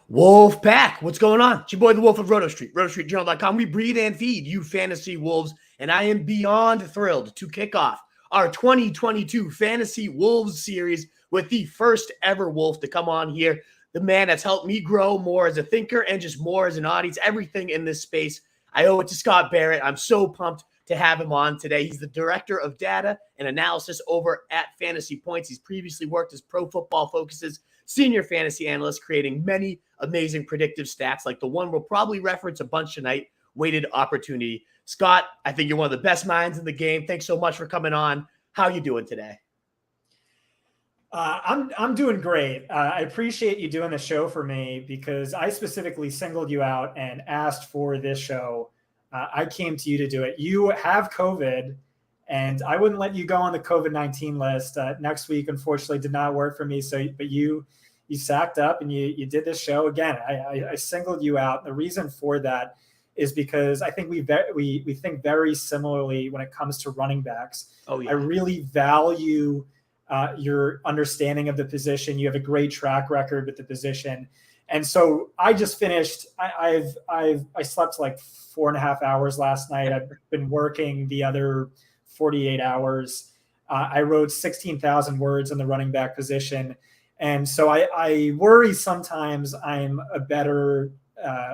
Wolf Pack, what's going on? It's your boy, the Wolf of Roto Street, rotostreetjournal.com. We breed and feed you fantasy wolves, and I am beyond thrilled to kick off our 2022 Fantasy Wolves series with the first ever Wolf to come on here. The man that's helped me grow more as a thinker and just more as an audience, everything in this space. I owe it to Scott Barrett. I'm so pumped to have him on today. He's the director of data and analysis over at Fantasy Points. He's previously worked as Pro Football Focus's senior fantasy analyst, creating many amazing predictive stats like the one we'll probably reference a bunch tonight, weighted opportunity. Scott, I think you're one of the best minds in the game. Thanks so much for coming on. How are you doing today? I'm doing great. I appreciate you doing the show for me because I specifically singled you out and asked for this show. I came to you to do it. You have COVID, and I wouldn't let you go on the COVID-19 list. Next week, unfortunately, did not work for me. But you sacked up and you did this show again. I singled you out. The reason for that is because I think we think very similarly when it comes to running backs. Oh, yeah. I really value your understanding of the position. You have a great track record with the position. And so I just finished, I slept like 4.5 hours last night. I've been working the other 48 hours. I wrote 16,000 words on the running back position. And so I worry sometimes I'm a better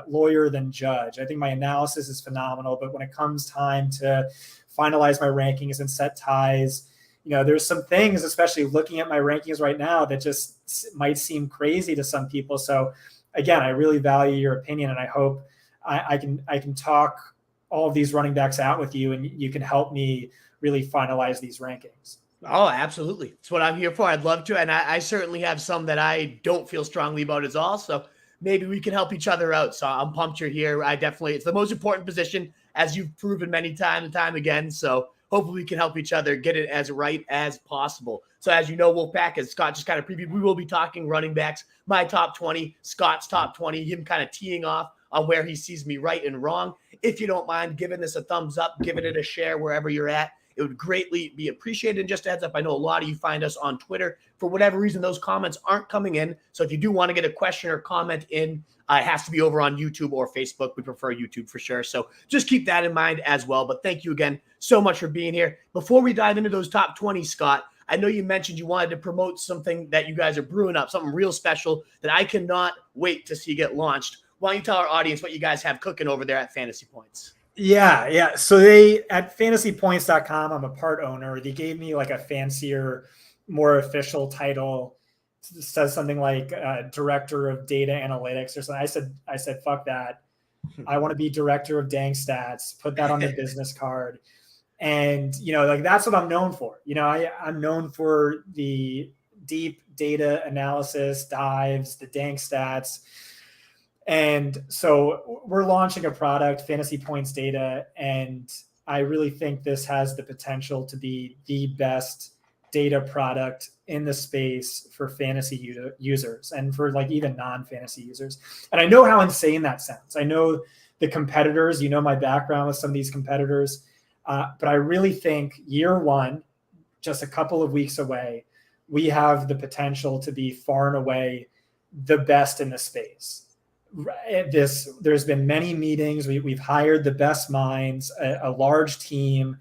lawyer than judge. I think my analysis is phenomenal, but when it comes time to finalize my rankings and set ties, there's some things, especially looking at my rankings right now, that just might seem crazy to some people. So again, I really value your opinion, and I hope I can talk all of these running backs out with you, and you can help me really finalize these rankings. Oh, absolutely. It's what I'm here for. I'd love to. And I certainly have some that I don't feel strongly about as all. So maybe we can help each other out. So I'm pumped you're here. It's the most important position, as you've proven many times and time again. So hopefully we can help each other get it as right as possible. So as you know, Wolfpack, as Scott just kind of previewed, we will be talking running backs, my top 20, Scott's top 20, him kind of teeing off on where he sees me right and wrong. If you don't mind giving this a thumbs up, giving it a share wherever you're at, it would greatly be appreciated. And just a heads up, I know a lot of you find us on Twitter. For whatever reason, those comments aren't coming in. So if you do want to get a question or comment in, it has to be over on YouTube or Facebook. We prefer YouTube for sure. So just keep that in mind as well. But thank you again so much for being here. Before we dive into those top 20, Scott, I know you mentioned you wanted to promote something that you guys are brewing up, something real special that I cannot wait to see get launched. Why don't you tell our audience what you guys have cooking over there at Fantasy Points? Yeah. So they, at fantasypoints.com, I'm a part owner. They gave me like a fancier, more official title. It says something like director of data analytics or something. I said, fuck that. I want to be director of dang stats. Put that on the business card. And, that's what I'm known for. I'm known for the deep data analysis dives, the dang stats. And so we're launching a product, Fantasy Points Data, and I really think this has the potential to be the best data product in the space for fantasy users and for like even non-fantasy users. And I know how insane that sounds. I know the competitors, my background with some of these competitors, but I really think year one, just a couple of weeks away, we have the potential to be far and away the best in the space. There's been many meetings. We've hired the best minds, a large team.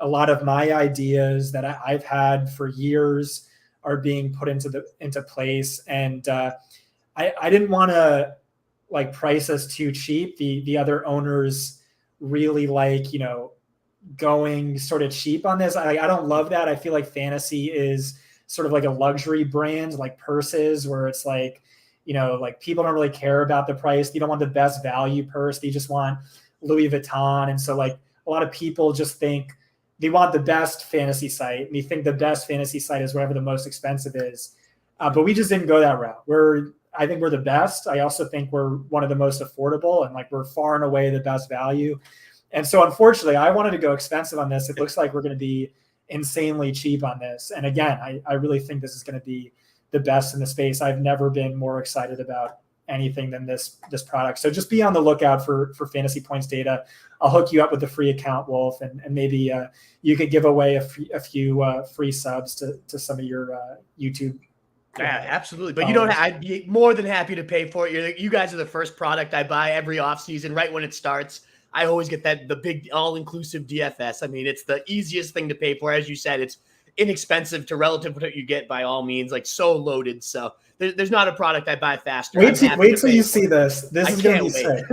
A lot of my ideas that I've had for years are being put into place. And I didn't want to like price us too cheap. The other owners really like, going sort of cheap on this. I don't love that. I feel like fantasy is sort of like a luxury brand, like purses, where it's like, like people don't really care about the price. They don't want the best value purse. They just want Louis Vuitton. And so like a lot of people just think they want the best fantasy site. And they think the best fantasy site is whatever the most expensive is. But we just didn't go that route. I think we're the best. I also think we're one of the most affordable, and like we're far and away the best value. And so unfortunately, I wanted to go expensive on this. It looks like we're going to be insanely cheap on this. And again, I really think this is going to be the best in the space. I've never been more excited about anything than this product. So just be on the lookout for Fantasy Points Data. I'll hook you up with a free account, Wolf, and maybe you could give away a few free subs to some of your YouTube Yeah, absolutely. But you don't. I'd be more than happy to pay for it. You guys are the first product I buy every offseason, right when it starts. I always get the big all-inclusive DFS. I mean, it's the easiest thing to pay for. As you said, it's inexpensive to relative to what you get by all means, like so loaded. So there's not a product I buy faster. Wait till you see this. This is going to be sick.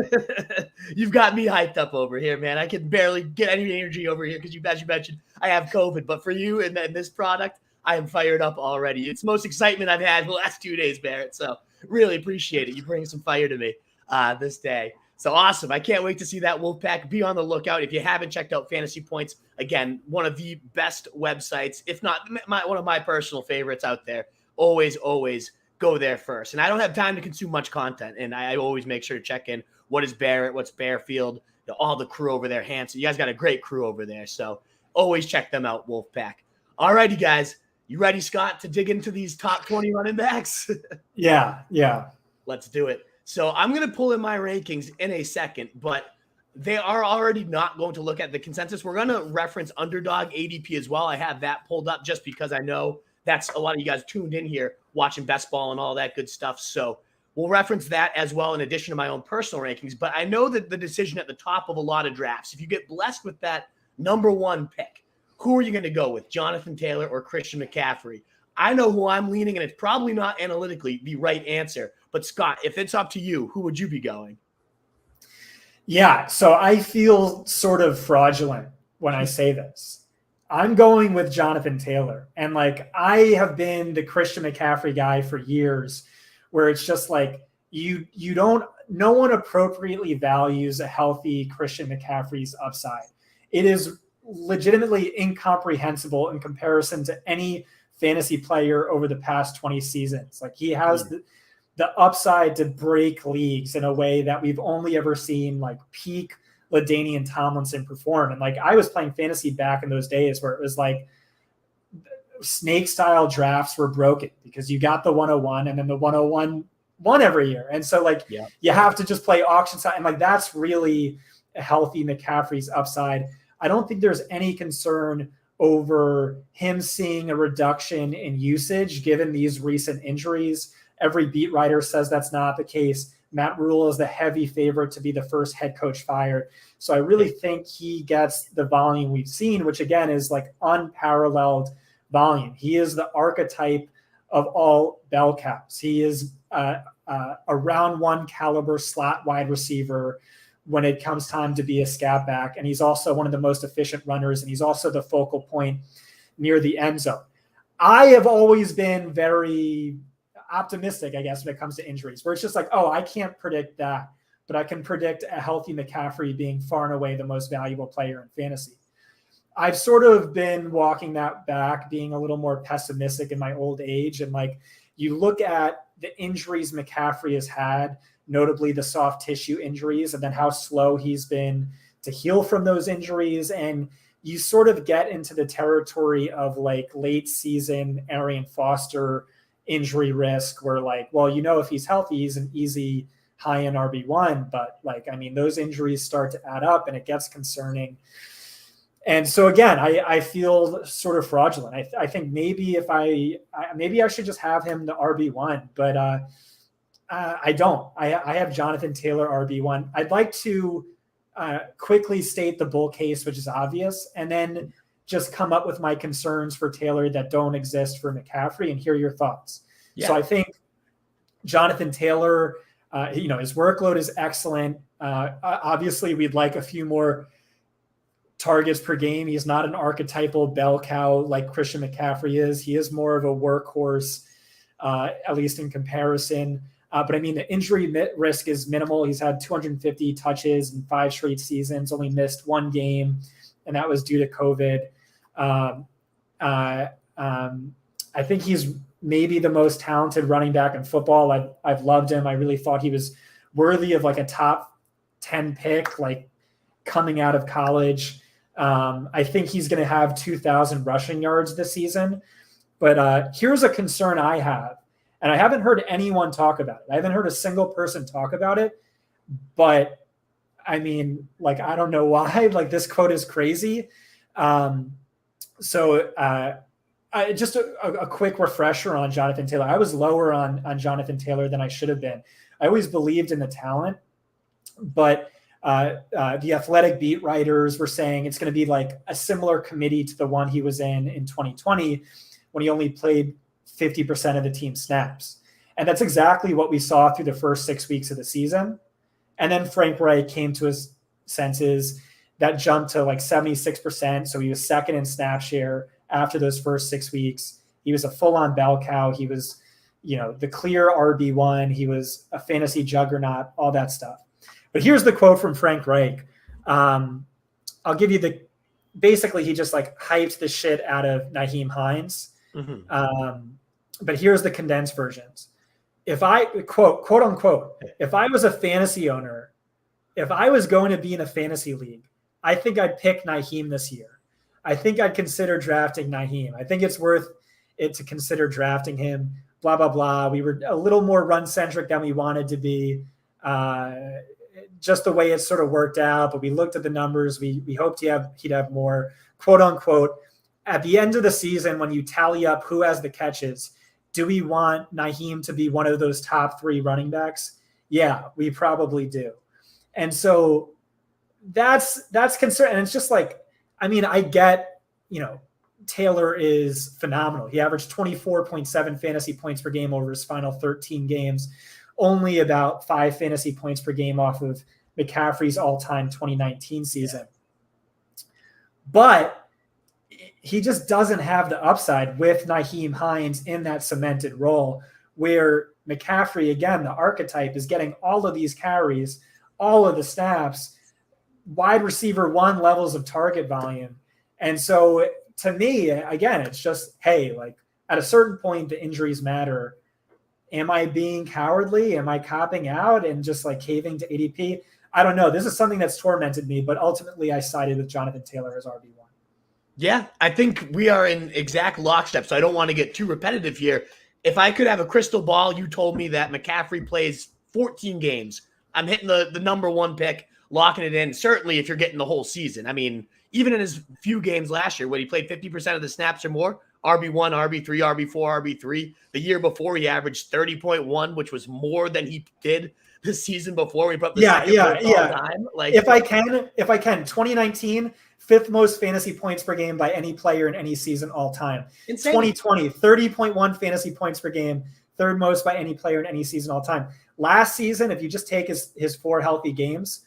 You've got me hyped up over here, man. I can barely get any energy over here because as you mentioned, I have COVID. But for you and this product, I am fired up already. It's the most excitement I've had the last 2 days, Barrett. So really appreciate it. You bring some fire to me this day. So awesome. I can't wait to see that Wolfpack. Be on the lookout. If you haven't checked out Fantasy Points, again, one of the best websites, if not one of my personal favorites out there. Always go there first. And I don't have time to consume much content. And I always make sure to check in. What is Barrett? What's Bearfield? All the crew over there. Hanson. You guys got a great crew over there. So always check them out, Wolfpack. All righty, guys. You ready, Scott, to dig into these top 20 running backs? Yeah. Let's do it. So I'm going to pull in my rankings in a second, but they are already not going to look at the consensus. We're going to reference underdog ADP as well. I have that pulled up just because I know that's a lot of you guys tuned in here watching best ball and all that good stuff. So we'll reference that as well in addition to my own personal rankings. But I know that the decision at the top of a lot of drafts, if you get blessed with that number one pick, who are you going to go with, Jonathan Taylor or Christian McCaffrey? I know who I'm leaning, and it's probably not analytically the right answer. But, Scott, if it's up to you, who would you be going? Yeah, so I feel sort of fraudulent when I say this. I'm going with Jonathan Taylor. And, I have been the Christian McCaffrey guy for years, where it's just no one appropriately values a healthy Christian McCaffrey's upside. It is legitimately incomprehensible in comparison to any fantasy player over the past 20 seasons. He has the upside to break leagues in a way that we've only ever seen peak LaDainian Tomlinson perform. And I was playing fantasy back in those days where it was snake style drafts were broken because you got the 101 and then the 101 won every year. And so you have to just play auction side. And that's really a healthy McCaffrey's upside. I don't think there's any concern over him seeing a reduction in usage given these recent injuries. Every beat writer says that's not the case. Matt Rule is the heavy favorite to be the first head coach fired. So I really think he gets the volume we've seen, which again is unparalleled volume. He is the archetype of all bell cows. He is a round one caliber slot wide receiver when it comes time to be a scat back. And he's also one of the most efficient runners, and he's also the focal point near the end zone. I have always been very optimistic, I guess, when it comes to injuries, where it's just I can't predict that, but I can predict a healthy McCaffrey being far and away the most valuable player in fantasy. I've sort of been walking that back, being a little more pessimistic in my old age. And you look at the injuries McCaffrey has had, notably the soft tissue injuries, and then how slow he's been to heal from those injuries. And you sort of get into the territory of late season Arian Foster injury risk where if he's healthy, he's an easy high end RB1, but those injuries start to add up and it gets concerning. And so again, I feel sort of fraudulent. I think maybe I should just have him the RB1, but I don't. I have Jonathan Taylor RB1. I'd like to quickly state the bull case, which is obvious, and then just come up with my concerns for Taylor that don't exist for McCaffrey and hear your thoughts. Yeah. So I think Jonathan Taylor, his workload is excellent. Obviously, we'd like a few more targets per game. He's not an archetypal bell cow like Christian McCaffrey is. He is more of a workhorse, at least in comparison. But the injury risk is minimal. He's had 250 touches in 5 straight seasons, only missed 1 game, and that was due to COVID. I think he's maybe the most talented running back in football. I've loved him. I really thought he was worthy of a top 10 pick, coming out of college. I think he's going to have 2,000 rushing yards this season. But here's a concern I have, and I haven't heard anyone talk about it. I haven't heard a single person talk about it. But, I don't know why. This quote is crazy. Just a quick refresher on Jonathan Taylor. I was lower on Jonathan Taylor than I should have been. I always believed in the talent, but the Athletic beat writers were saying it's going to be like a similar committee to the one he was in 2020 when he only played 50% of the team snaps. And that's exactly what we saw through the first 6 weeks of the season. And then Frank Reich came to his senses. That jumped to like 76%. So he was second in snap share after those first 6 weeks. He was a full-on bell cow. He was, the clear RB1. He was a fantasy juggernaut, all that stuff. But here's the quote from Frank Reich. I'll give you basically he just like hyped the shit out of Nyheim Hines. Mm-hmm. But here's the condensed versions. If I quote unquote, if I was a fantasy owner, if I was going to be in a fantasy league, I think I'd pick Nyheim this year. I think I'd consider drafting Nyheim. I think it's worth it to consider drafting him, blah, blah, blah. We were a little more run-centric than we wanted to be, just the way it sort of worked out. But we looked at the numbers. We hoped he'd have more, quote unquote. At the end of the season, when you tally up who has the catches, do we want Nyheim to be one of those top 3 running backs? Yeah, we probably do. And so that's concern. And it's just like, I get, Taylor is phenomenal. He averaged 24.7 fantasy points per game over his final 13 games, only about 5 fantasy points per game off of McCaffrey's all-time 2019 season. But he just doesn't have the upside with Nyheim Hines in that cemented role where McCaffrey, again, the archetype is getting all of these carries, all of the snaps, wide receiver 1 levels of target volume. And so to me, again, it's just, hey, like at a certain point, the injuries matter. Am I being cowardly? Am I copping out and just like caving to ADP? I don't know. This is something that's tormented me, but ultimately I sided with Jonathan Taylor as RB1. Yeah, I think we are in exact lockstep, so I don't want to get too repetitive here. If I could have a crystal ball, you told me that McCaffrey plays 14 games. I'm hitting the number 1 pick, locking it in. Certainly if you're getting the whole season. Even in his few games last year when he played 50% of the snaps or more, RB1, RB3, RB4, RB3. The year before he averaged 30.1, which was more than he did the season before. We put up the second most all time. Like if I can, 2019, 5th most fantasy points per game by any player in any season all time. Insane. 2020, 30.1 fantasy points per game, 3rd most by any player in any season all time. Last season, if you just take his 4 healthy games,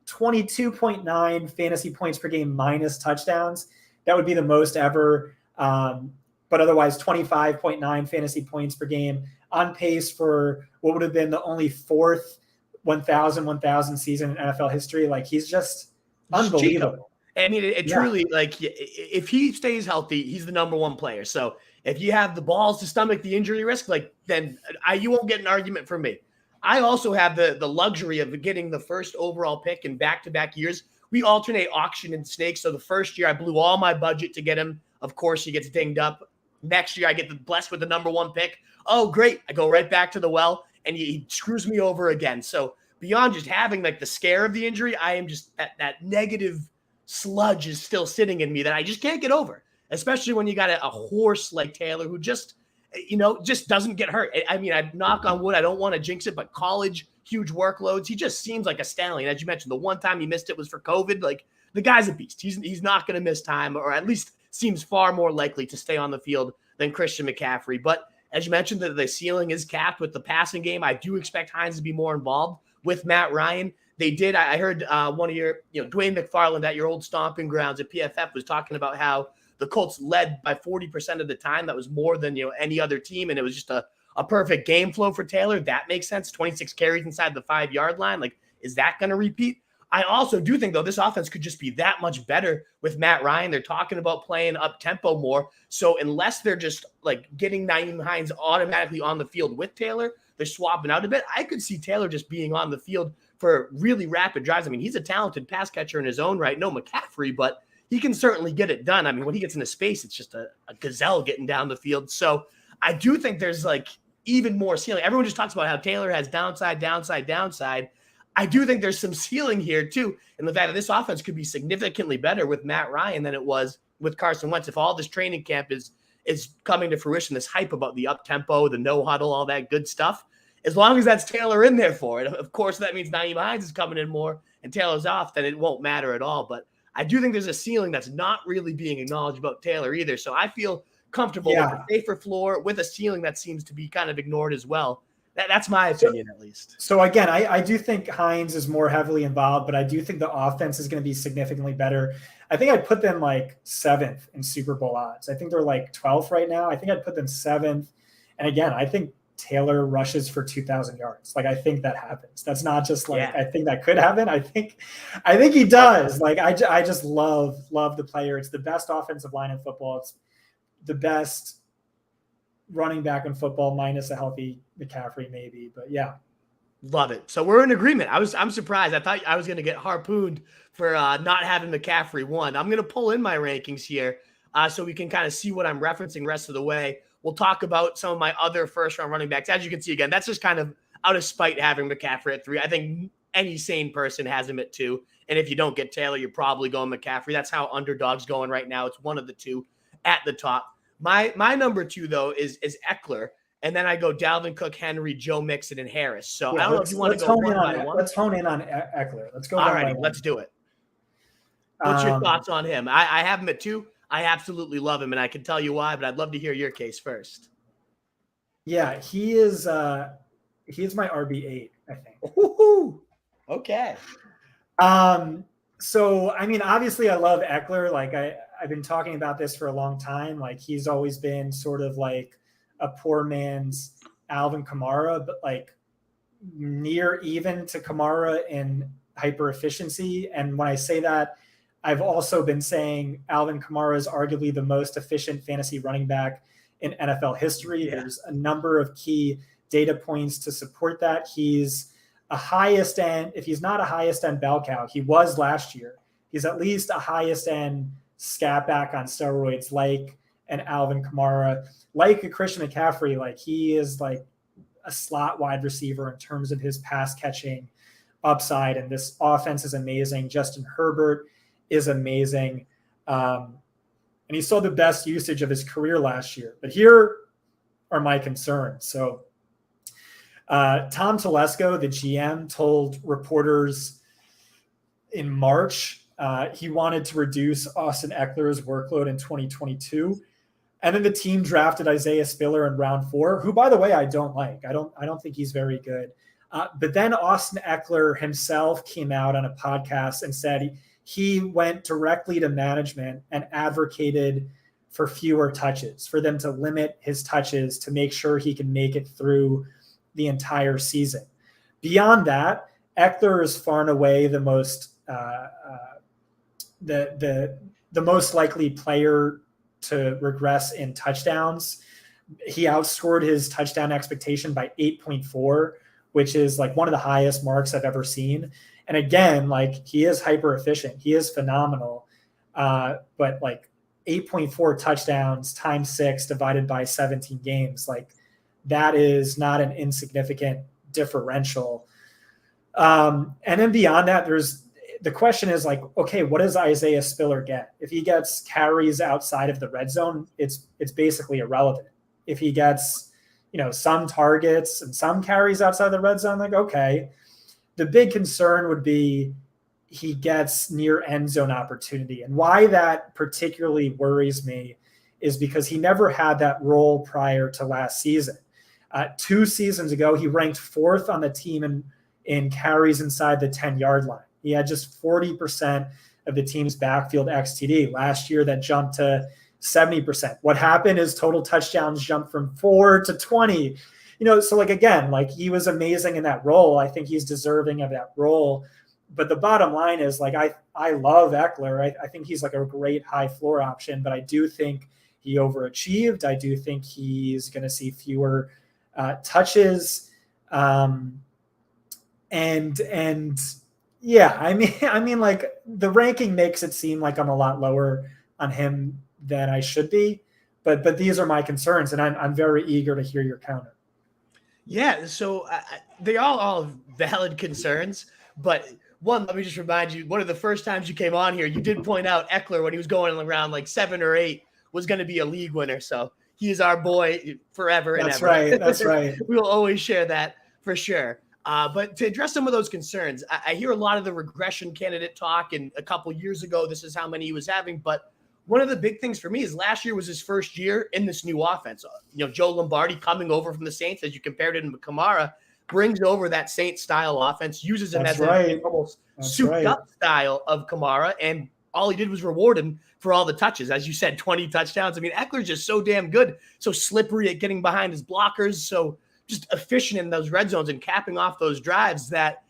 22.9 fantasy points per game minus touchdowns. That would be the most ever. But otherwise, 25.9 fantasy points per game, on pace for what would have been the only 4th 1,000 season in NFL history. Like, he's just unbelievable. It truly, like, if he stays healthy, he's the number 1 player. So if you have the balls to stomach the injury risk, then you won't get an argument from me. I also have the luxury of getting the first overall pick in back-to-back years. We alternate auction and snakes. So the first year I blew all my budget to get him. Of course, he gets dinged up. Next year I get blessed with the number 1 pick. Oh, great. I go right back to the well, and he screws me over again. So beyond just having like the scare of the injury, I am just that negative sludge is still sitting in me that I just can't get over, especially when you got a horse like Taylor who just doesn't get hurt. I knock on wood. I don't want to jinx it, but college, huge workloads. He just seems like a stallion. As you mentioned, the one time he missed it was for COVID. Like, the guy's a beast. He's not going to miss time, or at least seems far more likely to stay on the field than Christian McCaffrey. But as you mentioned, the ceiling is capped with the passing game. I do expect Hines to be more involved with Matt Ryan. They did. I heard one of your, Dwayne McFarland at your old stomping grounds at PFF was talking about how the Colts led by 40% of the time. That was more than, any other team. And it was just a perfect game flow for Taylor. That makes sense. 26 carries inside the 5-yard line. Like, is that going to repeat? I also do think, though, this offense could just be that much better with Matt Ryan. They're talking about playing up tempo more. So unless they're just like getting Nyheim Hines automatically on the field with Taylor, they're swapping out a bit. I could see Taylor just being on the field for really rapid drives. He's a talented pass catcher in his own right. No McCaffrey, but he can certainly get it done. When he gets into space, it's just a gazelle getting down the field. So I do think there's like even more ceiling. Everyone just talks about how Taylor has downside. I do think there's some ceiling here too, in the fact that this offense could be significantly better with Matt Ryan than it was with Carson Wentz. If all this training camp is is coming to fruition, this hype about the up-tempo, the no-huddle, all that good stuff. As long as that's Taylor in there for it, of course, that means Nyheim Hines is coming in more and Taylor's off, then it won't matter at all. But I do think there's a ceiling that's not really being acknowledged about Taylor either. So I feel comfortable with a safer floor with a ceiling that seems to be kind of ignored as well. That's my opinion, at least. So again, I do think Hines is more heavily involved, but I do think the offense is going to be significantly better. I think I'd put them like 7th in Super Bowl odds. I think they're like 12th right now. I think I'd put them 7th. And again, I think Taylor rushes for 2,000 yards. Like, I think that happens. That's not just like, I think that could happen. I think he does. Like, I just love the player. It's the best offensive line in football. It's the best running back in football, minus a healthy McCaffrey maybe, but yeah. Love it. So we're in agreement. I'm surprised. I thought I was going to get harpooned for not having McCaffrey 1. I'm going to pull in my rankings here so we can kind of see what I'm referencing rest of the way. We'll talk about some of my other first-round running backs. As you can see, again, that's just kind of out of spite having McCaffrey at 3. I think any sane person has him at 2. And if you don't get Taylor, you're probably going McCaffrey. That's how underdog's going right now. It's one of the two at the top. My number 2, though, is Ekeler. And then I go Dalvin Cook, Henry, Joe Mixon, and Harris. So I don't know if you want to go one by one. Let's hone in on Ekeler. Let's go. All right, let's do it. What's your thoughts on him? I have him at 2. I absolutely love him, and I can tell you why, but I'd love to hear your case first. Yeah, he's my RB8, I think. Ooh, okay. So, I mean, obviously I love Ekeler. Like I've been talking about this for a long time. Like, he's always been sort of like a poor man's Alvin Kamara, but like near even to Kamara in hyper efficiency. And when I say that, I've also been saying Alvin Kamara is arguably the most efficient fantasy running back in NFL history. Yeah. There's a number of key data points to support that. He's a highest end. If he's not a highest end bell cow, he was last year. He's at least a highest end scat back on steroids, like an Alvin Kamara, like a Christian McCaffrey. Like, he is like a slot wide receiver in terms of his pass catching upside. And this offense is amazing. Justin Herbert is amazing. And he saw the best usage of his career last year. But here are my concerns. So Tom Telesco, the GM, told reporters in March he wanted to reduce Austin Eckler's workload in 2022. And then the team drafted Isaiah Spiller in round 4, who, by the way, I don't like. I don't think he's very good. But then Austin Ekeler himself came out on a podcast and said he went directly to management and advocated for fewer touches, for them to limit his touches to make sure he can make it through the entire season. Beyond that, Ekeler is far and away the most the most likely player to regress in touchdowns. He outscored his touchdown expectation by 8.4, which is like one of the highest marks I've ever seen. And again, like, he is hyper efficient. He is phenomenal. But like 8.4 touchdowns times 6 divided by 17 games, like, that is not an insignificant differential. And then beyond that, the question is like, okay, what does Isaiah Spiller get? If he gets carries outside of the red zone, it's basically irrelevant. If he gets, some targets and some carries outside the red zone, like, okay. The big concern would be he gets near end zone opportunity. And why that particularly worries me is because he never had that role prior to last season. 2 seasons ago, he ranked 4th on the team in carries inside the 10-yard line. He had just 40% of the team's backfield XTD. Last year, that jumped to 70%. What happened is total touchdowns jumped from 4 to 20. So like, again, like, he was amazing in that role. I think he's deserving of that role. But the bottom line is, like, I love Ekeler. I think he's like a great high floor option, but I do think he overachieved. I do think he's going to see fewer touches. And yeah, I mean, like, the ranking makes it seem like I'm a lot lower on him than I should be, but these are my concerns, and I'm very eager to hear your counter. Yeah, so they all valid concerns, but one, let me just remind you, one of the first times you came on here, you did point out Ekeler when he was going around like 7 or 8 was going to be a league winner. So he is our boy forever and ever. Right. That's right. We'll always share that for sure. But to address some of those concerns, I hear a lot of the regression candidate talk, and a couple years ago, this is how many he was having. But one of the big things for me is last year was his first year in this new offense. Joe Lombardi coming over from the Saints, as you compared it to Kamara, brings over that Saints-style offense, uses him as an almost souped-up style of Kamara, and all he did was reward him for all the touches. As you said, 20 touchdowns. I mean, Ekeler's just so damn good, so slippery at getting behind his blockers, so just efficient in those red zones and capping off those drives that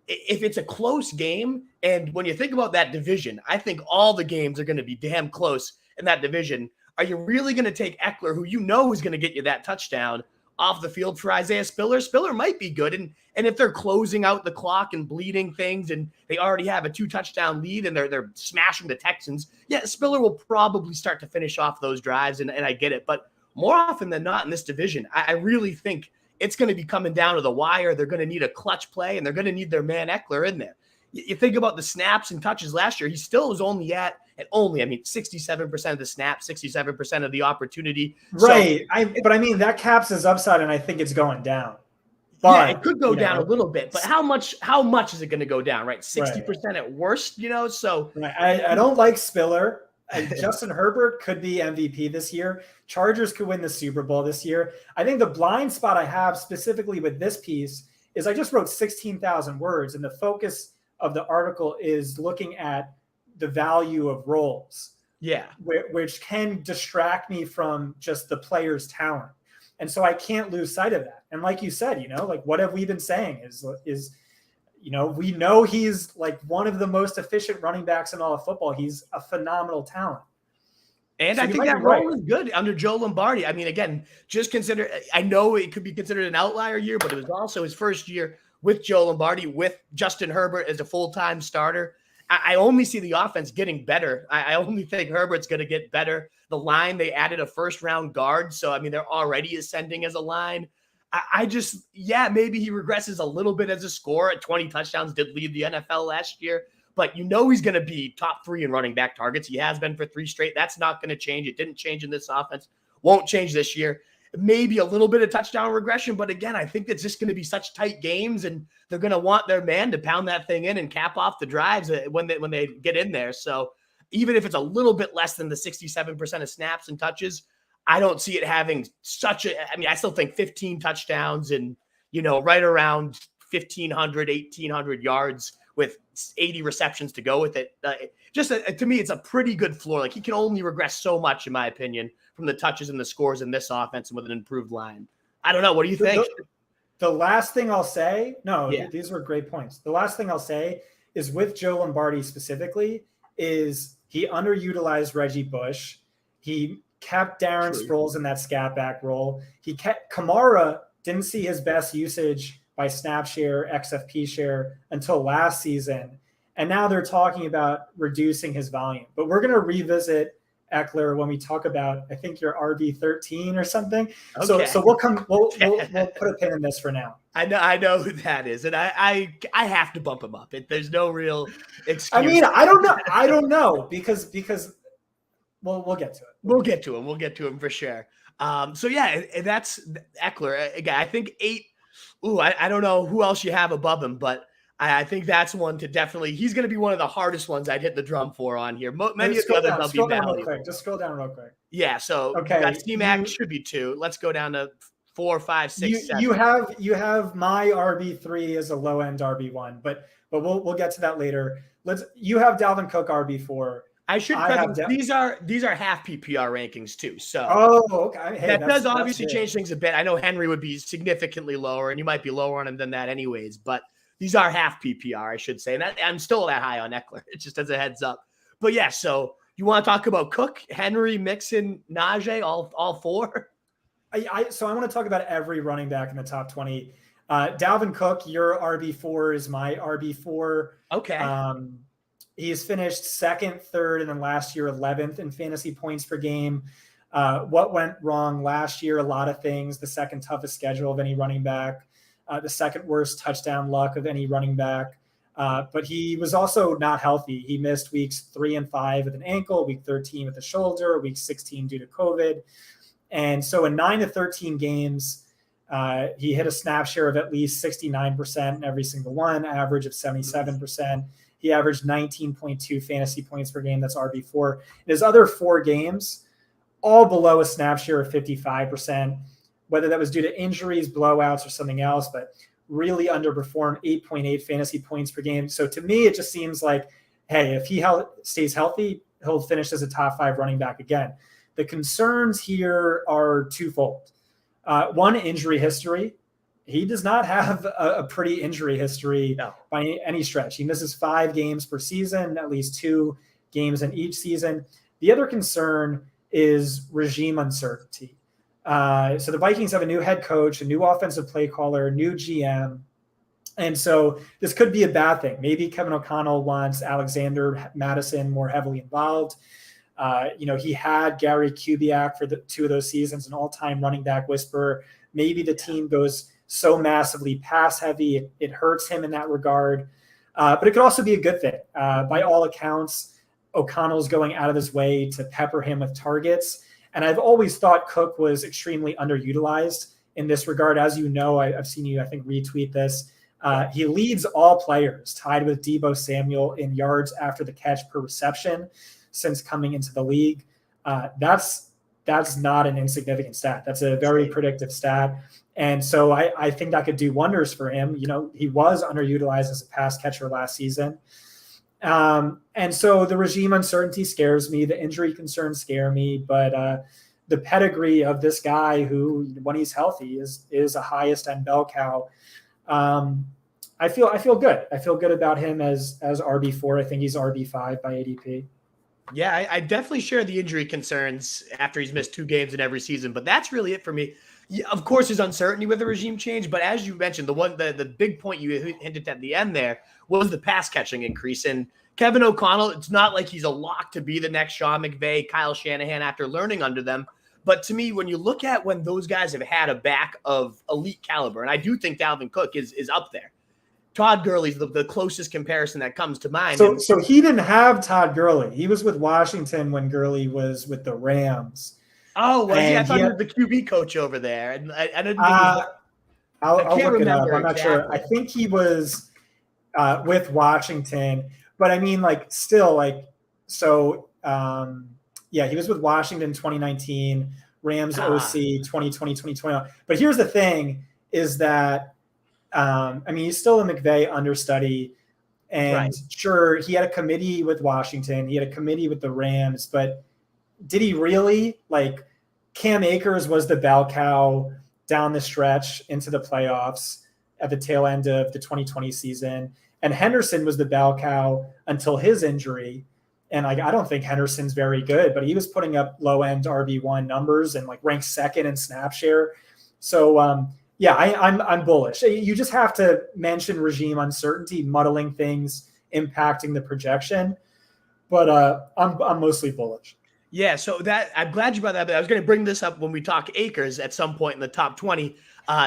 if it's a close game, and when you think about that division, I think all the games are going to be damn close in that division. Are you really going to take Ekeler, who you know is going to get you that touchdown, off the field for Isaiah Spiller? Spiller might be good. And if they're closing out the clock and bleeding things and they already have a 2-touchdown lead and they're smashing the Texans, yeah, Spiller will probably start to finish off those drives. And I get it. But more often than not in this division, I really think it's going to be coming down to the wire. They're going to need a clutch play, and they're going to need their man Ekeler in there. You think about the snaps and touches last year, he still was only at 67% of the snaps, 67% of the opportunity. Right. But that caps his upside, and I think it's going down. But yeah, it could go down a little bit, but how much is it going to go down, right? 60% at worst, so. Right. I don't like Spiller. Justin Herbert could be MVP this year. Chargers could win the Super Bowl this year. I think the blind spot I have specifically with this piece is I just wrote 16,000 words, and the focus of the article is looking at the value of roles. Yeah. Which can distract me from just the player's talent. And so I can't lose sight of that. And like you said, what have we been saying is we know he's like one of the most efficient running backs in all of football. He's a phenomenal talent. And so I think that role is good under Joe Lombardi. I mean, again, just consider, I know it could be considered an outlier year, but it was also his first year with Joe Lombardi, with Justin Herbert as a full-time starter. I only see the offense getting better. I only think Herbert's going to get better. The line, they added a first-round guard. So, they're already ascending as a line. Maybe he regresses a little bit as a scorer. At 20 touchdowns, did lead the NFL last year. But he's going to be top 3 in running back targets. He has been for 3 straight. That's not going to change. It didn't change in this offense. Won't change this year. Maybe a little bit of touchdown regression. But again, I think it's just going to be such tight games, and they're going to want their man to pound that thing in and cap off the drives when they get in there. So even if it's a little bit less than the 67% of snaps and touches, I don't see it having I still think 15 touchdowns and, right around 1,500, 1,800 yards with 80 receptions to go with it. To me, it's a pretty good floor. Like, he can only regress so much, in my opinion, from the touches and the scores in this offense and with an improved line. I don't know. What do you think? The last thing I'll say, these were great points. The last thing I'll say is with Joe Lombardi specifically is he underutilized Reggie Bush. He kept Darren Sproles in that scat back role. He kept Kamara, didn't see his best usage by snap share, XFP share until last season. And now they're talking about reducing his volume. But we're going to revisit Ekeler when we talk about, I think, your RB13 or something. Okay. So we'll put a pin in this for now. I know who that is, and I have to bump him up. There's no real excuse. I don't know because we'll get to it. We'll get to him for sure. That's Ekeler. Again, I think 8. I don't know who else you have above him, but I think that's one to definitely. He's going to be one of the hardest ones I'd hit the drum for on here. Many of the others I'll be valuable. Just scroll down real quick. Yeah. So okay, C-Mac should be 2. Let's go down to 4, 5, 6, 7. You have my RB3 as a low end RB1, but we'll get to that later. You have Dalvin Cook RB4. I should these are half PPR rankings too. So okay. Hey, that does obviously change things a bit. I know Henry would be significantly lower, and you might be lower on him than that anyways, but these are half PPR, I should say. And I'm still that high on Ekeler. It's just as a heads up. But yeah, so you want to talk about Cook, Henry, Mixon, Najee, all 4? So I want to talk about every running back in the top 20. Dalvin Cook, your RB4 is my RB4. Okay. He's finished 2nd, 3rd, and then last year 11th in fantasy points per game. What went wrong last year? A lot of things. The 2nd toughest schedule of any running back. The 2nd worst touchdown luck of any running back. But he was also not healthy. He missed weeks 3 and 5 with an ankle, week 13 with a shoulder, week 16 due to COVID. And so in 9 to 13 games, he hit a snap share of at least 69% in every single one, average of 77%. He averaged 19.2 fantasy points per game. That's RB4. In his other 4 games, all below a snap share of 55%, whether that was due to injuries, blowouts, or something else, but really underperformed 8.8 fantasy points per game. So to me, it just seems like, hey, if he stays healthy, he'll finish as a top 5 running back again. The concerns here are twofold. One, injury history. He does not have a pretty injury history by any stretch. He misses 5 games per season, at least 2 games in each season. The other concern is regime uncertainty. So the Vikings have a new head coach, a new offensive play caller, a new GM. And so this could be a bad thing. Maybe Kevin O'Connell wants Alexander Madison more heavily involved. He had Gary Kubiak for the 2 of those seasons, an all-time running back whisperer. Maybe the team goes so massively pass heavy, it hurts him in that regard. But it could also be a good thing. By all accounts, O'Connell's going out of his way to pepper him with targets. And I've always thought Cook was extremely underutilized in this regard. As you know, I've seen you, I think, retweet this. He leads all players, tied with Deebo Samuel in yards after the catch per reception since coming into the league. That's not an insignificant stat. That's a very predictive stat. And so I think that could do wonders for him. He was underutilized as a pass catcher last season. And so the regime uncertainty scares me. The injury concerns scare me. But the pedigree of this guy who, when he's healthy, is a highest end bell cow. I feel good. I feel good about him as RB4. I think he's RB5 by ADP. Yeah, I definitely share the injury concerns after he's missed 2 games in every season, but that's really it for me. Yeah, of course, there's uncertainty with the regime change, but as you mentioned, the big point you hinted at the end there was the pass catching increase. And Kevin O'Connell, it's not like he's a lock to be the next Sean McVay, Kyle Shanahan after learning under them. But to me, when you look at when those guys have had a back of elite caliber, and I do think Dalvin Cook is up there. Todd Gurley's the closest comparison that comes to mind. So he didn't have Todd Gurley. He was with Washington when Gurley was with the Rams. Oh, was he? I thought he was the QB coach over there. And I didn't think I'll look it up. I'm not sure. I think he was with Washington. But I mean, he was with Washington 2019, Rams OC 2020, 2021. But here's the thing is that, he's still a McVay understudy. And sure, he had a committee with Washington. He had a committee with the Rams. But did he really? Cam Akers was the bell cow down the stretch into the playoffs at the tail end of the 2020 season. And Henderson was the bell cow until his injury. And I don't think Henderson's very good, but he was putting up low-end RB1 numbers and ranked second in snap share. So, I'm bullish. You just have to mention regime uncertainty, muddling things, impacting the projection. But I'm mostly bullish. Yeah, so that I'm glad you brought that up. I was going to bring this up when we talk Akers at some point in the top 20.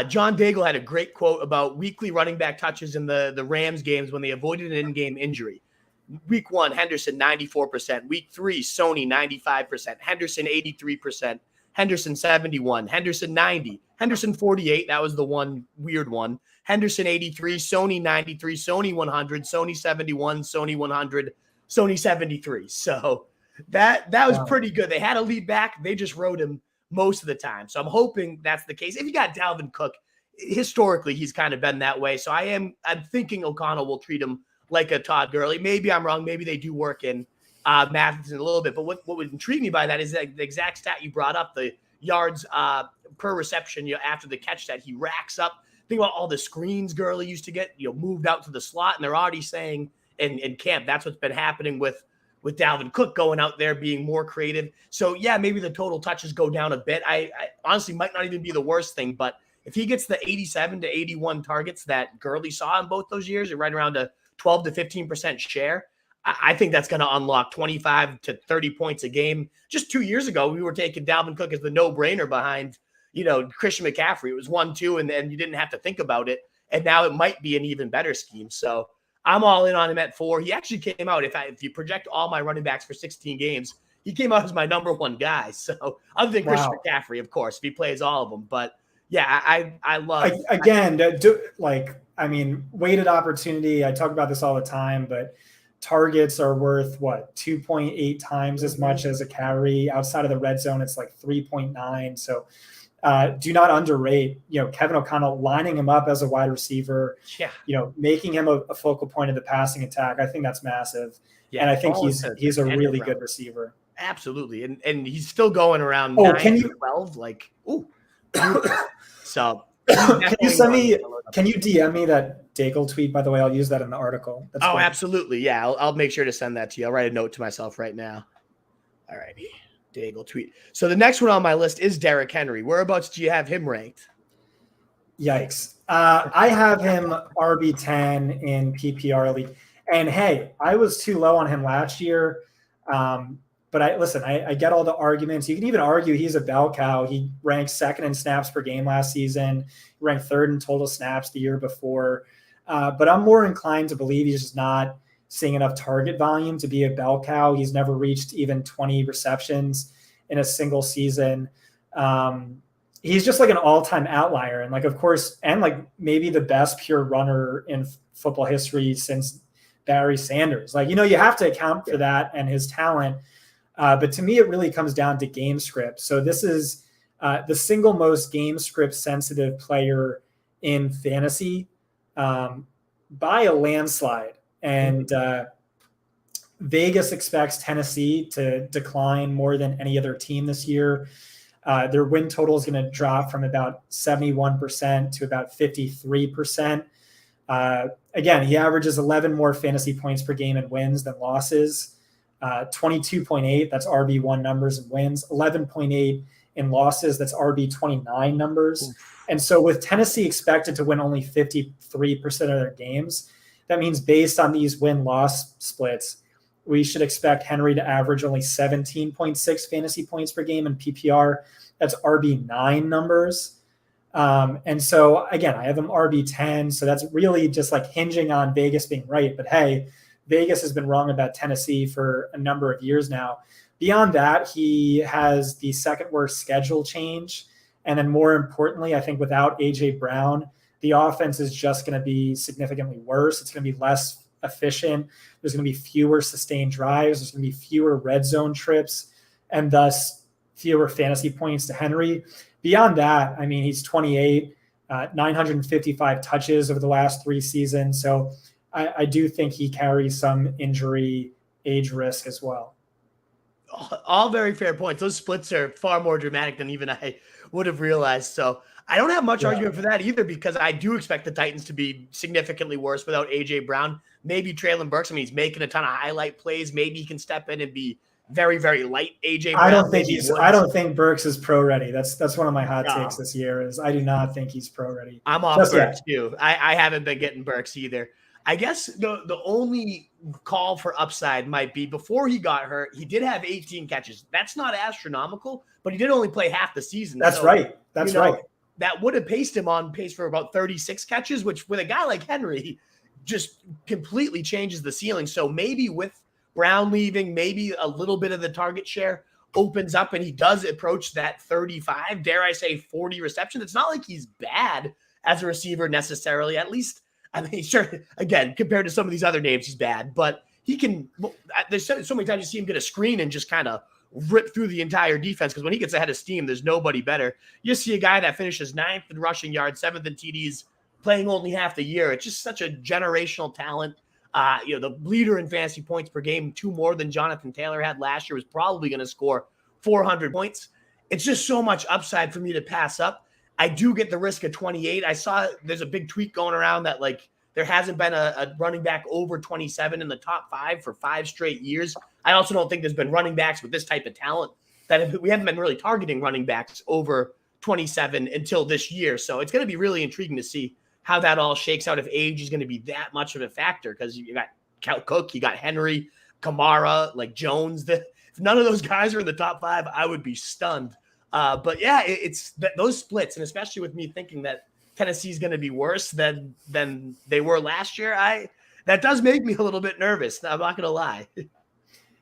John Daigle had a great quote about weekly running back touches in the Rams games when they avoided an in-game injury. Week 1, Henderson 94%. Week 3, Sony 95%. Henderson 83%. Henderson 71. Henderson 90. Henderson 48. That was the one weird one. Henderson 83. Sony 93. Sony 100. Sony 71. Sony 100. Sony 73. So that was pretty good. They had a lead back. They just rode him most of the time. So I'm hoping that's the case. If you got Dalvin Cook, historically, he's kind of been that way. So I'm thinking O'Connell will treat him like a Todd Gurley. Maybe I'm wrong. Maybe they do work in Matheson a little bit. But what would intrigue me by that is that the exact stat you brought up, the yards per reception after the catch that he racks up. Think about all the screens Gurley used to get, moved out to the slot. And they're already saying in camp, that's what's been happening with Dalvin Cook going out there being more creative. So, yeah, maybe the total touches go down a bit. I honestly might not even be the worst thing, but if he gets the 87 to 81 targets that Gurley saw in both those years, right around a 12 to 15% share, I think that's going to unlock 25 to 30 points a game. Just 2 years ago, we were taking Dalvin Cook as the no-brainer behind, Christian McCaffrey. It was 1-2, and then you didn't have to think about it. And now it might be an even better scheme. So I'm all in on him at 4. He actually came out, if you project all my running backs for 16 games, he came out as my number 1 guy. So other than Christian McCaffrey, of course, if he plays all of them. But yeah, I love weighted opportunity. I talk about this all the time, but targets are worth 2.8 times as much as a carry. Outside of the red zone, it's like 3.9. So do not underrate, Kevin O'Connell lining him up as a wide receiver, making him a focal point of the passing attack. I think that's massive. Yeah, and I think he's a really good receiver. Absolutely. And he's still going around 12. Like, ooh. So can you DM me that Daigle tweet, by the way? I'll use that in the article. That's cool. Absolutely. Yeah. I'll make sure to send that to you. I'll write a note to myself right now. All righty. Daigle tweet. So the next one on my list is Derrick Henry. Whereabouts do you have him ranked? Yikes. I have him RB10 in PPR league. And hey, I was too low on him last year. But I get all the arguments. You can even argue he's a bell cow. He ranked 2nd in snaps per game last season. He ranked 3rd in total snaps the year before. But I'm more inclined to believe he's just not seeing enough target volume to be a bell cow. He's never reached even 20 receptions in a single season. He's just like an all-time outlier. And of course, and maybe the best pure runner in football history since Barry Sanders. You have to account for that and his talent. But to me, it really comes down to game script. So this is the single most game script sensitive player in fantasy by a landslide. And Vegas expects Tennessee to decline more than any other team this year. Their win total is going to drop from about 71% to about 53%. Again, he averages 11 more fantasy points per game in wins than losses. 22.8, that's RB1 numbers and wins. 11.8 in losses, that's RB29 numbers. Oof. And so with Tennessee expected to win only 53% of their games, that means based on these win-loss splits, we should expect Henry to average only 17.6 fantasy points per game in PPR. That's RB9 numbers. And so, again, I have him RB10. So that's really just hinging on Vegas being right. But hey, Vegas has been wrong about Tennessee for a number of years now. Beyond that, he has the 2nd worst schedule change. And then more importantly, I think without A.J. Brown, the offense is just going to be significantly worse. It's going to be less efficient. There's going to be fewer sustained drives. There's going to be fewer red zone trips and thus fewer fantasy points to Henry. Beyond that, he's 28, 955 touches over the last 3 seasons. So I do think he carries some injury age risk as well. All very fair points. Those splits are far more dramatic than even I would have realized. So I don't have much argument for that either, because I do expect the Titans to be significantly worse without A.J. Brown. Maybe Treylon Burks. He's making a ton of highlight plays. Maybe he can step in and be very, very light A.J. Brown. I don't think Burks is pro ready. That's one of my hot takes this year is I do not think he's pro ready. I'm off Burks too. I haven't been getting Burks either. I guess the only call for upside might be before he got hurt, he did have 18 catches. That's not astronomical, but he did only play half the season. That's right. That would have paced him on pace for about 36 catches, which with a guy like Henry just completely changes the ceiling. So maybe with Brown leaving, maybe a little bit of the target share opens up and he does approach that 35, dare I say 40 receptions. It's not like he's bad as a receiver necessarily, at least. Sure, again, compared to some of these other names, he's bad, but he can. There's so many times you see him get a screen and just kind of rip through the entire defense, because when he gets ahead of steam, there's nobody better. You see a guy that finishes 9th in rushing yards, 7th in TDs, playing only half the year. It's just such a generational talent. The leader in fantasy points per game, 2 more than Jonathan Taylor had last year, was probably going to score 400 points. It's just so much upside for me to pass up. I do get the risk of 28. I saw there's a big tweet going around that there hasn't been a running back over 27 in the top 5 for 5 straight years. I also don't think there's been running backs with this type of talent we haven't been really targeting running backs over 27 until this year. So it's going to be really intriguing to see how that all shakes out, if age is going to be that much of a factor, because you got Cook, you got Henry, Kamara, Jones. If none of those guys are in the top 5, I would be stunned. But yeah, it's those splits, and especially with me thinking that Tennessee is going to be worse than they were last year. that does make me a little bit nervous. I'm not going to lie.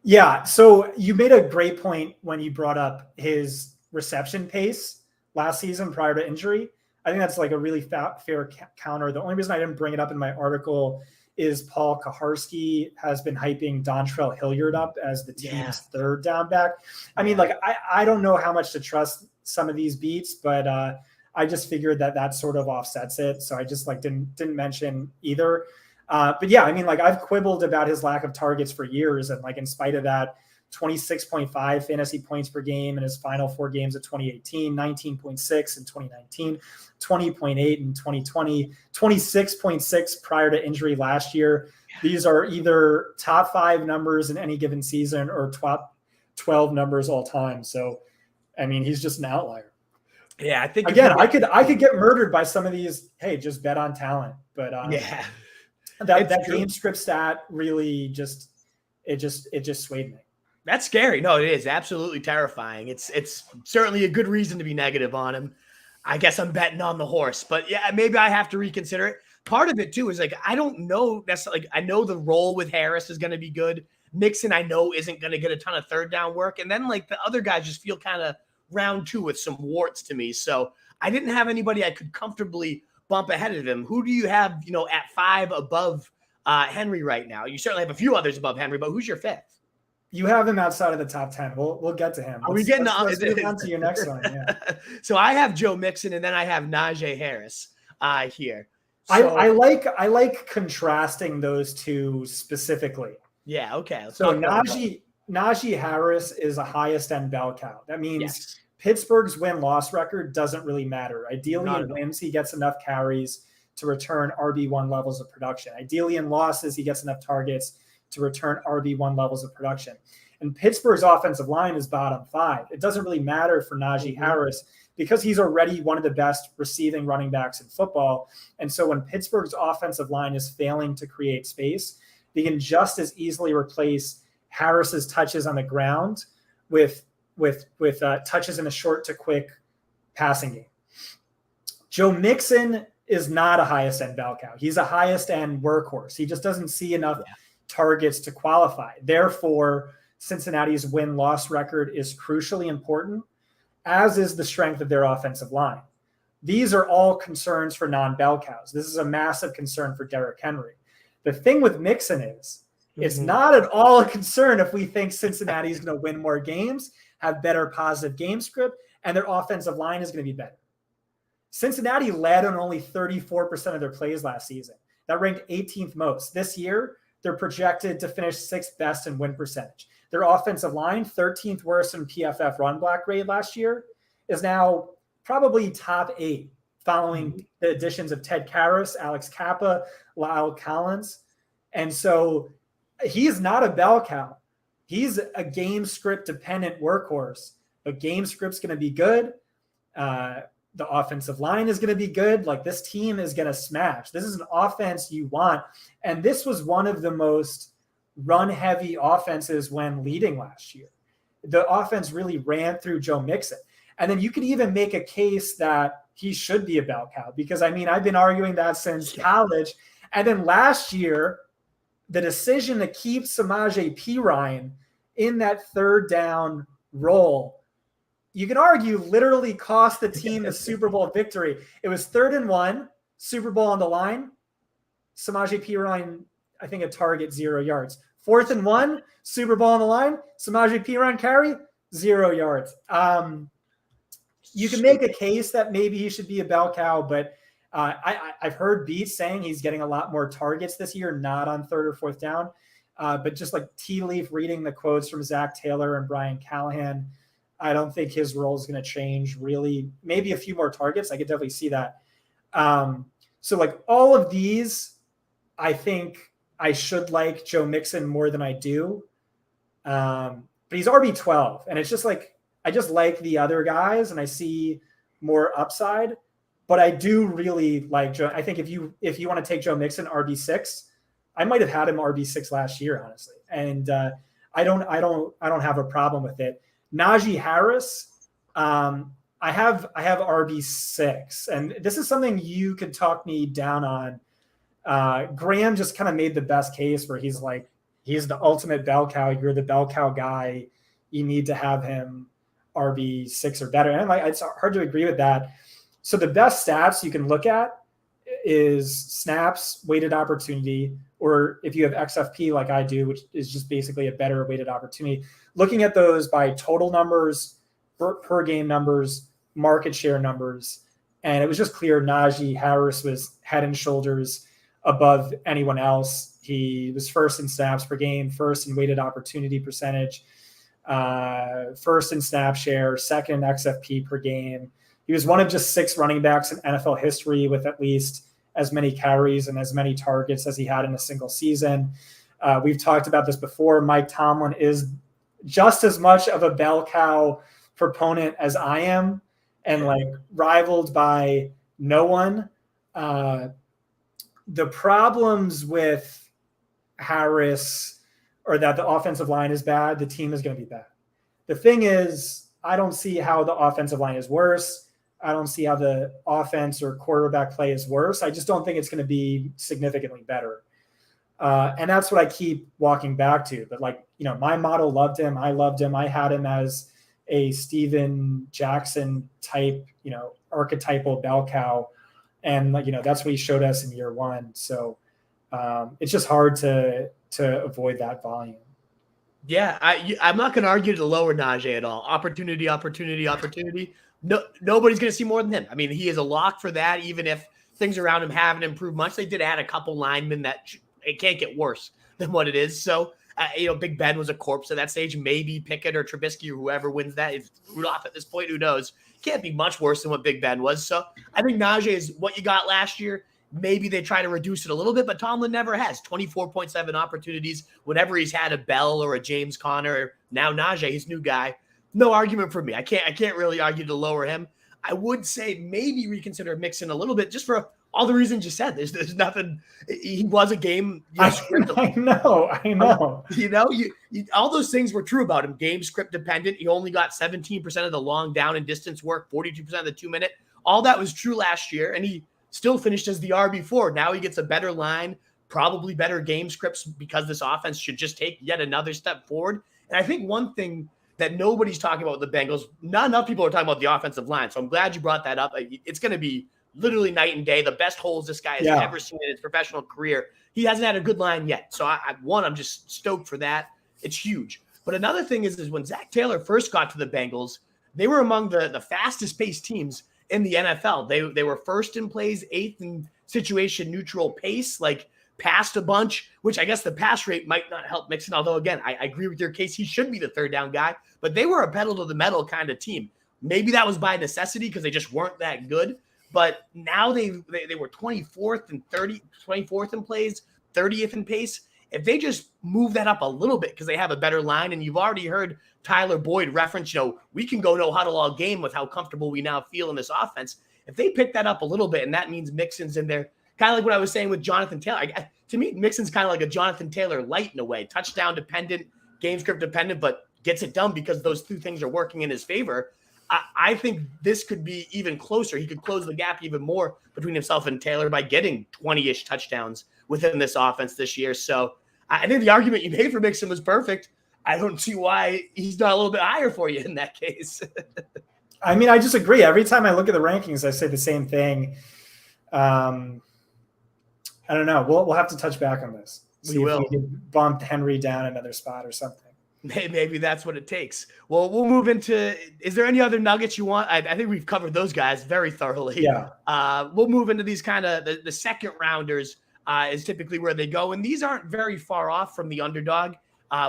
Yeah. So you made a great point when you brought up his reception pace last season prior to injury. I think that's like a really fair counter. The only reason I didn't bring it up in my article is Paul Kaharski has been hyping Dontrell Hilliard up as the team's third down back. I mean, like, I don't know how much to trust some of these beats, but I just figured that sort of offsets it. So I just like didn't mention either. But yeah, I mean, like, I've quibbled about his lack of targets for years. And like, in spite of that, 26.5 fantasy points per game in his final 4 games of 2018, 19.6 in 2019, 20.8 in 2020, 26.6 prior to injury last year. These are either top 5 numbers in any given season or top 12 numbers all time. So, I mean, he's just an outlier. Yeah, I think again, I could get murdered by some of these. Hey, just bet on talent. But that game script stat really just swayed me. That's scary. No, it is absolutely terrifying. It's certainly a good reason to be negative on him. I guess I'm betting on the horse, but yeah, maybe I have to reconsider it. Part of it too is like, I don't know. That's like, I know the role with Harris is going to be good. Mixon, I know, isn't going to get a ton of third down work. And then like the other guys just feel kind of round 2 with some warts to me. So I didn't have anybody I could comfortably bump ahead of him. Who do you have, at 5 above Henry right now? You certainly have a few others above Henry, but who's your 5th? You have him outside of the top 10. We'll get to him. Let's move on to your next one. Yeah. So I have Joe Mixon, and then I have Najee Harris here. So, I like contrasting those two specifically. Yeah. Okay. So Najee Harris is a highest end bell cow. That means Pittsburgh's win-loss record doesn't really matter. Ideally, in wins, he gets enough carries to return RB1 levels of production. Ideally, in losses, he gets enough targets to return RB1 levels of production. And Pittsburgh's offensive line is bottom 5. It doesn't really matter for Najee Harris because he's already one of the best receiving running backs in football. And so when Pittsburgh's offensive line is failing to create space, they can just as easily replace Harris's touches on the ground with touches in a short to quick passing game. Joe Mixon is not a highest end bell cow. He's a highest end workhorse. He just doesn't see enough targets to qualify. Therefore, Cincinnati's win-loss record is crucially important, as is the strength of their offensive line. These are all concerns for non-bell cows. This is a massive concern for Derrick Henry. The thing with Mixon is, it's not at all a concern if we think Cincinnati is going to win more games, have better positive game script, and their offensive line is going to be better. Cincinnati led on only 34% of their plays last season. That ranked 18th most. This year, they're projected to finish 6th best in win percentage. Their offensive line, 13th worst in PFF run block grade last year, is now probably top 8 following the additions of Ted Karras, Alex Kappa, Lyle Collins. And so he's not a bell cow. He's a game script dependent workhorse, but game script's going to be good. The offensive line is going to be good. Like, this team is going to smash. This is an offense you want. And this was one of the most run-heavy offenses when leading last year. The offense really ran through Joe Mixon. And then you could even make a case that he should be a bell cow because, I mean, I've been arguing that since college. And then last year, the decision to keep Samaje Perine in that third down role, you can argue, literally cost the team the Super Bowl victory. It was 3rd and 1, Super Bowl on the line. Samaje Perine, I think, a target 0 yards. 4th and 1, Super Bowl on the line. Samaje Perine carry 0 yards. You can make a case that maybe he should be a bell cow, but I've heard beats saying he's getting a lot more targets this year, not on 3rd or 4th down. But just like tea leaf reading the quotes from Zach Taylor and Brian Callahan, I don't think his role is going to change really. Maybe a few more targets. I could definitely see that. So like all of these, I think I should like Joe Mixon more than I do. But he's RB12. And it's just like, I just like the other guys and I see more upside. But I do really like Joe. I think if you want to take Joe Mixon RB6, I might have had him RB6 last year, honestly. And I don't have a problem with it. Najee Harris, I have RB6, and this is something you could talk me down on. Graham just kind of made the best case where he's the ultimate bell cow. You're the bell cow guy. You need to have him RB6 or better. And it's hard to agree with that. So the best stats you can look at is snaps, weighted opportunity, or if you have XFP like I do, which is just basically a better weighted opportunity, looking at those by total numbers, per game numbers, market share numbers. And it was just clear Najee Harris was head and shoulders above anyone else. He was first in snaps per game, first in weighted opportunity percentage, first in snap share, second in XFP per game. He was one of just 6 running backs in NFL history with at least as many carries and as many targets as he had in a single season. We've talked about this before. Mike Tomlin is just as much of a bell cow proponent as I am, and rivaled by no one. The problems with Harris are that the offensive line is bad. The team is going to be bad. The thing is, I don't see how the offensive line is worse. I don't see how the offense or quarterback play is worse. I just don't think it's going to be significantly better. And that's what I keep walking back to. But my model loved him. I loved him. I had him as a Steven Jackson type, archetypal bell cow. And that's what he showed us in year 1. So it's just hard to avoid that volume. Yeah, I'm not going to argue to lower Najee at all. Opportunity. No, nobody's going to see more than him. I mean, he is a lock for that, even if things around him haven't improved much. They did add a couple linemen that it can't get worse than what it is. So, Big Ben was a corpse at that stage. Maybe Pickett or Trubisky or whoever wins that. If Rudolph at this point, who knows? Can't be much worse than what Big Ben was. So I think Najee is what you got last year. Maybe they try to reduce it a little bit, but Tomlin never has. 24.7 opportunities whenever he's had a Bell or a James Conner, or now Najee, his new guy. No argument for me. I can't really argue to lower him. I would say maybe reconsider Mixon a little bit, just for all the reasons you said. There's nothing. He was a game. I know. All those things were true about him. Game script dependent. He only got 17% of the long down and distance work, 42% of the 2-minute. All that was true last year, and he still finished as the RB4. Now he gets a better line, probably better game scripts, because this offense should just take yet another step forward. And I think one thing that nobody's talking about with the Bengals, not enough people are talking about the offensive line. So I'm glad you brought that up. It's going to be literally night and day. The best holes this guy has ever seen in his professional career. He hasn't had a good line yet. So I'm just stoked for that. It's huge. But another thing is when Zach Taylor first got to the Bengals, they were among the fastest paced teams in the NFL. They were first in plays, 8th in situation neutral pace, passed a bunch, which I guess the pass rate might not help Mixon. Although, again, I agree with your case. He should be the third down guy, but they were a pedal to the metal kind of team. Maybe that was by necessity because they just weren't that good. But now they were 24th and 24th in plays, 30th in pace. If they just move that up a little bit because they have a better line, and you've already heard Tyler Boyd reference, we can go no huddle all game with how comfortable we now feel in this offense. If they pick that up a little bit, and that means Mixon's in there, kind of like what I was saying with Jonathan Taylor. To me, Mixon's kind of like a Jonathan Taylor light in a way. Touchdown dependent, game script dependent, but gets it done because those two things are working in his favor. I think this could be even closer. He could close the gap even more between himself and Taylor by getting 20-ish touchdowns within this offense this year. So I think the argument you made for Mixon was perfect. I don't see why he's not a little bit higher for you in that case. I mean, I just agree. Every time I look at the rankings, I say the same thing. I don't know. We'll have to touch back on this. See if we can bump Henry down another spot or something. Maybe that's what it takes. Well, we'll move into – is there any other nuggets you want? I think we've covered those guys very thoroughly. Yeah. We'll move into these kind of – the second rounders is typically where they go. And these aren't very far off from the underdog,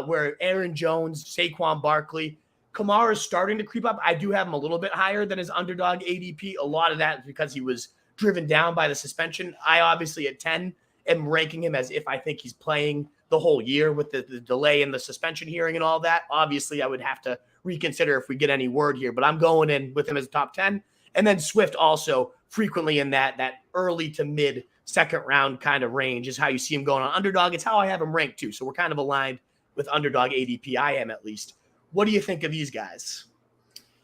where Aaron Jones, Saquon Barkley, Kamara is starting to creep up. I do have him a little bit higher than his underdog ADP. A lot of that is because he was driven down by the suspension. I obviously at 10 am ranking him as if I think he's playing the whole year with the delay in the suspension hearing and all that. Obviously, I would have to reconsider if we get any word here, but I'm going in with him as a top 10. And then Swift also frequently in that early to mid second round kind of range is how you see him going on underdog. It's how I have him ranked too. So we're kind of aligned with underdog ADP. I am at least. What do you think of these guys?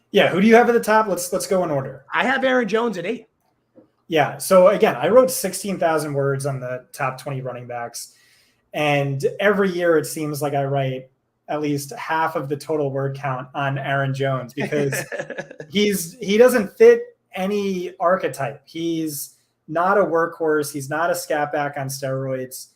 Yeah. Who do you have at the top? Let's go in order. I have Aaron Jones at 8. Yeah. So again, I wrote 16,000 words on the top 20 running backs. And every year it seems like I write at least half of the total word count on Aaron Jones because he doesn't fit any archetype. He's not a workhorse. He's not a scat back on steroids.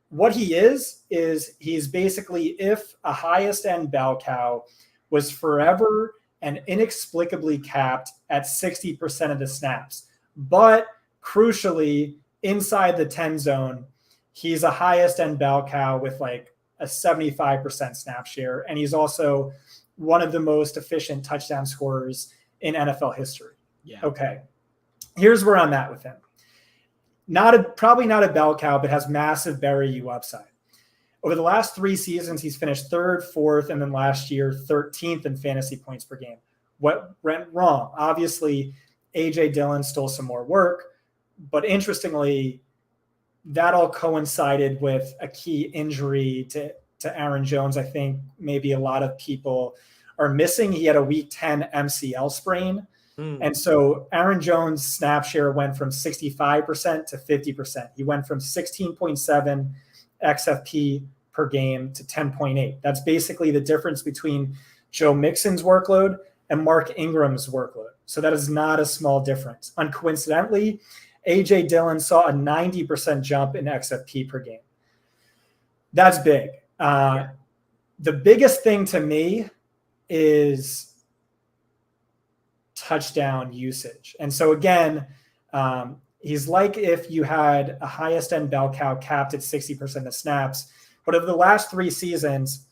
What he is he's basically if a highest end bell cow was forever and inexplicably capped at 60% of the snaps. But crucially, inside the 10 zone, he's a highest end bell cow with like a 75% snap share. And he's also one of the most efficient touchdown scorers in NFL history. Yeah. Okay. Here's where I'm at with him. Probably not a bell cow, but has massive bury you upside. Over the last 3 seasons, he's finished 3rd, 4th, and then last year, 13th in fantasy points per game. What went wrong? Obviously, A.J. Dillon stole some more work, but interestingly, that all coincided with a key injury to Aaron Jones. I think maybe a lot of people are missing. He had a week 10 MCL sprain. And so Aaron Jones' snap share went from 65% to 50%. He went from 16.7 XFP per game to 10.8. That's basically the difference between Joe Mixon's workload and Mark Ingram's workload. So that is not a small difference. Uncoincidentally, A.J. Dillon saw a 90% jump in XFP per game. That's big. The biggest thing to me is touchdown usage. And so again, he's like if you had a highest end bell cow capped at 60% of snaps, but over the last 3 seasons,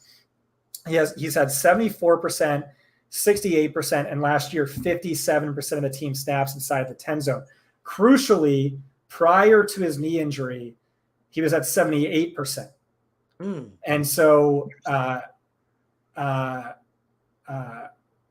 he's had 74%, 68%, and last year 57% of the team snaps inside the 10 zone. Crucially, prior to his knee injury, he was at 78%. And so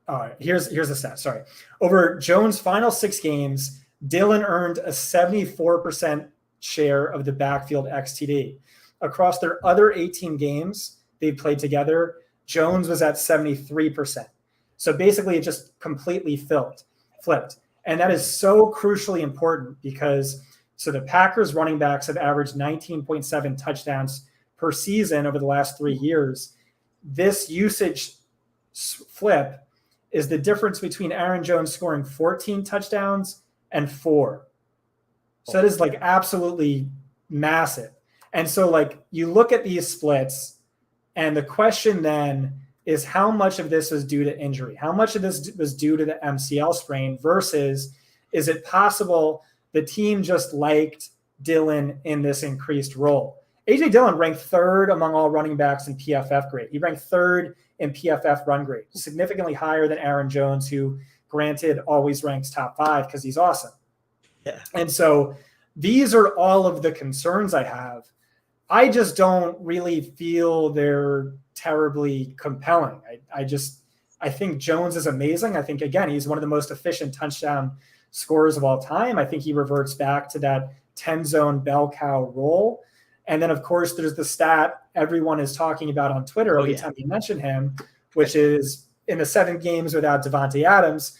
all right, here's the stat. Sorry. Over Jones' final 6 games, Dillon earned a 74% share of the backfield XTD. Across their other 18 games they played together, Jones was at 73%. So basically it just completely flipped. And that is so crucially important because the Packers running backs have averaged 19.7 touchdowns per season over the last 3 years. This usage flip is the difference between Aaron Jones scoring 14 touchdowns and 4. So that is like absolutely massive. And so like you look at these splits and the question then is how much of this was due to injury? How much of this was due to the MCL sprain versus is it possible the team just liked Dillon in this increased role? A.J. Dillon ranked 3rd among all running backs in PFF grade. He ranked 3rd in PFF run grade, significantly higher than Aaron Jones, who granted always ranks top 5 because he's awesome. Yeah. And so these are all of the concerns I have. I just don't really feel they're terribly compelling. I think Jones is amazing. I think, again, he's one of the most efficient touchdown scorers of all time. I think he reverts back to that 10 zone bell cow role. And then, of course, there's the stat everyone is talking about on Twitter every time you mention him, which is in the 7 games without Davante Adams,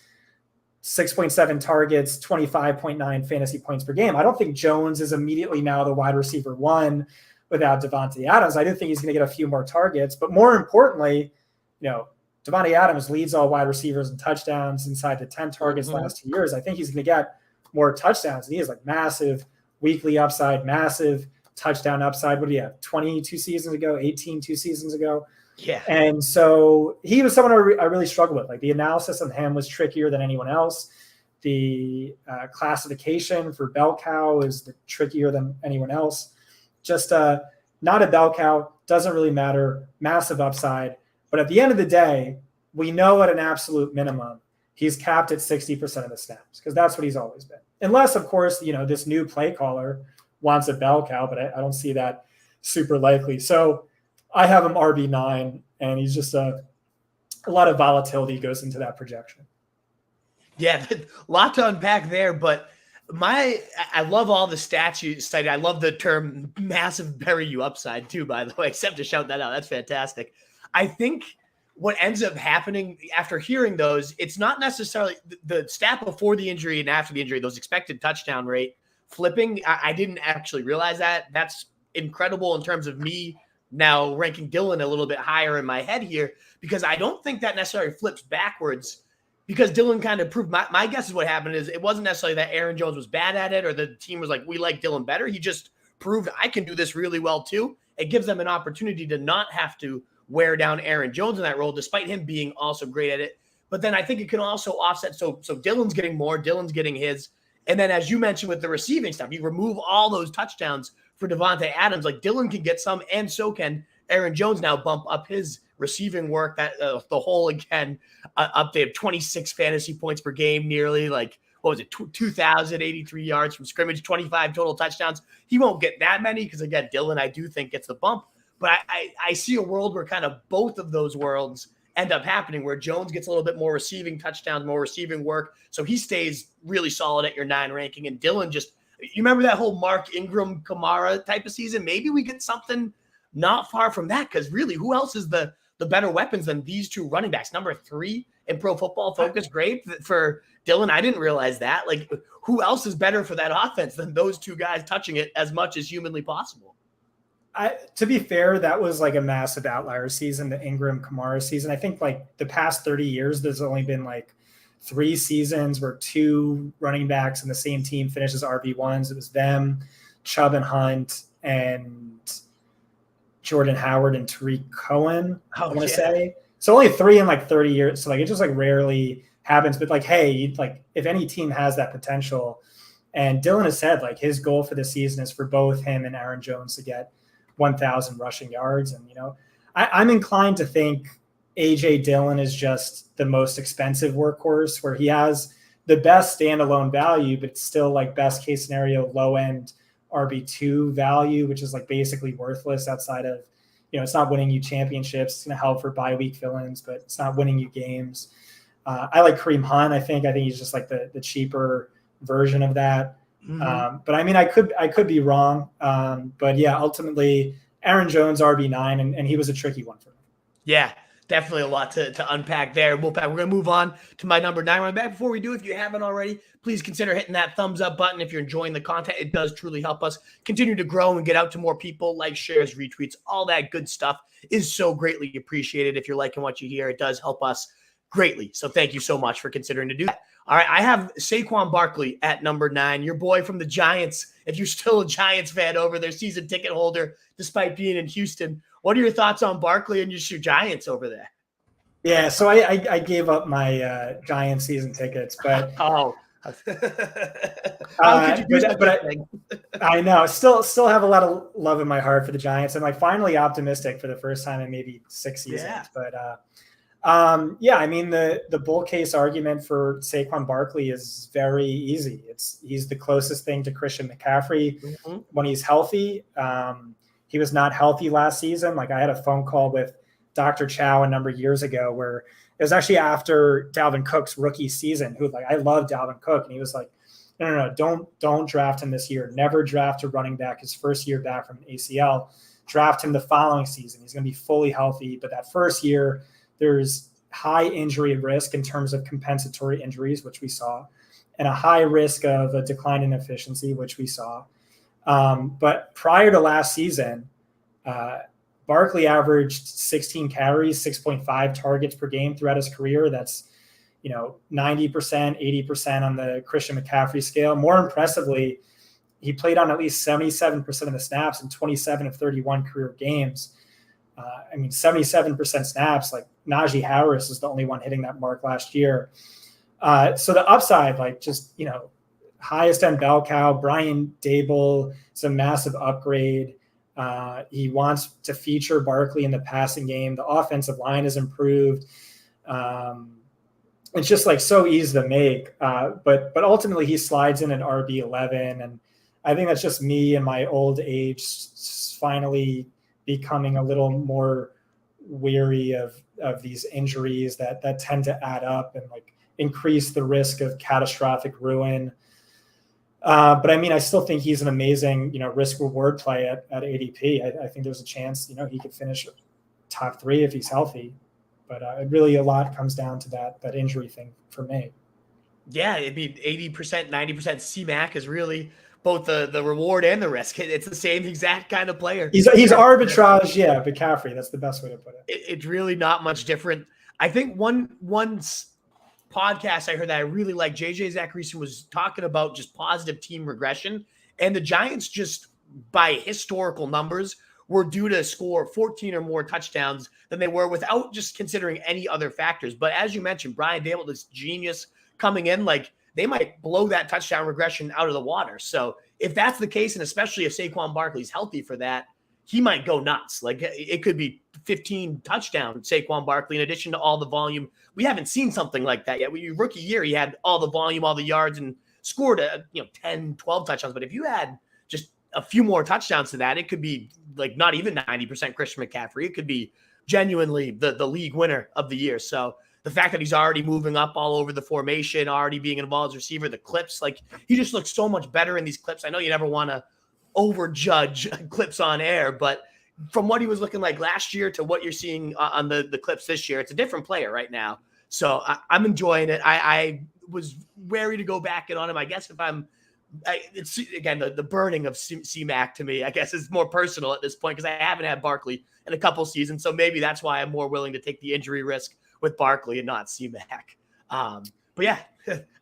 6.7 targets, 25.9 fantasy points per game. I don't think Jones is immediately now the wide receiver 1 without Davante Adams. I do think he's going to get a few more targets. But more importantly, Davante Adams leads all wide receivers in touchdowns inside the 10 targets last 2 years. I think he's going to get more touchdowns. And he has like massive weekly upside, massive touchdown upside. What do you have? 22 seasons ago, 18 2 seasons ago. Yeah. And so he was someone I really struggled with. Like the analysis on him was trickier than anyone else. The classification for bell cow is trickier than anyone else. Just not a bell cow, doesn't really matter, massive upside. But at the end of the day, we know at an absolute minimum, he's capped at 60% of the snaps because that's what he's always been. Unless, of course, this new play caller wants a bell cow, but I don't see that super likely. So I have him RB9, and he's just a lot of volatility goes into that projection. Yeah, a lot to unpack there, but I love all the stats you cited. I love the term massive bury you upside too, by the way, except to shout that out. That's fantastic. I think what ends up happening after hearing those, it's not necessarily the stat before the injury and after the injury, those expected touchdown rate flipping. I didn't actually realize that. That's incredible in terms of me now ranking Dylan a little bit higher in my head here, because I don't think that necessarily flips backwards, because Dylan kind of proved my guess is what happened is it wasn't necessarily that Aaron Jones was bad at it or the team was like, we like Dylan better. He just proved I can do this really well too. It gives them an opportunity to not have to wear down Aaron Jones in that role, despite him being also great at it. But then I think it can also offset. So Dylan's getting more, Dylan's getting his. And then as you mentioned with the receiving stuff, you remove all those touchdowns for Devontae Adams. Like Dylan can get some, and so can Aaron Jones now bump up his receiving work. That the whole, again, update of 26 fantasy points per game, nearly like, what was it, 2,083 yards from scrimmage, 25 total touchdowns. He won't get that many because, again, Dylan, I do think, gets the bump. But I see a world where kind of both of those worlds end up happening, where Jones gets a little bit more receiving touchdowns, more receiving work. So he stays really solid at your 9 ranking. And Dylan just, you remember that whole Mark Ingram Kamara type of season? Maybe we get something not far from that, because really, who else is the better weapons than these two running backs? Number 3 in Pro Football Focus grade for Dylan. I didn't realize that. Like, who else is better for that offense than those two guys touching it as much as humanly possible? To be fair, that was like a massive outlier season, the Ingram Kamara season. I think like the past 30 years, there's only been like 3 seasons where 2 running backs in the same team finishes RB1s. It was them, Chubb and Hunt, and Jordan Howard and Tariq Cohen, I want to say. So only 3 in like 30 years. So like it just like rarely happens. But like, hey, like if any team has that potential, and Dylan has said like his goal for the season is for both him and Aaron Jones to get 1,000 rushing yards. And, you know, I'm inclined to think A.J. Dillon is just the most expensive workhorse, where he has the best standalone value, but it's still like best case scenario, low end RB2 value, which is like basically worthless outside of, you know, it's not winning you championships. It's going to help for bye week fill-ins, but it's not winning you games. I like Kareem Hunt. I think he's just like the cheaper version of that. Mm-hmm. But I mean, I could be wrong. But yeah, ultimately Aaron Jones RB9, and he was a tricky one for me. Yeah, definitely a lot to unpack there. We're going to move on to my number 9 running back. Before we do, if you haven't already, please consider hitting that thumbs up button. If you're enjoying the content, it does truly help us continue to grow and get out to more people. Like, shares, retweets, all that good stuff is so greatly appreciated. If you're liking what you hear, it does help us greatly. So thank you so much for considering to do that. All right, I have Saquon Barkley at number 9, your boy from the Giants. If you're still a Giants fan over there, season ticket holder, despite being in Houston, what are your thoughts on Barkley and just your Giants over there? Yeah, so I gave up my Giants season tickets, but how could you do such a thing? I know, still have a lot of love in my heart for the Giants, and like finally optimistic for the first time in maybe 6 seasons. Yeah. But yeah, I mean the bull case argument for Saquon Barkley is very easy. He's the closest thing to Christian McCaffrey when he's healthy. He was not healthy last season. Like I had a phone call with Dr. Chow a number of years ago where it was actually after Dalvin Cook's rookie season, who like, I love Dalvin Cook. And he was like, no, don't draft him this year. Never draft a running back his first year back from an ACL. Draft him the following season. He's going to be fully healthy. But that first year, there's high injury risk in terms of compensatory injuries, which we saw, and a high risk of a decline in efficiency, which we saw. But prior to last season, Barkley averaged 16 carries, 6.5 targets per game throughout his career. That's, 90%, 80% on the Christian McCaffrey scale. More impressively, he played on at least 77% of the snaps in 27 of 31 career games. 77% snaps, like Najee Harris is the only one hitting that mark last year. So the upside, highest end bell cow, Brian Dable is a massive upgrade. He wants to feature Barkley in the passing game. The offensive line has improved. It's just like so easy to make. But ultimately he slides in at RB11. And I think that's just me and my old age finally becoming a little more weary of these injuries that tend to add up and like increase the risk of catastrophic ruin. But I still think he's an amazing, risk reward play at ADP. I think there's a chance, he could finish top 3 if he's healthy. But really a lot comes down to that injury thing for me. Yeah, it'd be 80%, 90% C-Mac is really both the reward and the risk. It's the same exact kind of player. He's arbitrage, yeah, McCaffrey. That's the best way to put it. It's really not much different. I think one podcast I heard that I really like, JJ Zachariason was talking about just positive team regression. And the Giants just, by historical numbers, were due to score 14 or more touchdowns than they were without just considering any other factors. But as you mentioned, Brian Dable, this genius coming in, like they might blow that touchdown regression out of the water. So if that's the case, and especially if Saquon Barkley's healthy for that, he might go nuts. Like it could be 15 touchdown Saquon Barkley in addition to all the volume. We haven't seen something like that yet. Rookie year, he had all the volume, all the yards, and scored 10, 12 touchdowns. But if you had just a few more touchdowns to that, it could be like not even 90% Christian McCaffrey. It could be genuinely the league winner of the year. So the fact that he's already moving up all over the formation, already being involved as receiver, the clips, like he just looks so much better in these clips. I know you never want to overjudge clips on air, but from what he was looking like last year to what you're seeing on the clips this year, it's a different player right now. So I'm enjoying it. I was wary to go back in on him. I guess if it's again, the burning of C-Mac to me, I guess is more personal at this point because I haven't had Barkley in a couple seasons. So maybe that's why I'm more willing to take the injury risk with Barkley and not C-Mac. But yeah,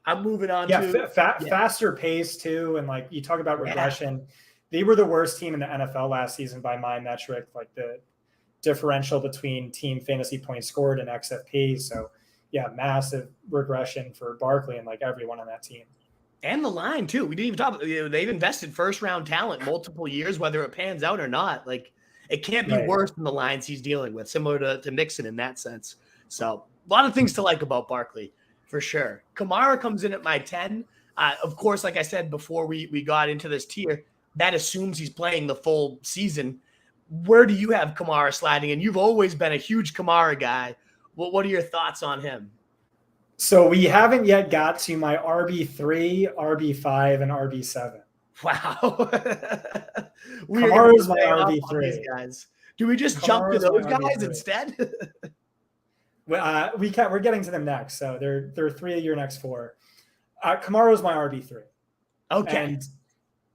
I'm moving on to faster pace too. And like you talk about regression, they were the worst team in the NFL last season by my metric, like the differential between team fantasy points scored and XFP. So yeah, massive regression for Barkley and like everyone on that team. And the line too. We didn't even talk about, they've invested first round talent multiple years, whether it pans out or not. Like it can't be worse than the lines he's dealing with, similar to Mixon in that sense. So a lot of things to like about Barkley for sure. Kamara comes in at my 10. Of course, like I said before we got into this tier, that assumes he's playing the full season. Where do you have Kamara sliding in? You've always been a huge Kamara guy. What are your thoughts on him? So we haven't yet got to my RB3, RB5, and RB7. Wow. Kamara's my RB3. Guys. Do we just jump to those guys instead? We're getting to them next. So they're three of your next four. Kamara's my RB3. Okay. And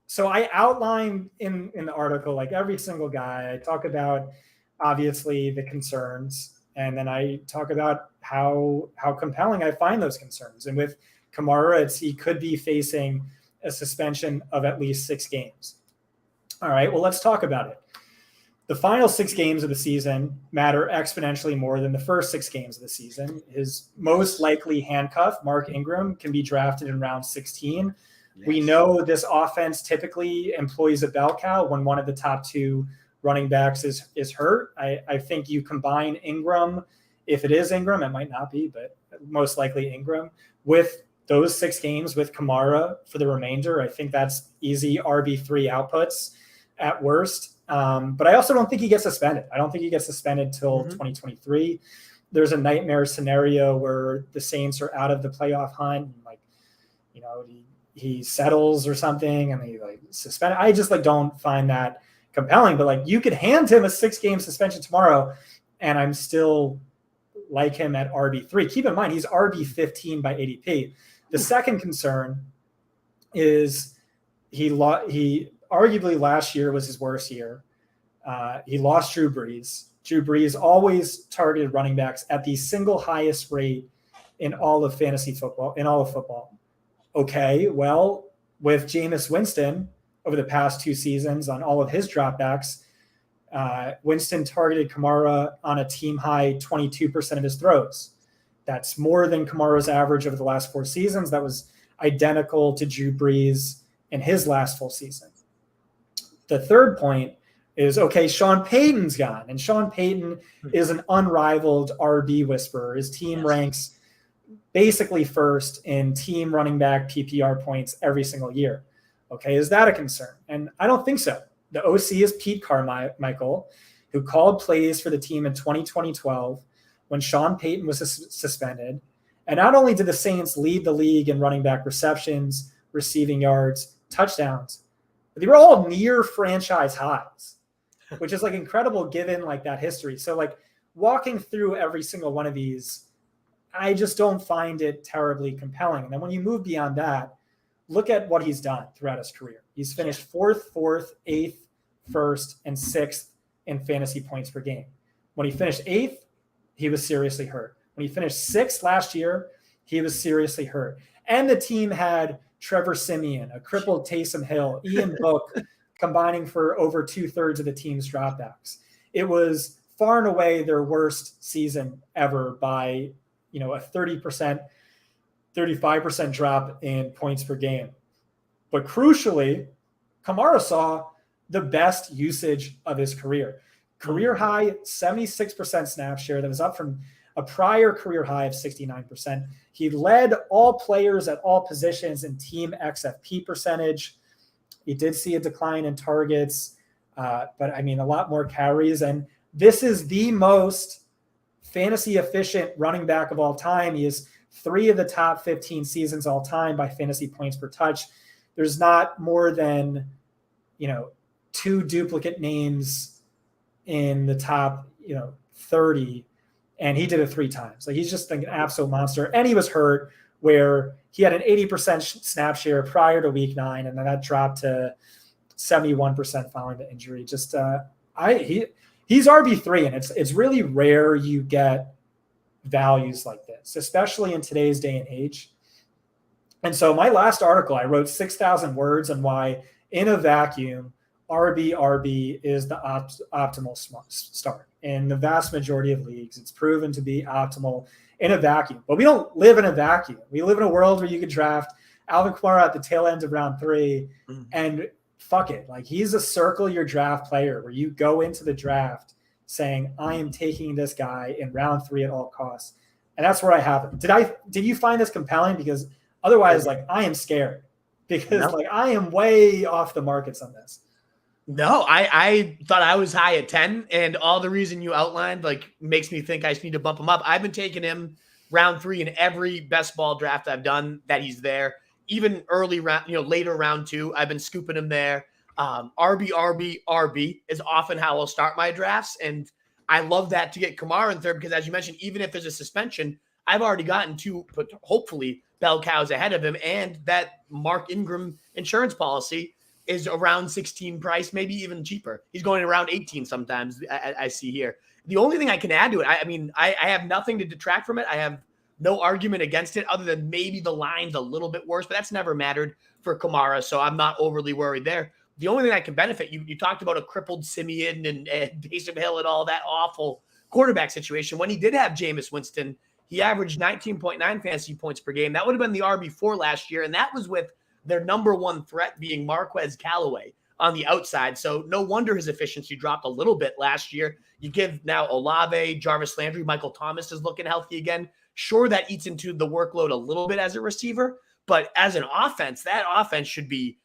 so I outline in the article, like every single guy, I talk about obviously the concerns, and then I talk about how compelling I find those concerns. And with Kamara, he could be facing a suspension of at least 6 games. All right, well, let's talk about it. The final 6 games of the season matter exponentially more than the first 6 games of the season. His most likely handcuff, Mark Ingram, can be drafted in round 16. Yes. We know this offense typically employs a bell cow when one of the top 2 running backs is hurt. I think you combine Ingram, if it is Ingram, it might not be, but most likely Ingram, with those 6 games with Kamara for the remainder. I think that's easy RB3 outputs at worst. But I also don't think he gets suspended. I don't think he gets suspended till 2023. There's a nightmare scenario where the Saints are out of the playoff hunt. And he settles or something and they suspend. I just don't find that compelling, but you could hand him a 6-game suspension tomorrow and I'm still like him at RB3. Keep in mind, he's RB15 by ADP. The second concern is he arguably last year was his worst year. He lost Drew Brees. Drew Brees always targeted running backs at the single highest rate in all of fantasy football, in all of football. Okay, well, with Jameis Winston over the past 2 seasons on all of his dropbacks, Winston targeted Kamara on a team high 22% of his throws. That's more than Kamara's average over the last 4 seasons. That was identical to Drew Brees in his last full season. The third point is, okay, Sean Payton's gone, and Sean Payton is an unrivaled RB whisperer. His team ranks basically first in team running back PPR points every single year. Okay, is that a concern? And I don't think so. The OC is Pete Carmichael, who called plays for the team in 2012 when Sean Payton was suspended. And not only did the Saints lead the league in running back receptions, receiving yards, touchdowns, but they were all near franchise highs, which is incredible given that history. So walking through every single one of these, I just don't find it terribly compelling. And then when you move beyond that, look at what he's done throughout his career. He's finished 4th, 8th, 1st, and 6th in fantasy points per game. When he finished 8th, he was seriously hurt. When he finished 6th last year, he was seriously hurt. And the team had Trevor Siemian, a crippled Taysom Hill, Ian Book combining for over 2/3 of the team's dropbacks. It was far and away their worst season ever by, a 30%, 35% drop in points per game. But crucially, Kamara saw the best usage of his career. Career high, 76% snap share. That was up from a prior career high of 69%. He led all players at all positions in team XFP percentage. He did see a decline in targets, but a lot more carries. And this is the most fantasy efficient running back of all time. He is 3 of the top 15 seasons all time by fantasy points per touch. There's not more than, 2 duplicate names in the top, 30. And he did it 3 times. Like, he's just an absolute monster. And he was hurt, where he had an 80% snap share prior to week 9. And then that dropped to 71% following the injury. Just, he's RB3, and it's really rare you get values like this, especially in today's day and age. And so my last article, I wrote 6,000 words on why in a vacuum, RB is the optimal start. In the vast majority of leagues, it's proven to be optimal in a vacuum. But we don't live in a vacuum. We live in a world where you could draft Alvin Kamara at the tail end of round 3 and fuck it. Like, he's a circle your draft player where you go into the draft saying, I am taking this guy in round 3 at all costs. And that's where I have it. Did you find this compelling? Because otherwise, I am scared because I am way off the markets on this. No, I thought I was high at 10, and all the reason you outlined makes me think I just need to bump him up. I've been taking him round 3 in every best ball draft I've done that he's there. Even early round, later round 2, I've been scooping him there. RB is often how I'll start my drafts, and I love that to get Kamara in third because, as you mentioned, even if there's a suspension, I've already gotten 2, hopefully, bell cows ahead of him, and that Mark Ingram insurance policy is around 16 price, maybe even cheaper. He's going around 18 sometimes, I see here. The only thing I can add to it, I have nothing to detract from it. I have no argument against it other than maybe the line's a little bit worse, but that's never mattered for Kamara, so I'm not overly worried there. The only thing I can benefit, you talked about a crippled Siemian and Taysom Hill and all that awful quarterback situation. When he did have Jameis Winston, he averaged 19.9 fantasy points per game. That would have been the RB4 last year, and that was with their number 1 threat being Marquez Callaway on the outside. So no wonder his efficiency dropped a little bit last year. You give now Olave, Jarvis Landry, Michael Thomas is looking healthy again. Sure, that eats into the workload a little bit as a receiver, but as an offense, that offense should be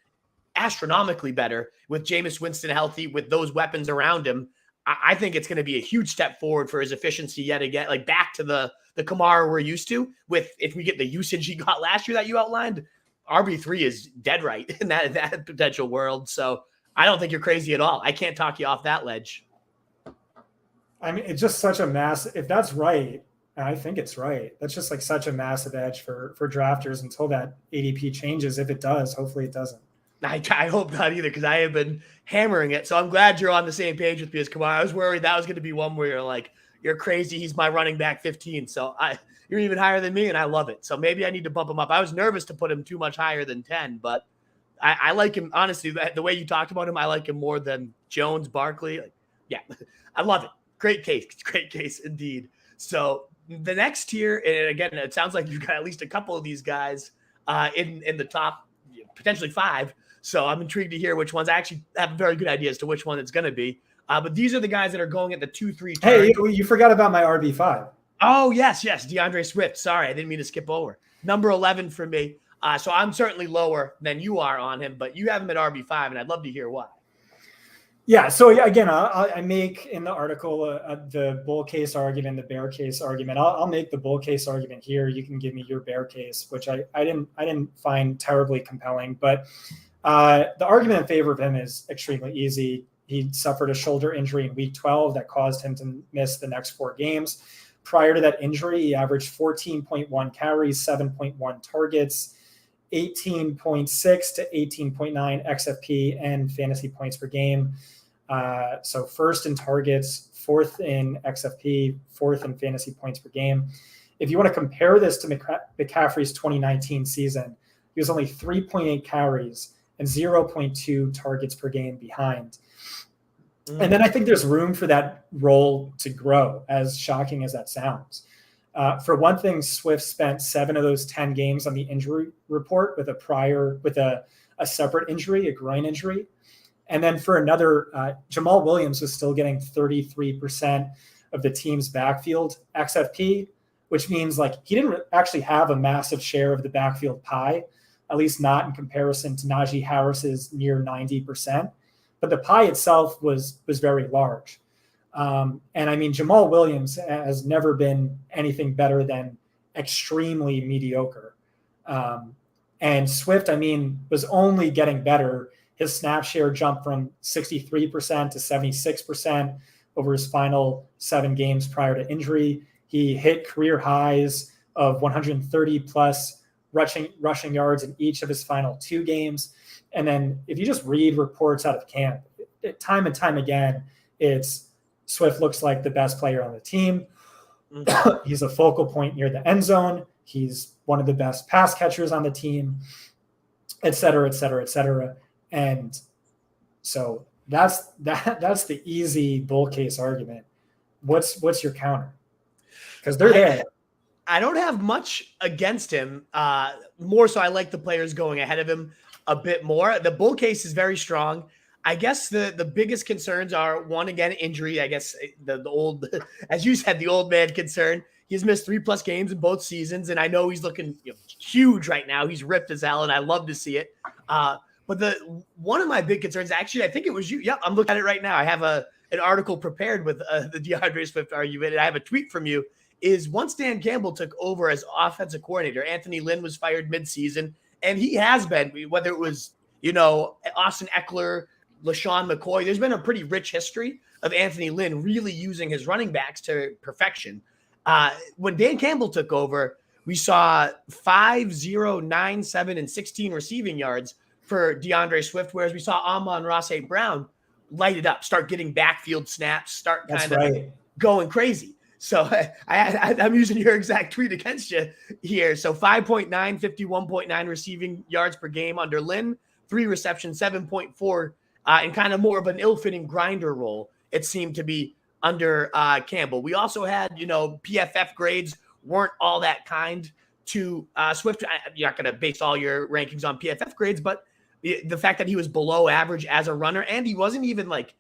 astronomically better with Jameis Winston healthy, with those weapons around him. I think it's going to be a huge step forward for his efficiency yet again, back to the Kamara we're used to with, if we get the usage he got last year that you outlined, RB3 is dead right in that potential world. So I don't think you're crazy at all. I can't talk you off that ledge. It's just such a if that's right, and I think it's right, that's just such a massive edge for drafters until that ADP changes. If it does, hopefully it doesn't. I hope not either, because I have been hammering it. So I'm glad you're on the same page with me as Kamara. I was worried that was going to be one where you're you're crazy. He's my running back 15. So you're even higher than me, and I love it. So maybe I need to bump him up. I was nervous to put him too much higher than 10, but I like him. Honestly, the way you talked about him, I like him more than Jones, Barkley. Yeah, I love it. Great case indeed. So the next tier, and again, it sounds like you've got at least a couple of these guys in the top, potentially 5. So I'm intrigued to hear which ones. I actually have a very good idea as to which one it's going to be. But these are the guys that are going at the 2-3 turn. Hey, you forgot about my RB5. Oh, yes. DeAndre Swift. Sorry, I didn't mean to skip over. Number 11 for me. So I'm certainly lower than you are on him, but you have him at RB5, and I'd love to hear why. Yeah, so again, I make in the article the bull case argument, the bear case argument. I'll make the bull case argument here. You can give me your bear case, which I didn't find terribly compelling. But the argument in favor of him is extremely easy. He suffered a shoulder injury in week 12 that caused him to miss the next 4 games. Prior to that injury, he averaged 14.1 carries, 7.1 targets, 18.6 to 18.9 XFP and fantasy points per game. So first in targets, fourth in XFP, fourth in fantasy points per game. If you want to compare this to McCaffrey's 2019 season, he was only 3.8 carries and 0.2 targets per game behind. And then I think there's room for that role to grow, as shocking as that sounds. For one thing, Swift spent 7 of those 10 games on the injury report with a separate injury, a groin injury. And then for another, Jamal Williams was still getting 33% of the team's backfield XFP, which means like he didn't actually have a massive share of the backfield pie, at least not in comparison to Najee Harris's near 90%. But the pie itself was very large. And I mean, Jamal Williams has never been anything better than extremely mediocre. And Swift, I mean, was only getting better. His snap share jumped from 63% to 76% over his final 7 games prior to injury. He hit career highs of 130 plus rushing yards in each of his final 2 games. And then if you just read reports out of camp, time and time again, it's Swift looks like the best player on the team. He's a focal point near the end zone. He's one of the best pass catchers on the team, et cetera, et cetera, et cetera. And so that's the easy bull case argument. What's your counter? Because they're there. I don't have much against him. More so, I like the players going ahead of him a bit more. The bull case is very strong. I guess the biggest concerns are, one, again, injury. I guess the old, as you said, the old man concern. He's missed 3+ games in both seasons, and I know he's looking huge right now. He's ripped as hell, and I love to see it. But one of my big concerns, actually, I think it was you. Yep, I'm looking at it right now. I have an article prepared with the DeAndre Swift argument, and I have a tweet from you. Is once Dan Campbell took over as offensive coordinator, Anthony Lynn was fired midseason, and he has been, whether it was, Austin Ekeler, LaShawn McCoy, there's been a pretty rich history of Anthony Lynn really using his running backs to perfection. When Dan Campbell took over, we saw 5, 0, 9, 7, and 16 receiving yards for DeAndre Swift, whereas we saw Amon-Ra St. Brown light it up, start getting backfield snaps, start kind of going crazy. So I'm using your exact tweet against you here. So 5.9, 51.9 receiving yards per game under Lynn, 3 receptions, 7.4, and kind of more of an ill-fitting grinder role, it seemed to be under Campbell. We also had, PFF grades weren't all that kind to Swift. You're not going to base all your rankings on PFF grades, but the fact that he was below average as a runner, and he wasn't even like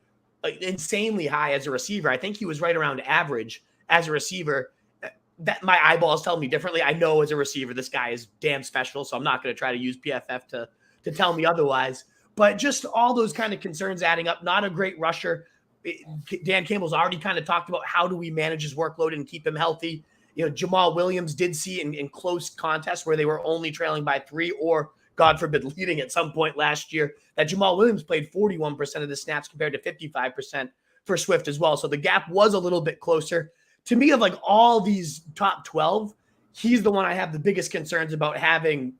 insanely high as a receiver. I think he was right around average as a receiver. That my eyeballs tell me differently. I know as a receiver, this guy is damn special, so I'm not going to try to use PFF to tell me otherwise. But just all those kind of concerns adding up, not a great rusher. Dan Campbell's already kind of talked about how do we manage his workload and keep him healthy. Jamal Williams did see in close contests where they were only trailing by 3 or, God forbid, leading at some point last year, that Jamal Williams played 41% of the snaps compared to 55% for Swift as well. So the gap was a little bit closer. To me, of like all these top 12, he's the one I have the biggest concerns about having,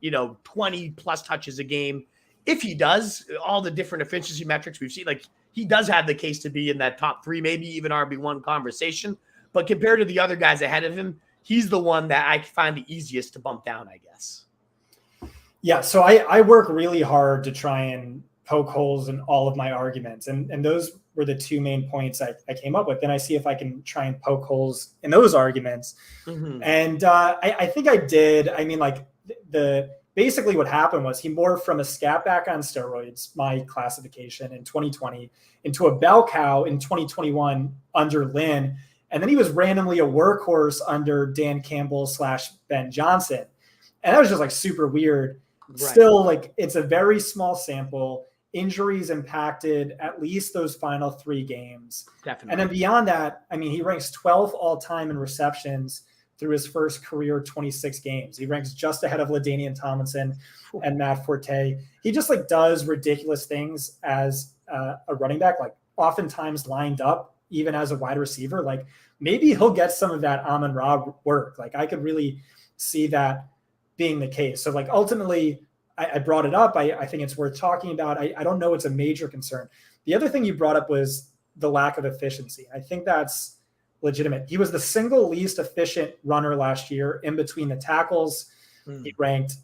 20 plus touches a game. If he does, all the different efficiency metrics we've seen, like he does have the case to be in that top 3, maybe even RB1 conversation. But compared to the other guys ahead of him, he's the one that I find the easiest to bump down, I guess. Yeah, so I work really hard to try and poke holes in all of my arguments. And those were the 2 main points I came up with. Then I see if I can try and poke holes in those arguments. Mm-hmm. And I think I did. I mean, like basically what happened was he morphed from a scat back on steroids, my classification, in 2020 into a bell cow in 2021 under Lynn. And then he was randomly a workhorse under Dan Campbell / Ben Johnson. And that was just like super weird. Right. Still, like, it's a very small sample. Injuries impacted at least those final 3 games. Definitely. And then beyond that, I mean, he ranks 12th all time in receptions through his first career 26 games. He ranks just ahead of LaDainian Tomlinson and Matt Forte. He just like does ridiculous things as a running back, like oftentimes lined up even as a wide receiver. Like maybe he'll get some of that Amon-Ra work. Like I could really see that being the case. So like ultimately I brought it up. I think it's worth talking about. I don't know it's a major concern. The other thing you brought up was the lack of efficiency. I think that's legitimate. He was the single least efficient runner last year in between the tackles. He ranked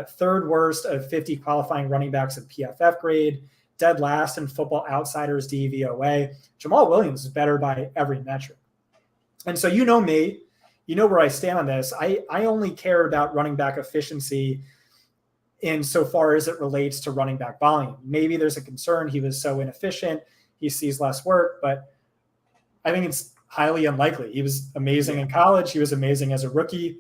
third worst of 50 qualifying running backs in PFF grade, dead last in Football Outsiders DVOA. Jamal Williams is better by every metric. And so you know me, you know where I stand on this. I only care about running back efficiency insofar as it relates to running back volume. Maybe there's a concern he was so inefficient, he sees less work, but I think it's highly unlikely. He was amazing in college. He was amazing as a rookie.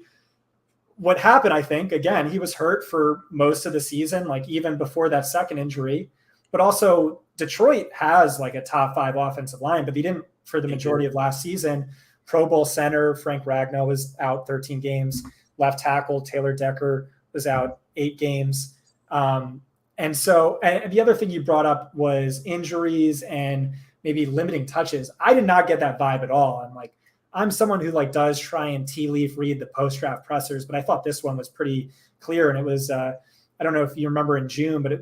What happened, I think, again, he was hurt for most of the season, like even before that second injury, but also Detroit has like a top 5 offensive line, but they didn't for the majority of last season. Pro Bowl center Frank Ragnow was out 13 games. Left tackle Taylor Decker was out 8 games. And the other thing you brought up was injuries and maybe limiting touches. I did not get that vibe at all. I'm someone who like does try and tea leaf read the post-draft pressers, but I thought this one was pretty clear. And it was, I don't know if you remember in June, but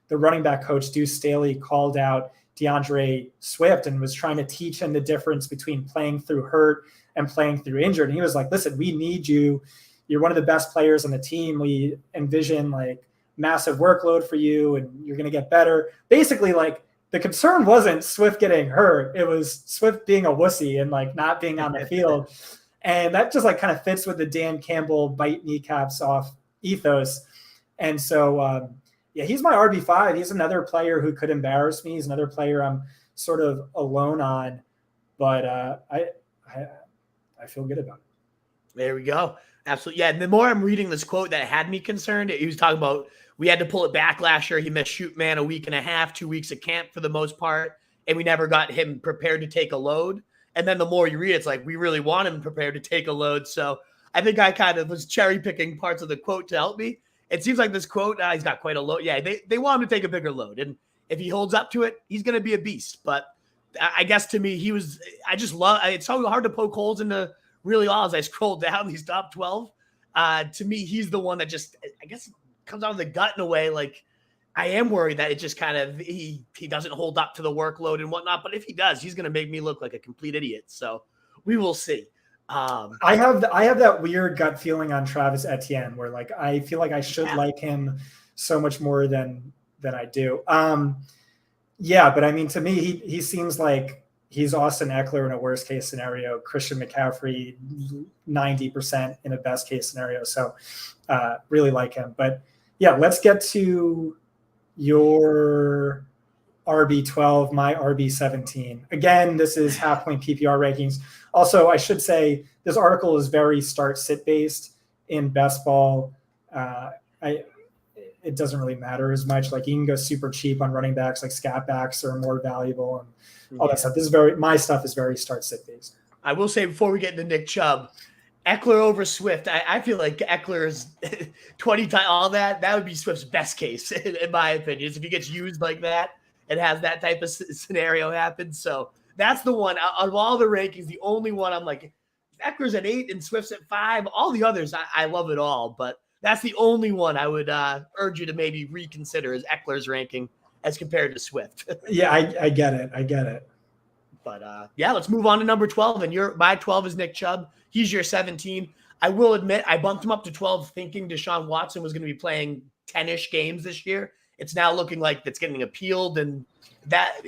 the running back coach Deuce Staley called out DeAndre Swift and was trying to teach him the difference between playing through hurt and playing through injured. And he was like, listen, we need you. You're one of the best players on the team. We envision like massive workload for you and you're going to get better. Basically, like the concern wasn't Swift getting hurt. It was Swift being a wussy and like not being on the field. And that just like kind of fits with the Dan Campbell bite kneecaps off ethos. And so, yeah, he's my RB5. He's another player who could embarrass me. He's another player I'm sort of alone on, but I feel good about it. There we go. Absolutely. Yeah. And the more I'm reading this quote that had me concerned, he was talking about we had to pull it back last year. He missed shoot man a week and a half, 2 weeks of camp for the most part, and we never got him prepared to take a load. And then the more you read, it's like we really want him prepared to take a load. So I think I kind of was cherry picking parts of the quote to help me. It seems like this quote, he's got quite a load. Yeah, they want him to take a bigger load. And if he holds up to it, he's going to be a beast. But I guess to me, it's so hard to poke holes into really all as I scroll down these top 12. To me, he's the one that just, I guess, comes out of the gut in a way. Like, I am worried that it just kind of, he doesn't hold up to the workload and whatnot. But if he does, he's going to make me look like a complete idiot. So we will see. I have that weird gut feeling on Travis Etienne where like I feel like I should like him so much more than I do. Yeah, but I mean to me he seems like he's Austin Ekeler in a worst case scenario, Christian McCaffrey 90% in a best case scenario. So really like him. But yeah, let's get to your RB12, my RB17. Again, this is half point PPR rankings. Also, I should say this article is very start-sit based in best ball. It doesn't really matter as much. Like you can go super cheap on running backs, like scat backs are more valuable and all that stuff. My stuff is very start-sit based. I will say before we get into Nick Chubb, Ekeler over Swift. I feel like Ekeler's 20 times all that would be Swift's best case in my opinion. If he gets used like that, it has that type of scenario happen. So that's the one out of all the rankings, the only one I'm like, Eckler's at 8 and Swift's at 5. All the others, I love it all, but that's the only one I would urge you to maybe reconsider is Eckler's ranking as compared to Swift. Yeah, I get it. But yeah, let's move on to number 12. And my 12 is Nick Chubb. He's your 17. I will admit I bumped him up to 12 thinking Deshaun Watson was going to be playing 10-ish games this year. It's now looking like that's getting appealed. And that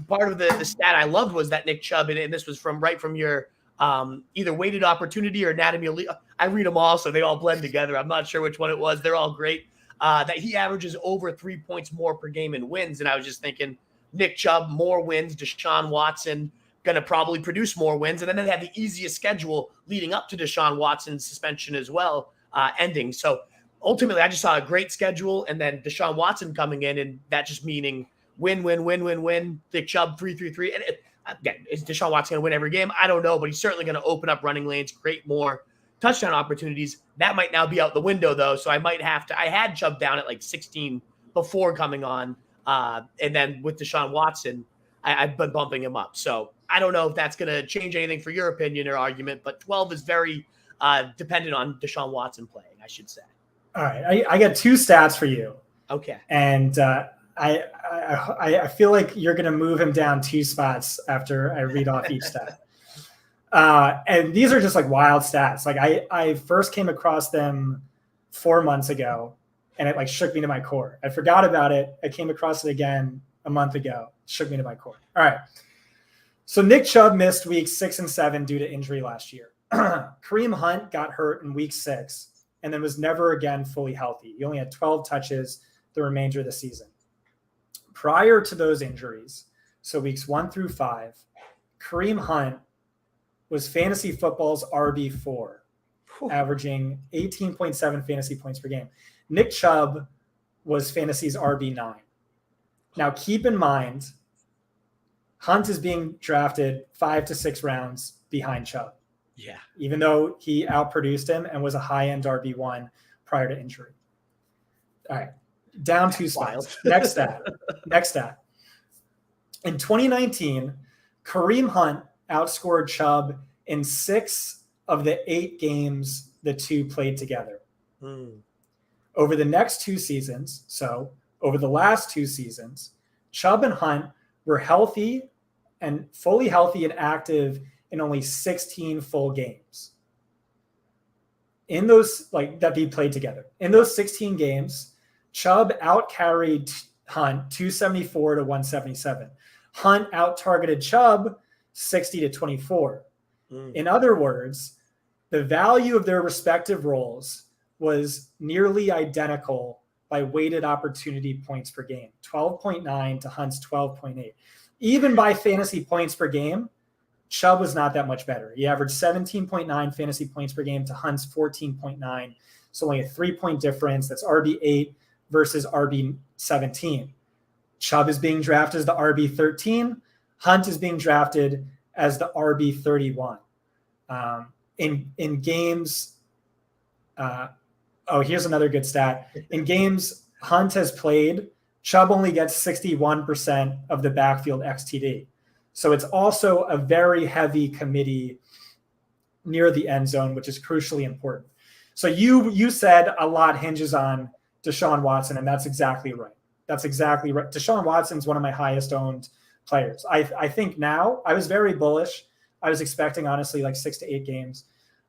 part of the stat I loved was that Nick Chubb, and this was from your either weighted opportunity or anatomy. I read them all, so they all blend together. I'm not sure which one it was. They're all great. That he averages over 3 points more per game in wins. And I was just thinking Nick Chubb, more wins, Deshaun Watson going to probably produce more wins. And then they had the easiest schedule leading up to Deshaun Watson's suspension as well, ending. So ultimately, I just saw a great schedule and then Deshaun Watson coming in, and that just meaning win. Nick Chubb 3-3-3. And again, is Deshaun Watson going to win every game? I don't know, but he's certainly going to open up running lanes, create more touchdown opportunities. That might now be out the window, though. So I might have to. I had Chubb down at like 16 before coming on. And then with Deshaun Watson, I've been bumping him up. So I don't know if that's going to change anything for your opinion or argument, but 12 is very dependent on Deshaun Watson playing, I should say. All right. I got 2 stats for you. Okay. And I feel like you're going to move him down 2 spots after I read off each stat. And these are just like wild stats. Like I first came across them 4 months ago, and it like shook me to my core. I forgot about it. I came across it again a month ago. Shook me to my core. All right. So Nick Chubb missed weeks 6 and 7 due to injury last year. Kareem Hunt got hurt in week 6 and then was never again fully healthy. He only had 12 touches the remainder of the season. Prior to those injuries, so weeks 1 through 5, Kareem Hunt was fantasy football's RB4, averaging 18.7 fantasy points per game. Nick Chubb was fantasy's RB9. Now, keep in mind, Hunt is being drafted 5 to 6 rounds behind Chubb. Yeah. Even though he outproduced him and was a high-end RB1 prior to injury. All right. Down 2 spots. Next stat. In 2019, Kareem Hunt outscored Chubb in 6 of the 8 games the two played together. Over the next 2 seasons, so over the last 2 seasons, Chubb and Hunt were healthy and fully healthy and active in only 16 full games. In those, like, that they played together. In those 16 games, Chubb out-carried Hunt 274 to 177. Hunt out-targeted Chubb 60 to 24. In other words, the value of their respective roles was nearly identical by weighted opportunity points per game, 12.9 to Hunt's 12.8. Even by fantasy points per game, Chubb was not that much better. He averaged 17.9 fantasy points per game to Hunt's 14.9. So only a 3-point difference. That's RB8 versus RB17. Chubb is being drafted as the RB13. Hunt is being drafted as the RB31. In games, here's another good stat. In games Hunt has played, Chubb only gets 61% of the backfield XTD. So it's also a very heavy committee near the end zone, which is crucially important. So you said a lot hinges on Deshaun Watson, and that's exactly right. That's exactly right. Deshaun Watson's one of my highest owned players. I think now, I was very bullish. I was expecting, honestly, like 6 to 8 games.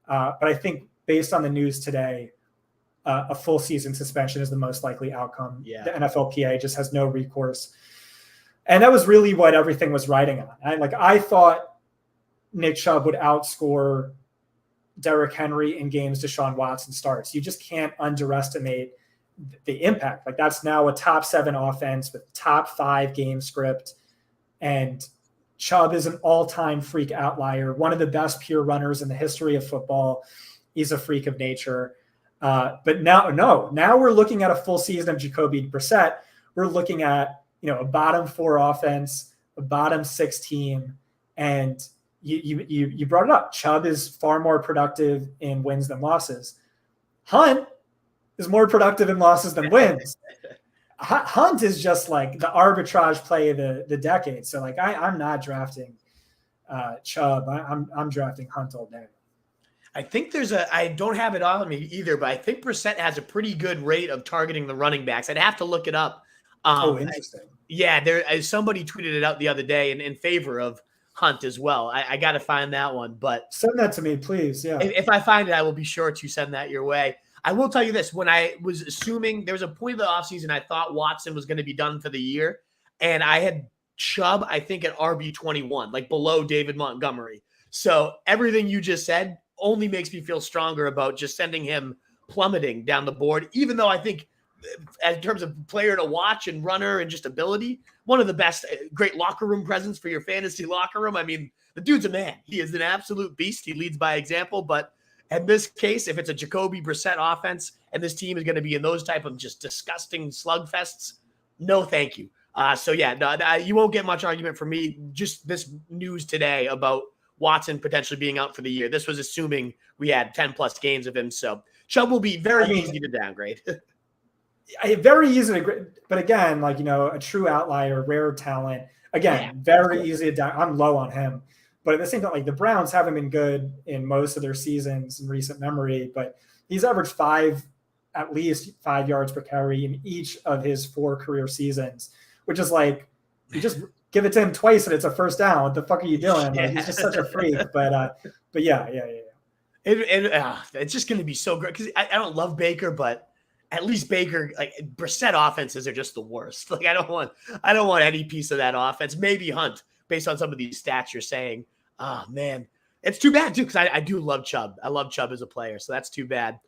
But I think based on the news today, a full season suspension is the most likely outcome. Yeah. The NFLPA just has no recourse. And that was really what everything was riding on. I thought Nick Chubb would outscore Derrick Henry in games Deshaun Watson starts. You just can't underestimate the impact. Like, that's now a top 7 offense with top 5 game script. And Chubb is an all-time freak outlier, one of the best pure runners in the history of football. He's a freak of nature. But now we're looking at a full season of Jacoby Brissett. We're looking at, a bottom 4 offense, a bottom 6 team. And you brought it up. Chubb is far more productive in wins than losses. Hunt is more productive in losses than wins. Hunt is just like the arbitrage play of the decade. So I'm not drafting Chubb. I'm drafting Hunt all day. I think I don't have it on me either, but I think Brissett has a pretty good rate of targeting the running backs. I'd have to look it up. Interesting. Somebody tweeted it out the other day in favor of Hunt as well. I got to find that one, but send that to me, please. Yeah. If I find it, I will be sure to send that your way. I will tell you this. When I was assuming there was a point of the offseason, I thought Watson was going to be done for the year. And I had Chubb, I think, at RB21, like below David Montgomery. So everything you just said only makes me feel stronger about just sending him plummeting down the board, even though I think in terms of player to watch and runner and just ability, one of the best, great locker room presence for your fantasy locker room. I mean, the dude's a man. He is an absolute beast. He leads by example, but in this case, if it's a Jacoby Brissett offense and this team is going to be in those type of just disgusting slugfests, no thank you. You won't get much argument from me. Just this news today about Watson potentially being out for the year. This was assuming we had 10-plus games of him. So Chubb will be very easy to downgrade. Very easy to, but again, a true outlier, rare talent. Again, very easy to down. I'm low on him. But at the same time, like the Browns haven't been good in most of their seasons in recent memory, but he's averaged at least 5 yards per carry in each of his 4 career seasons, which is like, you just give it to him twice and it's a first down. What the fuck are you doing? Like, he's just such a freak. But yeah. It's just going to be so great because I don't love Baker, but at least Baker, like Brissett offenses are just the worst. Like I don't want any piece of that offense. Maybe Hunt, based on some of these stats you're saying. Oh man, it's too bad too because I do love Chubb. I love Chubb as a player, so that's too bad.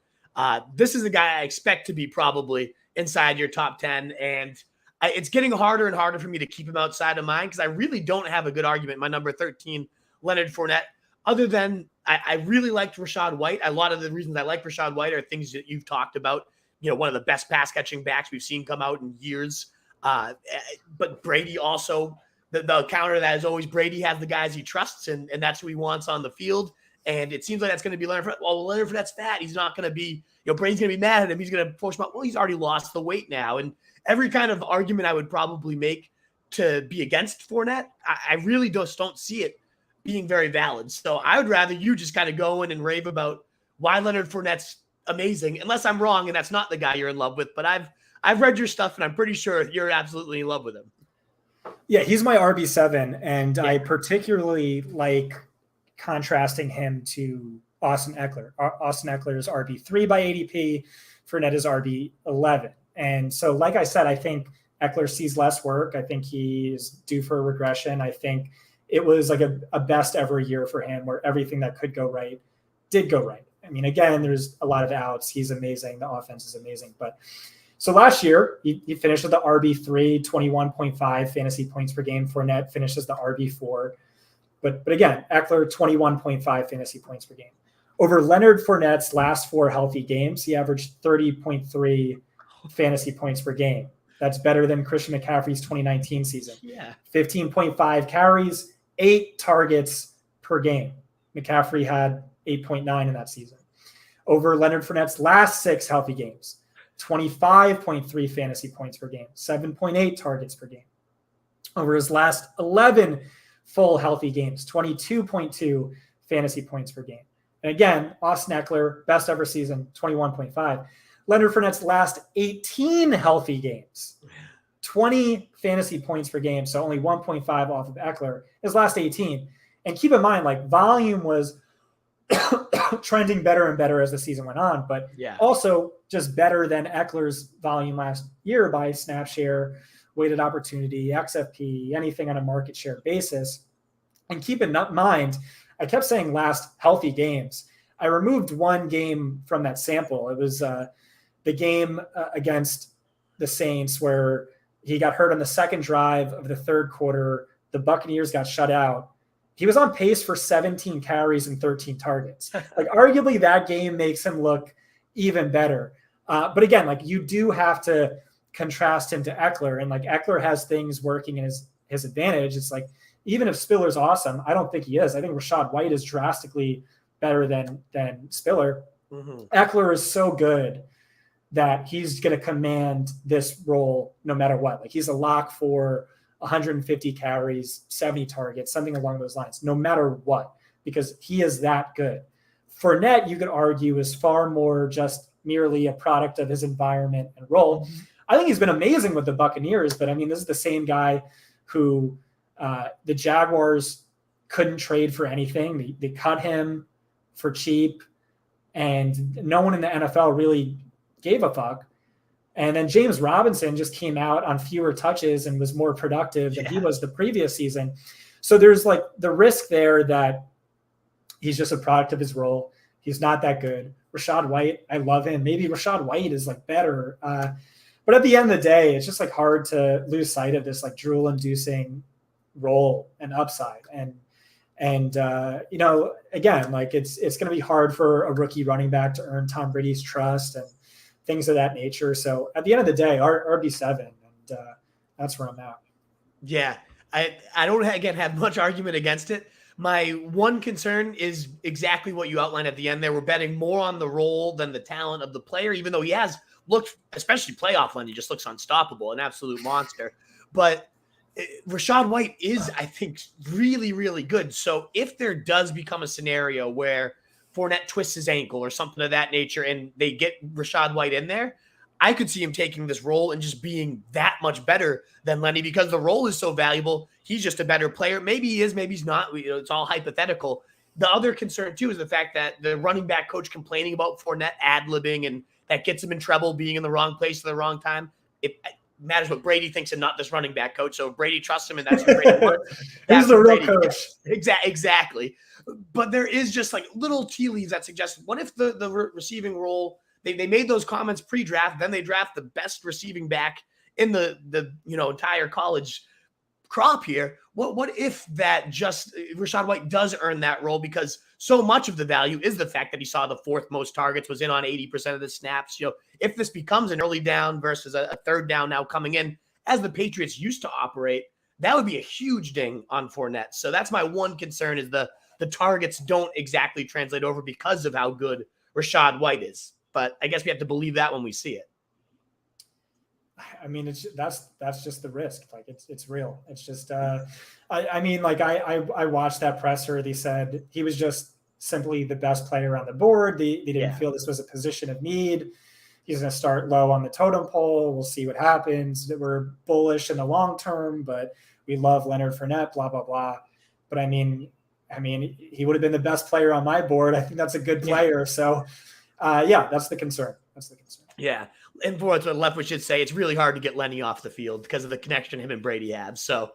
This is the guy I expect to be probably inside your top 10, and it's getting harder and harder for me to keep him outside of mine because I really don't have a good argument. My number 13, Leonard Fournette. Other than I really liked Rachaad White. A lot of the reasons I like Rachaad White are things that you've talked about. You know, one of the best pass catching backs we've seen come out in years. But Brady also, the counter that is always Brady has the guys he trusts, and that's who he wants on the field. And it seems like that's going to be Leonard Fournette. Well, Leonard Fournette's fat. He's not going to be, Brady's going to be mad at him. He's going to push him out. Well, he's already lost the weight now. And every kind of argument I would probably make to be against Fournette, I really just don't see it being very valid. So I would rather you just kind of go in and rave about why Leonard Fournette's amazing, unless I'm wrong and that's not the guy you're in love with. But I've read your stuff and I'm pretty sure you're absolutely in love with him. Yeah, he's my RB7, and I particularly like contrasting him to Austin Ekeler. Austin Ekeler is RB3 by ADP. Fournette is RB11. And so, like I said, I think Ekeler sees less work. I think he is due for a regression. I think it was like a best ever year for him where everything that could go right did go right. I mean, again, there's a lot of outs. He's amazing. The offense is amazing. But so last year, he finished with the RB3, 21.5 fantasy points per game. Fournette finishes the RB4. But again, Ekeler, 21.5 fantasy points per game. Over Leonard Fournette's last 4 healthy games, he averaged 30.3 fantasy points per game. That's better than Christian McCaffrey's 2019 season. Yeah. 15.5 carries, 8 targets per game. McCaffrey had 8.9 in that season. Over Leonard Fournette's last 6 healthy games, 25.3 fantasy points per game, 7.8 targets per game. Over his last 11 full healthy games, 22.2 fantasy points per game. And again, Austin Ekeler, best ever season, 21.5. Leonard Fournette's last 18 healthy games, 20 fantasy points per game, so only 1.5 off of Ekeler, his last 18. And keep in mind, like, volume was trending better and better as the season went on, but also just better than Eckler's volume last year by snap share, weighted opportunity, XFP, anything on a market share basis. And keep in mind, I kept saying last healthy games. I removed one game from that sample. It was the game against the Saints where he got hurt on the second drive of the third quarter. The Buccaneers got shut out. He was on pace for 17 carries and 13 targets. Like, arguably that game makes him look even better. But again, like, you do have to contrast him to Ekeler, and like Ekeler has things working in his advantage. It's like, even if Spiller's awesome, I don't think he is. I think Rachaad White is drastically better than Spiller. Mm-hmm. Ekeler is so good that he's going to command this role no matter what. Like, he's a lock for 150 carries, 70 targets, something along those lines, no matter what, because he is that good. Fournette, you could argue, is far more just merely a product of his environment and role. Mm-hmm. I think he's been amazing with the Buccaneers, but I mean, this is the same guy who the Jaguars couldn't trade for anything. They cut him for cheap, and no one in the NFL really gave a fuck. And then James Robinson just came out on fewer touches and was more productive than he was the previous season. So there's like the risk there that he's just a product of his role. He's not that good. Rachaad White, I love him. Maybe Rachaad White is like better. But at the end of the day, it's just like hard to lose sight of this like drool-inducing role and upside. And you know, again, like it's going to be hard for a rookie running back to earn Tom Brady's trust and things of that nature. So at the end of the day, RB7, and that's where I'm at. Yeah, I don't again have much argument against it. My one concern is exactly what you outlined at the end there. We're betting more on the role than the talent of the player, even though he has looked, especially playoff when he just looks unstoppable, an absolute monster. But Rachaad White is, I think, really, really good. So if there does become a scenario where Fournette twists his ankle or something of that nature and they get Rachaad White in there, I could see him taking this role and just being that much better than Lenny because the role is so valuable. He's just a better player. Maybe he is, maybe he's not. It's all hypothetical. The other concern, too, is the fact that the running back coach complaining about Fournette ad-libbing and that gets him in trouble being in the wrong place at the wrong time. It matters what Brady thinks and not this running back coach. So if Brady trusts him and that's what Brady wants. Who's the real coach? Exactly. But there is just like little tea leaves that suggest, what if the receiving role, they made those comments pre-draft, then they draft the best receiving back in the entire college crop here. What if that just Rachaad White does earn that role because so much of the value is the fact that he saw the fourth most targets, was in on 80% of the snaps. If this becomes an early down versus a third down now coming in, as the Patriots used to operate, that would be a huge ding on Fournette. So that's my one concern is the targets don't exactly translate over because of how good Rachaad White is. But I guess we have to believe that when we see it. I mean, that's just the risk. Like it's real. It's just, I watched that presser. They said he was just simply the best player on the board. They didn't feel this was a position of need. He's going to start low on the totem pole. We'll see what happens. We're bullish in the long term, but we love Leonard Fournette, blah, blah, blah. But I mean, he would have been the best player on my board. I think that's a good player. Yeah. So that's the concern. Yeah. And for what's left, we should say it's really hard to get Lenny off the field because of the connection him and Brady have. So,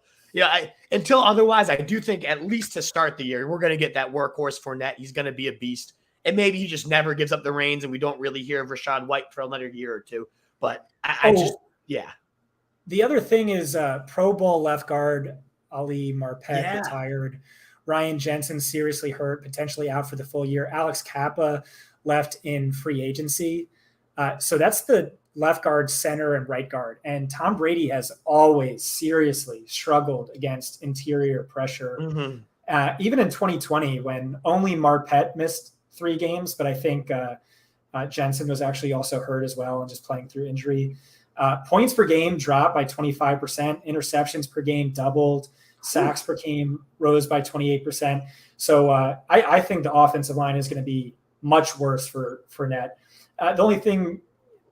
until otherwise, I do think at least to start the year, we're going to get that workhorse Fournette. He's going to be a beast. And maybe he just never gives up the reins and we don't really hear of Rachaad White for another year or two. But The other thing is Pro Bowl left guard Ali Marpet retired. Ryan Jensen seriously hurt, potentially out for the full year. Alex Kappa left in free agency. So that's the left guard, center, and right guard. And Tom Brady has always seriously struggled against interior pressure. Mm-hmm. Even in 2020, when only Marpet missed 3 games, but I think Jensen was actually also hurt as well and just playing through injury. Points per game dropped by 25%. Interceptions per game doubled. Sacks per game rose by 28%. So I think the offensive line is going to be much worse for Fournette. The only thing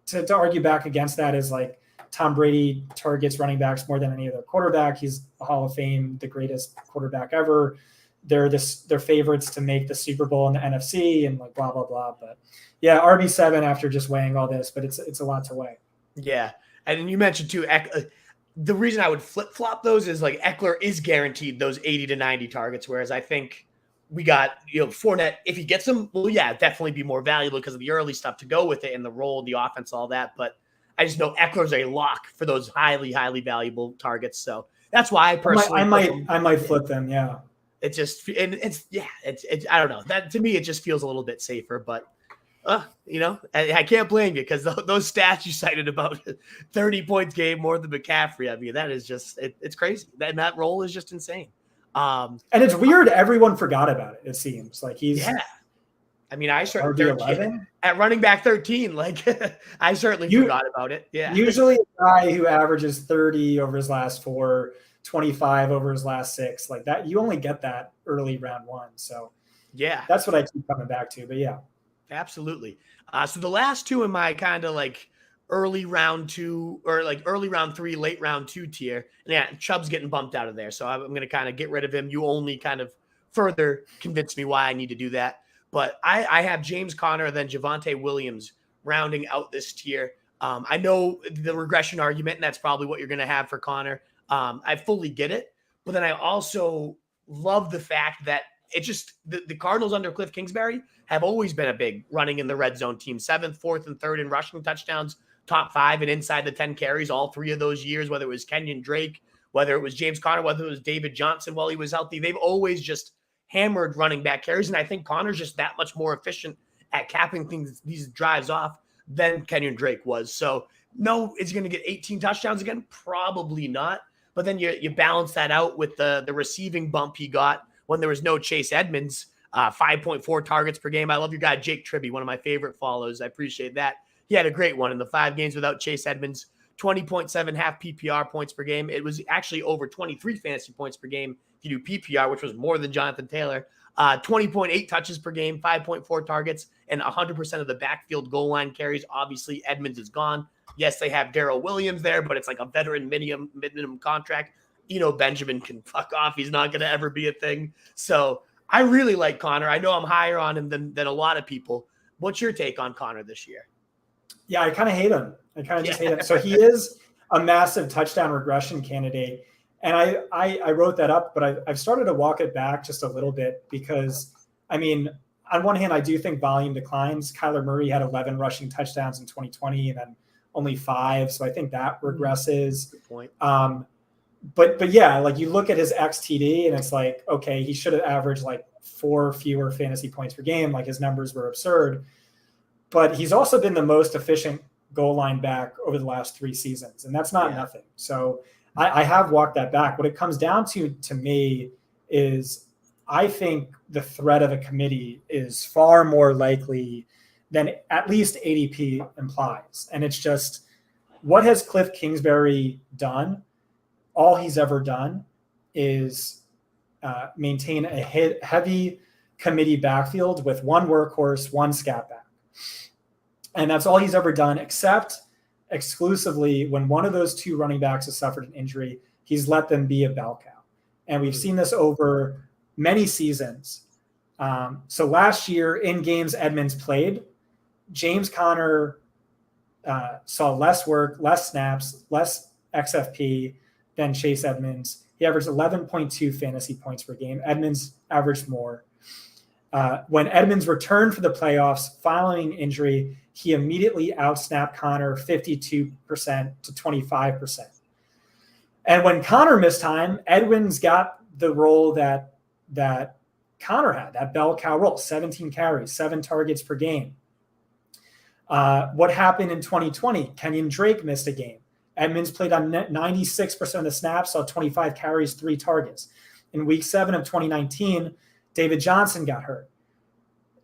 to argue back against that is like Tom Brady targets running backs more than any other quarterback. He's a Hall of Fame, the greatest quarterback ever. They're favorites to make the Super Bowl in the NFC and like blah, blah, blah. But yeah, RB7 after just weighing all this, but it's a lot to weigh. Yeah. And you mentioned too, the reason I would flip-flop those is like Ekeler is guaranteed those 80 to 90 targets, whereas I think we got, Fournette, if he gets them, well, yeah, definitely be more valuable because of the early stuff to go with it and the role, the offense, all that. But I just know Eckler's a lock for those highly, highly valuable targets. So that's why I personally, I might flip them. Yeah. I don't know, that to me, it just feels a little bit safer, but I can't blame you because those stats you cited about 30 points game more than McCaffrey. I mean, that is just, it's crazy. That role is just insane. And it's weird. Everyone forgot about it. It seems like he's. Yeah. I mean, I certainly at running back 13. Like I certainly forgot about it. Yeah. Usually a guy who averages 30 over his last 4, 25 over his last 6, like that. You only get that early round 1. So yeah, that's what I keep coming back to. But yeah, absolutely. So the last two in my kind of like early round 2 or like early round 3, late round 2 tier. And yeah, Chubb's getting bumped out of there. So I'm going to kind of get rid of him. You only kind of further convince me why I need to do that. But I have James Conner, then Javonte Williams rounding out this tier. I know the regression argument, and that's probably what you're going to have for Conner. I fully get it. But then I also love the fact that it just the Cardinals under Cliff Kingsbury have always been a big running in the red zone team. 7th, 4th, and 3rd in rushing touchdowns, top 5 and inside the 10 carries all 3 of those years, whether it was Kenyon Drake, whether it was James Conner, whether it was David Johnson while he was healthy. They've always just hammered running back carries. And I think Connor's just that much more efficient at capping these drives off than Kenyon Drake was. So no, is he going to get 18 touchdowns again? Probably not. But then you balance that out with the receiving bump he got when there was no Chase Edmonds, 5.4 targets per game. I love your guy, Jake Tribby, one of my favorite follows. I appreciate that. He had a great one in the 5 games without Chase Edmonds. 20.7 half PPR points per game. It was actually over 23 fantasy points per game if you do PPR, which was more than Jonathan Taylor. 20.8 touches per game, 5.4 targets, and 100% of the backfield goal line carries. Obviously, Edmonds is gone. Yes, they have Darrell Williams there, but it's like a veteran minimum contract. Benjamin can fuck off. He's not going to ever be a thing. So I really like Connor. I know I'm higher on him than a lot of people. What's your take on Connor this year? Yeah, I kind of hate him. I kind of just hate him. So he is a massive touchdown regression candidate. And I wrote that up, but I've started to walk it back just a little bit because, I mean, on one hand, I do think volume declines. Kyler Murray had 11 rushing touchdowns in 2020 and then only 5. So I think that regresses. Good point. But yeah, like you look at his XTD and it's like, okay, he should have averaged like 4 fewer fantasy points per game. Like his numbers were absurd. But he's also been the most efficient goal line back over the last 3 seasons. And that's not nothing. So I have walked that back. What it comes down to me is I think the threat of a committee is far more likely than at least ADP implies. And it's just, what has Cliff Kingsbury done? All he's ever done is maintain a heavy committee backfield with one workhorse, one scat back. And that's all he's ever done, except exclusively when one of those 2 running backs has suffered an injury, he's let them be a bell cow. And we've seen this over many seasons. So last year in games Edmonds played, James Conner saw less work, less snaps, less XFP than Chase Edmonds. He averaged 11.2 fantasy points per game. Edmonds averaged more. When Edmonds returned for the playoffs following injury, he immediately outsnapped Connor 52% to 25%. And when Connor missed time, Edmonds got the role that Connor had, that bell cow role, 17 carries, 7 targets per game. What happened in 2020? Kenyon Drake missed a game. Edmonds played on 96% of the snaps, saw 25 carries, 3 targets. In week 7 of 2019, David Johnson got hurt.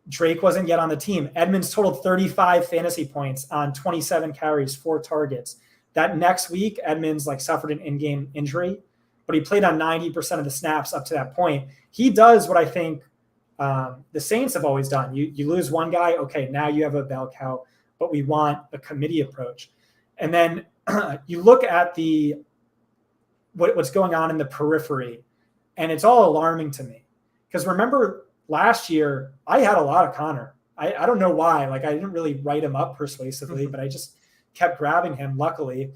Drake wasn't yet on the team. Edmonds totaled 35 fantasy points on 27 carries, 4 targets. That next week, Edmonds suffered an in-game injury, but he played on 90% of the snaps up to that point. He does what I think the Saints have always done. You lose one guy, okay, now you have a bell cow, but we want a committee approach. And then you look at what's going on in the periphery, and it's all alarming to me. Because remember, last year, I had a lot of Connor. I don't know why. I didn't really write him up persuasively, but I just kept grabbing him, luckily.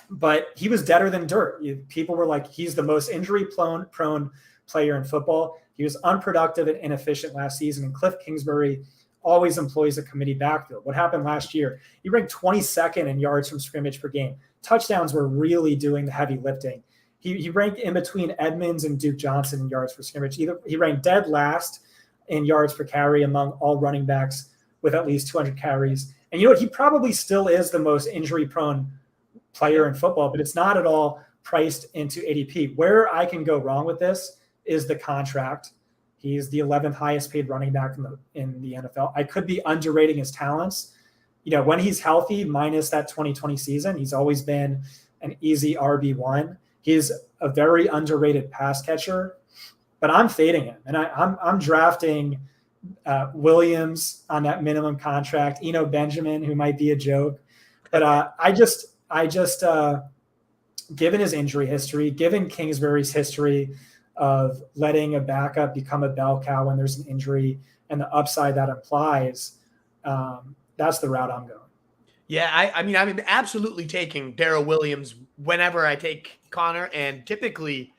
But he was deader than dirt. People were like, he's the most injury-prone player in football. He was unproductive and inefficient last season, and Cliff Kingsbury always employs a committee backfield. What happened last year? He ranked 22nd in yards from scrimmage per game. Touchdowns were really doing the heavy lifting. He ranked in between Edmonds and Duke Johnson in yards per scrimmage. He ranked dead last in yards per carry among all running backs with at least 200 carries. And you know what? He probably still is the most injury-prone player in football, but it's not at all priced into ADP. Where I can go wrong with this is the contract. He's the 11th highest paid running back in the NFL. I could be underrating his talents. When he's healthy, minus that 2020 season, he's always been an easy RB1. He's a very underrated pass catcher, but I'm fading him. And I'm drafting Williams on that minimum contract, Benjamin, who might be a joke. But I just given his injury history, given Kingsbury's history of letting a backup become a bell cow when there's an injury and the upside that implies, that's the route I'm going. Yeah, I'm absolutely taking Darrell Williams whenever I take Connor, and typically,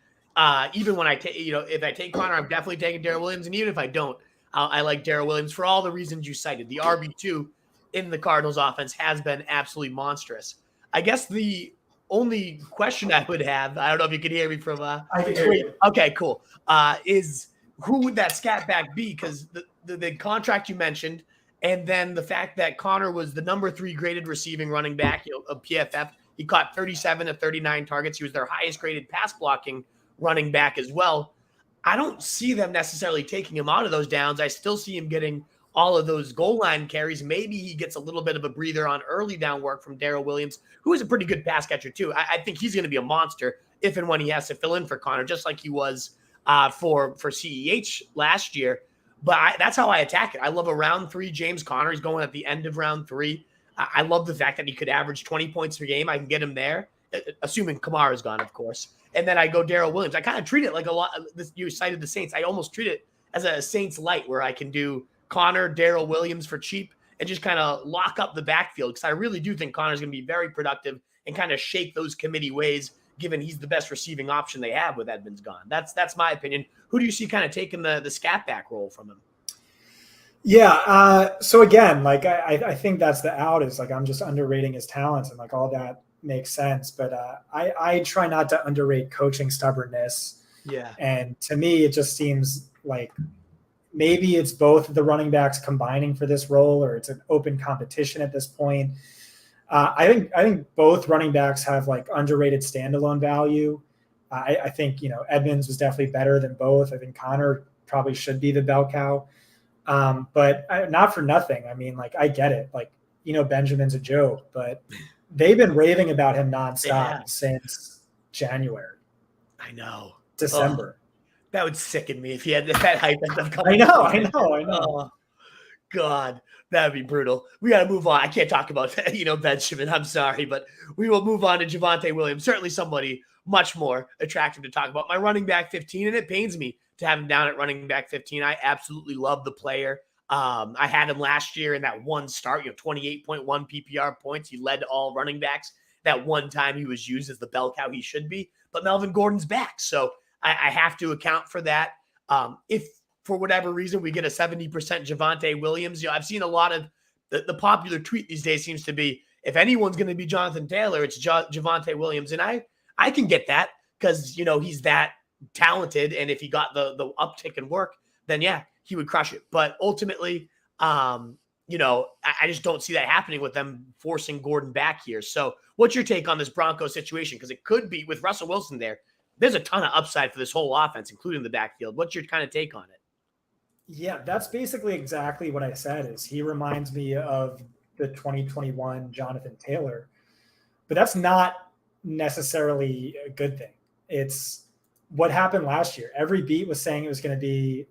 even when I take, if I take Connor, I'm definitely taking Darrell Williams, and even if I don't, I like Darrell Williams for all the reasons you cited. The RB2 in the Cardinals offense has been absolutely monstrous. I guess the only question I would have, I don't know if you can hear me from. I can hear you. Okay, cool. Is who would that scat back be? Because the contract you mentioned, and then the fact that Connor was the number 3 graded receiving running back of PFF. He caught 37 of 39 targets. He was their highest graded pass blocking running back as well. I don't see them necessarily taking him out of those downs. I still see him getting all of those goal line carries. Maybe he gets a little bit of a breather on early down work from Darrell Williams, who is a pretty good pass catcher too. I think he's going to be a monster if and when he has to fill in for Connor, just like he was for CEH last year. But that's how I attack it. I love a round 3 James Conner. He's going at the end of round 3. I love the fact that he could average 20 points per game. I can get him there, assuming Kamara's gone, of course. And then I go Darrell Williams. I kind of treat it like a lot. You cited the Saints. I almost treat it as a Saints light, where I can do Connor, Darrell Williams for cheap and just kind of lock up the backfield, because I really do think Connor's going to be very productive and kind of shake those committee ways, given he's the best receiving option they have with Edmonds gone. That's my opinion. Who do you see kind of taking the scat back role from him? Yeah. So again, like I think that's the out, is like I'm just underrating his talents, and like all that makes sense. But I try not to underrate coaching stubbornness. Yeah. And to me, it just seems like maybe it's both the running backs combining for this role, or it's an open competition at this point. I think both running backs have like underrated standalone value. I think, Edmonds was definitely better than both. I think Connor probably should be the bell cow. But not for nothing. I mean, like, I get it. Like, Benjamin's a joke, but they've been raving about him nonstop since January. I know. December. That would sicken me if he had that hype and stuff coming. I know. Oh, God, that'd be brutal. We got to move on. I can't talk about Benjamin. I'm sorry, but we will move on to Javonte Williams. Certainly somebody much more attractive to talk about. My running back 15, and it pains me to have him down at running back 15. I absolutely love the player. I had him last year in that one start, 28.1 PPR points. He led all running backs that one time he was used as the bell cow he should be. But Melvin Gordon's back, so I have to account for that. If for whatever reason we get a 70% Javonte Williams, I've seen a lot of the popular tweet these days seems to be, if anyone's going to be Jonathan Taylor, it's Javonte Williams. And I can get that because, he's that talented. And if he got the uptick in work, then yeah, he would crush it. But ultimately, I just don't see that happening with them forcing Gordon back here. So what's your take on this Broncos situation? Because it could be with Russell Wilson there. There's a ton of upside for this whole offense, including the backfield. What's your kind of take on it? Yeah, that's basically exactly what I said. Is he reminds me of the 2021 Jonathan Taylor, but that's not necessarily a good thing. It's what happened last year. Every beat was saying he's going to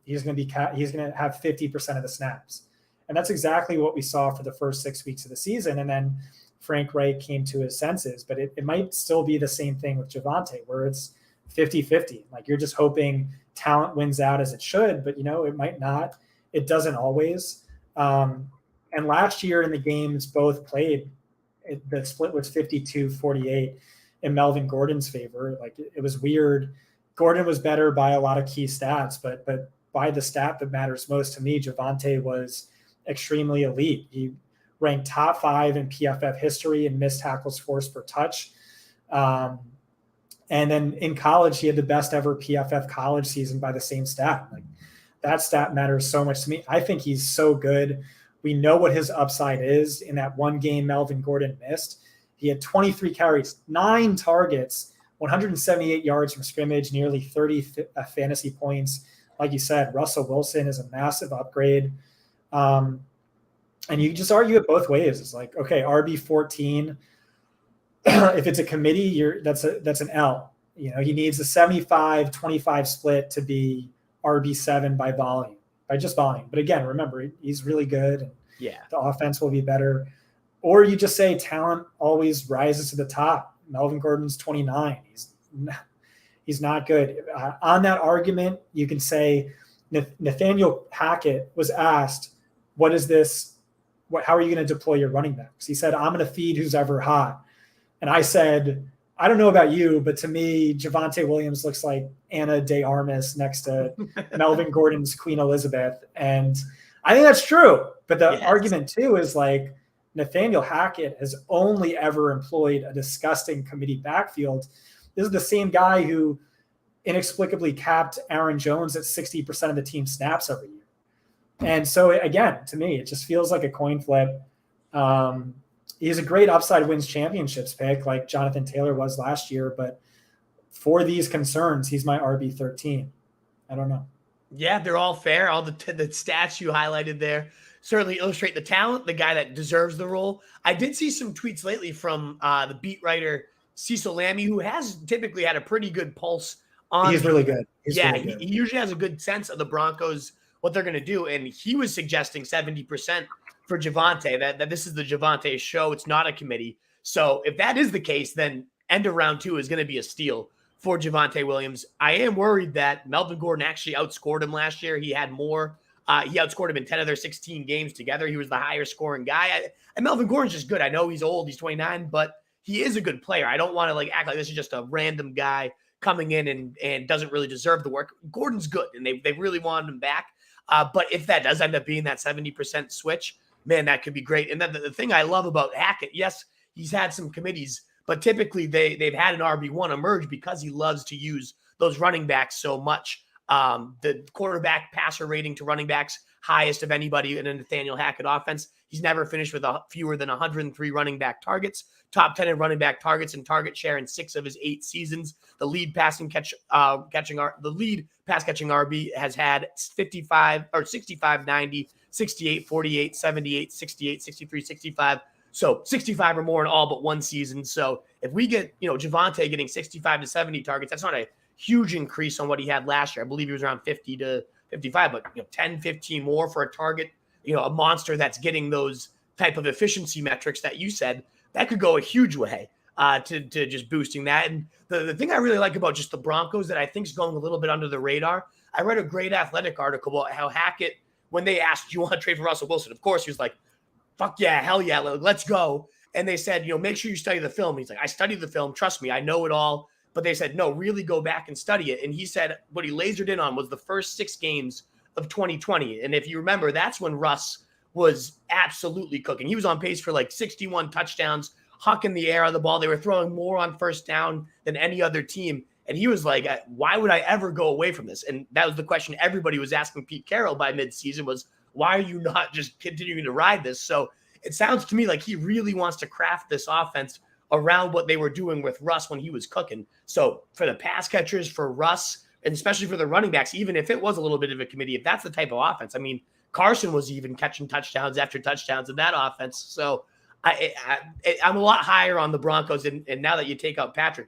have 50% of the snaps, and that's exactly what we saw for the first 6 weeks of the season. And then Frank Reich came to his senses, but it might still be the same thing with Javonte, where it's 50-50. Like, you're just hoping talent wins out as it should, but it might not. It doesn't always. And last year in the games both played, the split was 52-48 in Melvin Gordon's favor. Like, it was weird. Gordon was better by a lot of key stats, but by the stat that matters most to me, Javonte was extremely elite. He ranked top 5 in PFF history in missed tackles forced per touch. And then in college, he had the best ever PFF college season by the same stat. Like, that stat matters so much to me. I think he's so good. We know what his upside is. In that one game Melvin Gordon missed, he had 23 carries, 9 targets, 178 yards from scrimmage, nearly 30 fantasy points. Like you said, Russell Wilson is a massive upgrade. And you just argue it both ways. It's like, okay, RB14, if it's a committee, that's an L. He needs a 75-25 split to be RB7 by just volume. But again, remember, he's really good, and the offense will be better. Or you just say talent always rises to the top. Melvin Gordon's 29. He's not good. On that argument, you can say Nathaniel Hackett was asked, "What is this? How are you going to deploy your running backs?" He said, "I'm going to feed who's ever hot." And I said, I don't know about you, but to me, Javonte Williams looks like Anna de Armas next to Melvin Gordon's Queen Elizabeth. And I think that's true. But the argument, too, is like Nathaniel Hackett has only ever employed a disgusting committee backfield. This is the same guy who inexplicably capped Aaron Jones at 60% of the team snaps every year. And so, again, to me, it just feels like a coin flip. He's a great upside wins championships pick like Jonathan Taylor was last year. But for these concerns, he's my RB13. I don't know. Yeah, they're all fair. All the stats you highlighted there certainly illustrate the talent, the guy that deserves the role. I did see some tweets lately from the beat writer Cecil Lammy, who has typically had a pretty good pulse on. He's really good. He usually has a good sense of the Broncos, what they're going to do. And he was suggesting 70% for Javonte, that this is the Javonte show. It's not a committee. So if that is the case, then end of round 2 is going to be a steal for Javonte Williams. I am worried that Melvin Gordon actually outscored him last year. He had more. He outscored him in 10 of their 16 games together. He was the higher scoring guy. And Melvin Gordon's just good. I know he's old. He's 29, but he is a good player. I don't want to act like this is just a random guy coming in and doesn't really deserve the work. Gordon's good, and they really wanted him back. But if that does end up being that 70% switch, man, that could be great. And then the thing I love about Hackett, yes, he's had some committees, but typically they've had an RB1 emerge because he loves to use those running backs so much. The quarterback passer rating to running backs, highest of anybody in a Nathaniel Hackett offense. He's never finished with fewer than 103 running back targets, top 10 in running back targets and target share in 6 of his 8 seasons. The lead pass catching RB has had 55 or 65, 90, 68, 48, 78, 68, 63, 65. So 65 or more in all but one season. So if we get, Javonte getting 65 to 70 targets, that's not a huge increase on what he had last year. I believe he was around 50 to 55, but 10, 15 more for a target, a monster that's getting those type of efficiency metrics that you said, that could go a huge way to just boosting that. And the thing I really like about just the Broncos that I think is going a little bit under the radar, I read a great Athletic article about how Hackett, when they asked, do you want to trade for Russell Wilson? Of course, he was like, fuck yeah, hell yeah, let's go. And they said, make sure you study the film. He's like, I studied the film. Trust me, I know it all. But they said, no, really go back and study it. And he said what he lasered in on was the first 6 games of 2020. And if you remember, that's when Russ was absolutely cooking. He was on pace for 61 touchdowns, hucking the air on the ball. They were throwing more on first down than any other team. And he was like, why would I ever go away from this? And that was the question everybody was asking Pete Carroll by midseason was, why are you not just continuing to ride this? So it sounds to me like he really wants to craft this offense around what they were doing with Russ when he was cooking. So for the pass catchers, for Russ, and especially for the running backs, even if it was a little bit of a committee, if that's the type of offense, I mean, Carson was even catching touchdowns after touchdowns in that offense. So I'm a lot higher on the Broncos. And now that you take out Patrick,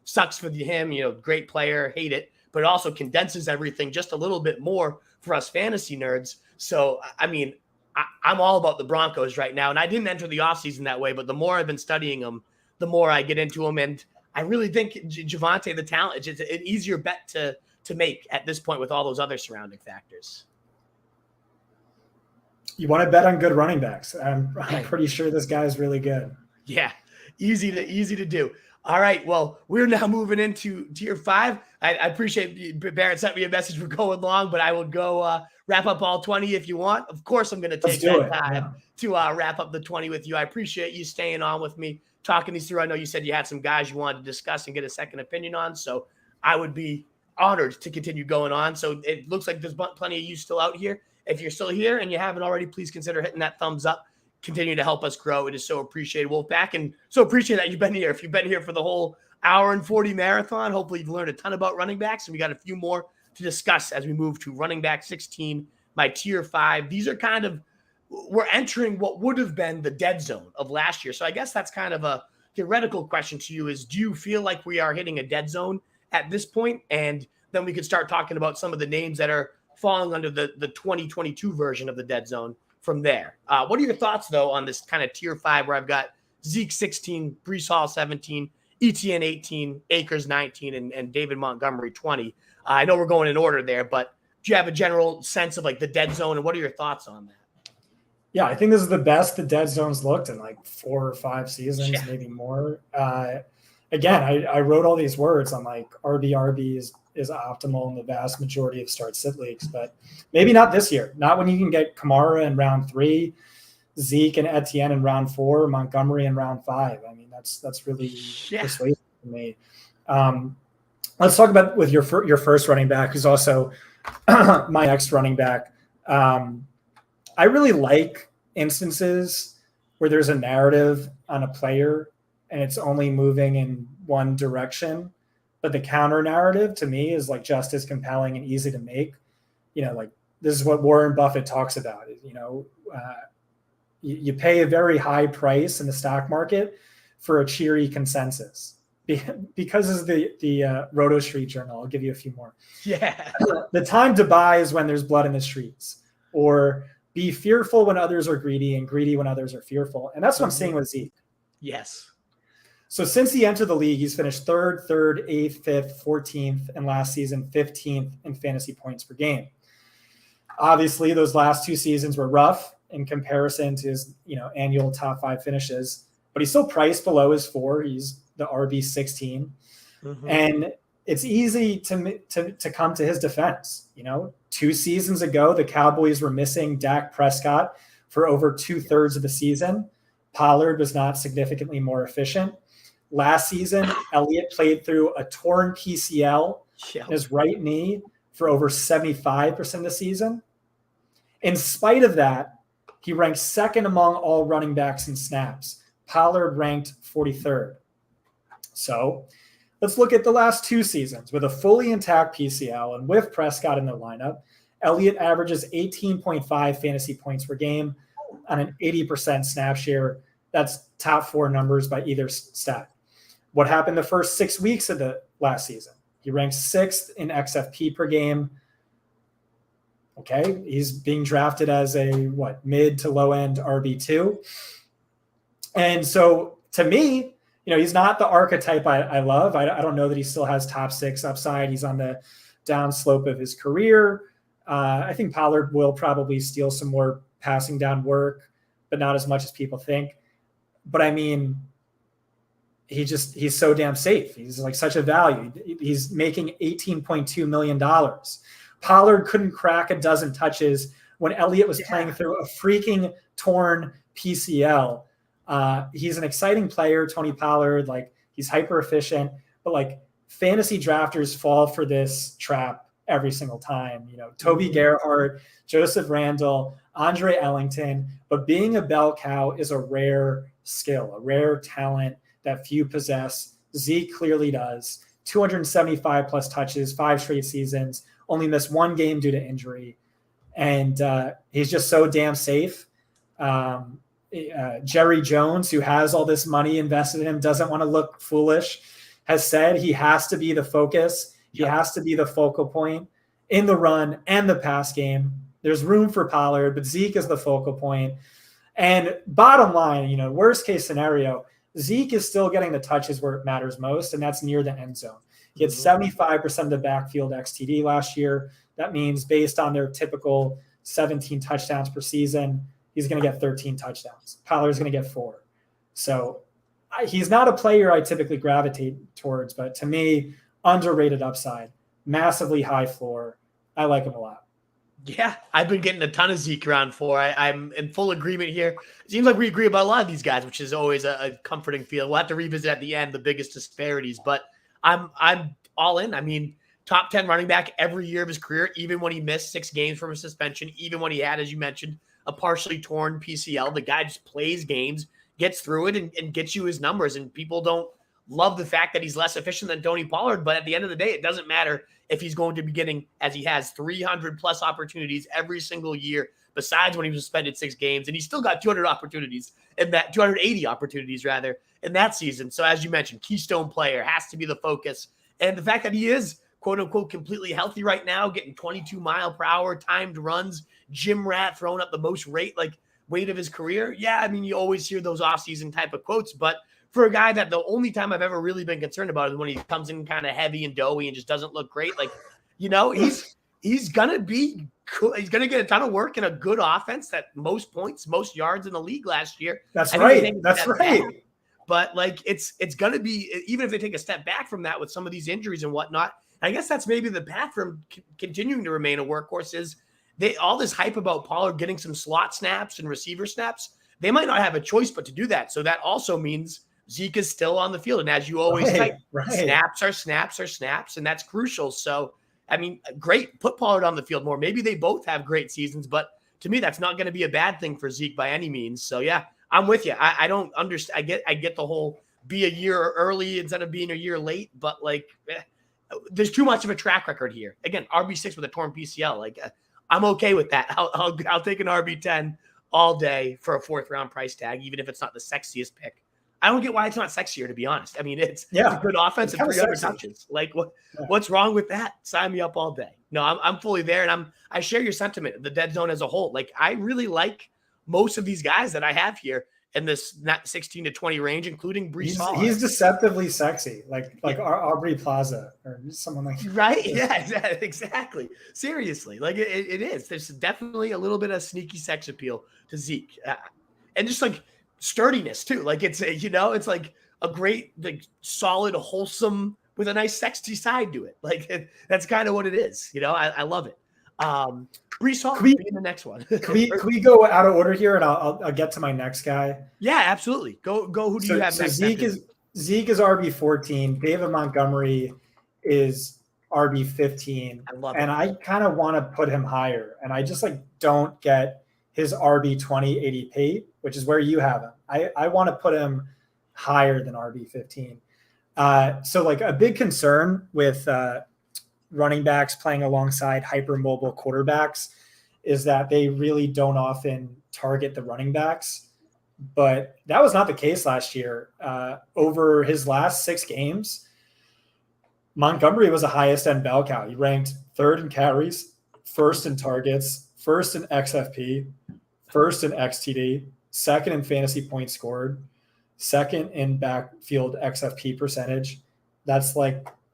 sucks for him, great player, hate it, but it also condenses everything just a little bit more for us fantasy nerds. So, I mean, I'm all about the Broncos right now. And I didn't enter the offseason that way, but the more I've been studying them, the more I get into them. And I really think Javonte, the talent, it's just an easier bet to make at this point with all those other surrounding factors. You want to bet on good running backs. I'm pretty sure this guy is really good. Yeah, easy to do. All right, well, we're now moving into tier 5. I appreciate Barrett sent me a message for going long, but I will go wrap up all 20 if you want. Of course, I'm going to take that time to wrap up the 20 with you. I appreciate you staying on with me, talking these through. I know you said you had some guys you wanted to discuss and get a second opinion on, so I would be honored to continue going on. So it looks like there's plenty of you still out here. If you're still here and you haven't already, please consider hitting that thumbs up. Continue to help us grow. It is so appreciated, Wolfpack, and so appreciate that you've been here. If you've been here for the whole hour and 40 marathon, hopefully you've learned a ton about running backs, and we got a few more to discuss as we move to running back 16, my tier 5. These are we're entering what would have been the dead zone of last year. So I guess that's kind of a theoretical question to you is, do you feel like we are hitting a dead zone at this point? And then we could start talking about some of the names that are falling under the 2022 version of the dead zone from there. What are your thoughts, though, on this kind of tier 5 where I've got Zeke 16, Breece Hall 17, Etienne 18, Akers 19, and David Montgomery 20? I know we're going in order there, but do you have a general sense of the dead zone, and what are your thoughts on that? Yeah, I think this is the best the dead zone's looked in 4 or 5 seasons, maybe more. Again, I wrote all these words on RB is optimal in the vast majority of start-sit leagues, but maybe not this year. Not when you can get Kamara in round 3, Zeke and Etienne in round 4, Montgomery in round 5. I mean, that's really persuasive to me. Let's talk about with your first running back, who's also my next running back. I really like instances where there's a narrative on a player and it's only moving in one direction, but the counter narrative to me is just as compelling and easy to make. this is what Warren Buffett talks about. You pay a very high price in the stock market for a cheery consensus. Because of the Roto Street Journal, I'll give you a few more. Yeah. The time to buy is when there's blood in the streets, or be fearful when others are greedy and greedy when others are fearful. And that's what I'm seeing with Zeke. Yes. So since he entered the league, he's finished 3rd, 8th, 5th, 14th, and last season 15th in fantasy points per game. Obviously, those last 2 seasons were rough in comparison to his annual top 5 finishes, but he's still priced below his 4. He's the RB 16, and it's easy to come to his defense. 2 seasons ago, the Cowboys were missing Dak Prescott for over 2/3 of the season. Pollard was not significantly more efficient. Last season, Elliott played through a torn PCL in his right knee for over 75% of the season. In spite of that, he ranked 2nd among all running backs in snaps. Pollard ranked 43rd. So let's look at the last 2 seasons. With a fully intact PCL and with Prescott in the lineup, Elliott averages 18.5 fantasy points per game on an 80% snap share. That's top 4 numbers by either stat. What happened the first 6 weeks of the last season? He ranked 6th in XFP per game. Okay, he's being drafted as a mid to low end RB2. And so to me, he's not the archetype I love. I don't know that he still has top 6 upside. He's on the down slope of his career. I think Pollard will probably steal some more passing down work, but not as much as people think. But I mean, he's so damn safe. He's like such a value. He's making $18.2 million. Pollard couldn't crack a dozen touches when Elliott was playing through a freaking torn PCL. He's an exciting player, Tony Pollard. He's hyper efficient, but fantasy drafters fall for this trap every single time. Toby Gerhart, Joseph Randall, Andre Ellington, but being a bell cow is a rare skill, a rare talent that few possess. Zeke clearly does. 275 plus touches, 5 straight seasons, only missed 1 game due to injury. And he's just so damn safe. Jerry Jones, who has all this money invested in him, doesn't want to look foolish, has said he has to be the focus. He has to be the focal point in the run and the pass game. There's room for Pollard, but Zeke is the focal point. And bottom line, worst case scenario, Zeke is still getting the touches where it matters most, and that's near the end zone. He had 75% of the backfield XTD last year. That means based on their typical 17 touchdowns per season, he's going to get 13 touchdowns. Pollard's going to get 4. So he's not a player I typically gravitate towards, but to me, underrated upside, massively high floor. I like him a lot. Yeah, I've been getting a ton of Zeke around 4. I'm in full agreement here. It seems like we agree about a lot of these guys, which is always a comforting feel. We'll have to revisit at the end the biggest disparities, but I'm all in. I mean, top 10 running back every year of his career, even when he missed 6 games from a suspension, even when he had, as you mentioned, a partially torn PCL. The guy just plays games, gets through it, and gets you his numbers. And people don't love the fact that he's less efficient than Tony Pollard, but at the end of the day, it doesn't matter if he's going to be getting, as he has, 300 plus opportunities every single year, besides when he was suspended 6 games, and he still got 200 opportunities in that 280 opportunities rather in that season. So as you mentioned, keystone player, has to be the focus. And the fact that he is quote unquote completely healthy right now, getting 22 mile per hour timed runs, gym rat, throwing up the most weight of his career. Yeah, I mean, you always hear those offseason type of quotes, but for a guy that the only time I've ever really been concerned about is when he comes in kind of heavy and doughy and just doesn't look great. He's going to be cool. He's going to get a ton of work in a good offense that most points, most yards in the league last year. That's right. But it's going to be, even if they take a step back from that with some of these injuries and whatnot, I guess that's maybe the path for him continuing to remain a workhorse is all this hype about Pollard getting some slot snaps and receiver snaps. They might not have a choice but to do that. So that also means Zeke is still on the field. And as you always say, snaps are snaps are snaps, and that's crucial. So, I mean, great. Put Pollard on the field more. Maybe they both have great seasons, but to me, that's not going to be a bad thing for Zeke by any means. So, yeah, I'm with you. I don't understand. I get the whole be a year early instead of being a year late, but there's too much of a track record here. Again, RB6 with a torn PCL. I'm okay with that. I'll take an RB10 all day for a 4th round price tag, even if it's not the sexiest pick. I don't get why it's not sexier, to be honest. I mean, it's a good offense and 300 touches. Like, what's wrong with that? Sign me up all day. No, I'm fully there, and I share your sentiment. The dead zone as a whole, like, I really like most of these guys that I have here in this 16 to 20 range, including Breece Hall. He's deceptively sexy, like Aubrey Plaza or someone like that. Right? Yeah, exactly. Seriously, like it is. There's definitely a little bit of sneaky sex appeal to Zeke, and just like sturdiness too. Like it's it's like a great, like, solid, wholesome with a nice sexy side to it. Like that's kind of what it is. I love it. Breece Hall be the next one. can we go out of order here, and I'll get to my next guy? Yeah, absolutely. Go. Who do you have next? Zeke is RB14. David Montgomery is RB15. I love it. And I kind of want to put him higher, and I just don't get his RB20 ADP, which is where you have him. I want to put him higher than RB15. So a big concern with running backs playing alongside hypermobile quarterbacks is that they really don't often target the running backs. But that was not the case last year. Over his last 6 games, Montgomery was the highest end bell cow. He ranked 3rd in carries, 1st in targets, 1st in XFP, 1st in XTD, 2nd in fantasy points scored, 2nd in backfield XFP percentage. That's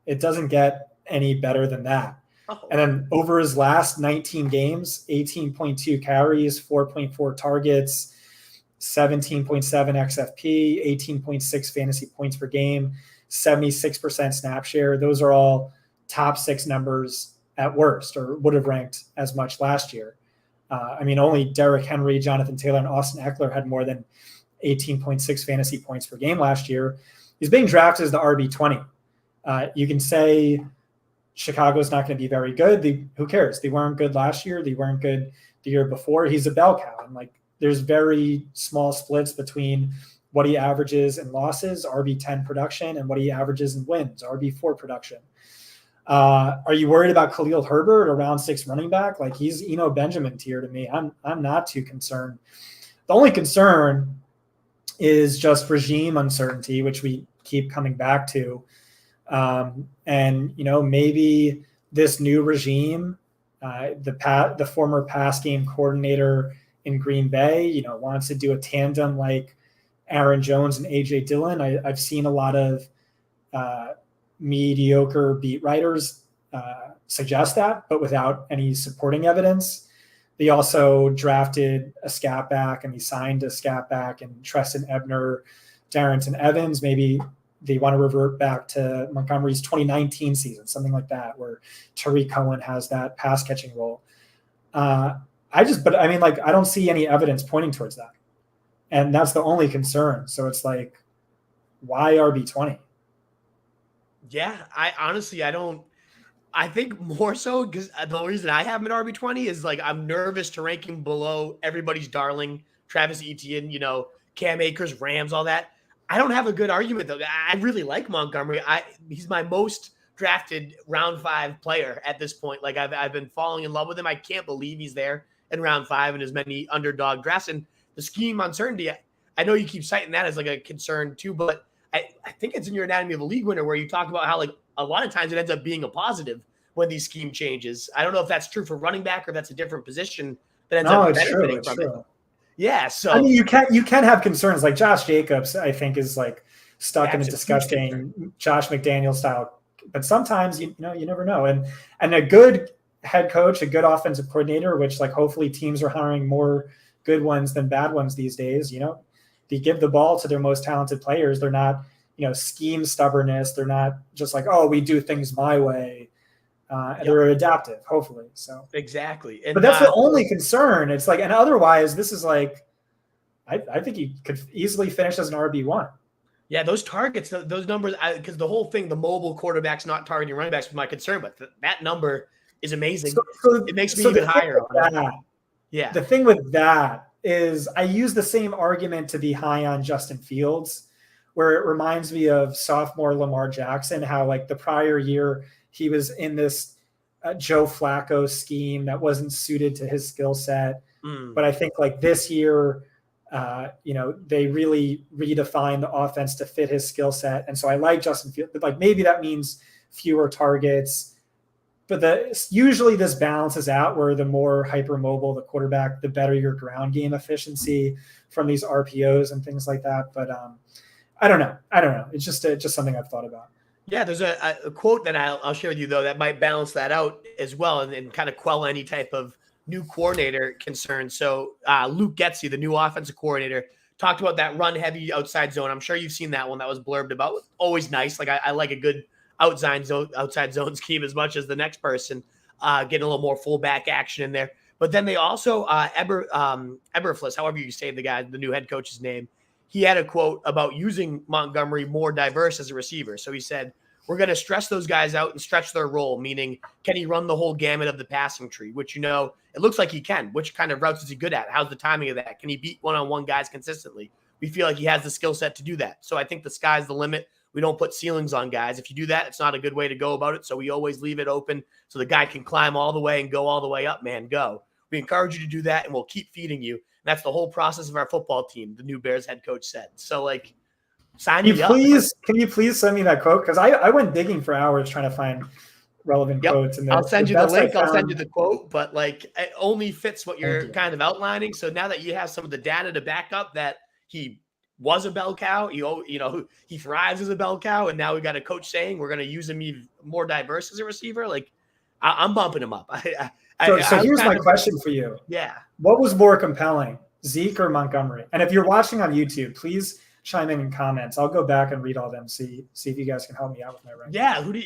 it doesn't get any better than that. Oh. And then over his last 19 games, 18.2 carries, 4.4 targets, 17.7 XFP, 18.6 fantasy points per game, 76% snap share. Those are all top 6 numbers at worst, or would have ranked as much last year. Only Derrick Henry, Jonathan Taylor, and Austin Ekeler had more than 18.6 fantasy points per game last year. He's being drafted as the RB20. You can say Chicago's not going to be very good. Who cares? They weren't good last year. They weren't good the year before. He's a bell cow. And there's very small splits between what he averages in losses, RB10 production, and what he averages in wins, RB4 production. Are you worried about Khalil Herbert, a round 6 running back? He's Eno Benjamin tier to me. I'm not too concerned. The only concern is just regime uncertainty, which we keep coming back to. Maybe this new regime, the former pass game coordinator in Green Bay, wants to do a tandem like Aaron Jones and AJ Dillon. I've seen a lot of mediocre beat writers suggest that, but without any supporting evidence. They also drafted a scat back, and they signed a scat back, and Treston Ebner, Darrington Evans. Maybe they want to revert back to Montgomery's 2019 season, something like that, where Tariq Cohen has that pass catching role. I don't see any evidence pointing towards that. And that's the only concern. So it's why RB20? Yeah, I think more so because the reason I have him at RB20 is I'm nervous to rank him below everybody's darling, Travis Etienne, Cam Akers, Rams, all that. I don't have a good argument though. I really like Montgomery. He's my most drafted round 5 player at this point. I've been falling in love with him. I can't believe he's there in round 5 in as many underdog drafts. And the scheme uncertainty, I know you keep citing that as a concern too, but I think it's in your Anatomy of a League Winner where you talk about how a lot of times it ends up being a positive when these scheme changes. I don't know if that's true for running back or that's a different position that ends up benefiting from it. Yeah, so you can have concerns. Josh Jacobs, I think, is stuck in a disgusting Josh McDaniel style. But sometimes you never know. And a good head coach, a good offensive coordinator, which hopefully teams are hiring more good ones than bad ones these days. They give the ball to their most talented players. They're not, scheme stubbornness. They're not just we do things my way. They're adaptive, hopefully. So exactly. But that's the only concern. It's and otherwise, this is I think he could easily finish as an RB1. Yeah, those targets, those numbers, because the whole thing, the mobile quarterbacks not targeting running backs was my concern, but that number is amazing. So it makes me even higher on that. Yeah. The thing with that is I use the same argument to be high on Justin Fields, where it reminds me of sophomore Lamar Jackson, how the prior year he was in this Joe Flacco scheme that wasn't suited to his skill set. Mm. But I think like this year, they really redefined the offense to fit his skill set. And so I like Justin Fields, but like maybe that means fewer targets. But usually this balances out where the more hypermobile the quarterback, the better your ground game efficiency from these RPOs and things like that. But I don't know. It's just something I've thought about. Yeah, there's a quote that I'll share with you, though, that might balance that out as well and kind of quell any type of new coordinator concern. So Luke Getsy, the new offensive coordinator, talked about that run-heavy outside zone. I'm sure you've seen that one that was blurbed about. Always nice. Like I like a good outside zone scheme as much as the next person, getting a little more fullback action in there. But then they also, Eberflus, however you say the new head coach's name, he had a quote about using Montgomery more diverse as a receiver. So he said, we're going to stress those guys out and stretch their role, meaning can he run the whole gamut of the passing tree, which, it looks like he can. Which kind of routes is he good at? How's the timing of that? Can he beat one-on-one guys consistently? We feel like he has the skill set to do that. So I think the sky's the limit. We don't put ceilings on guys. If you do that, it's not a good way to go about it. So we always leave it open so the guy can climb all the way and go all the way up, man, go. We encourage you to do that, and we'll keep feeding you. And that's the whole process of our football team, the new Bears head coach said. So, sign me up. Can you please send me that quote? Because I went digging for hours trying to find relevant quotes. And I'll send you the link. I'll send you the quote. But, it only fits what you're kind of outlining. So now that you have some of the data to back up that he was a bell cow, he thrives as a bell cow, and now we got a coach saying we're going to use him even more diverse as a receiver. I'm bumping him up. So here's my question for you. Yeah. What was more compelling, Zeke or Montgomery? And if you're watching on YouTube, please chime in comments. I'll go back and read all them, see if you guys can help me out with my ranking.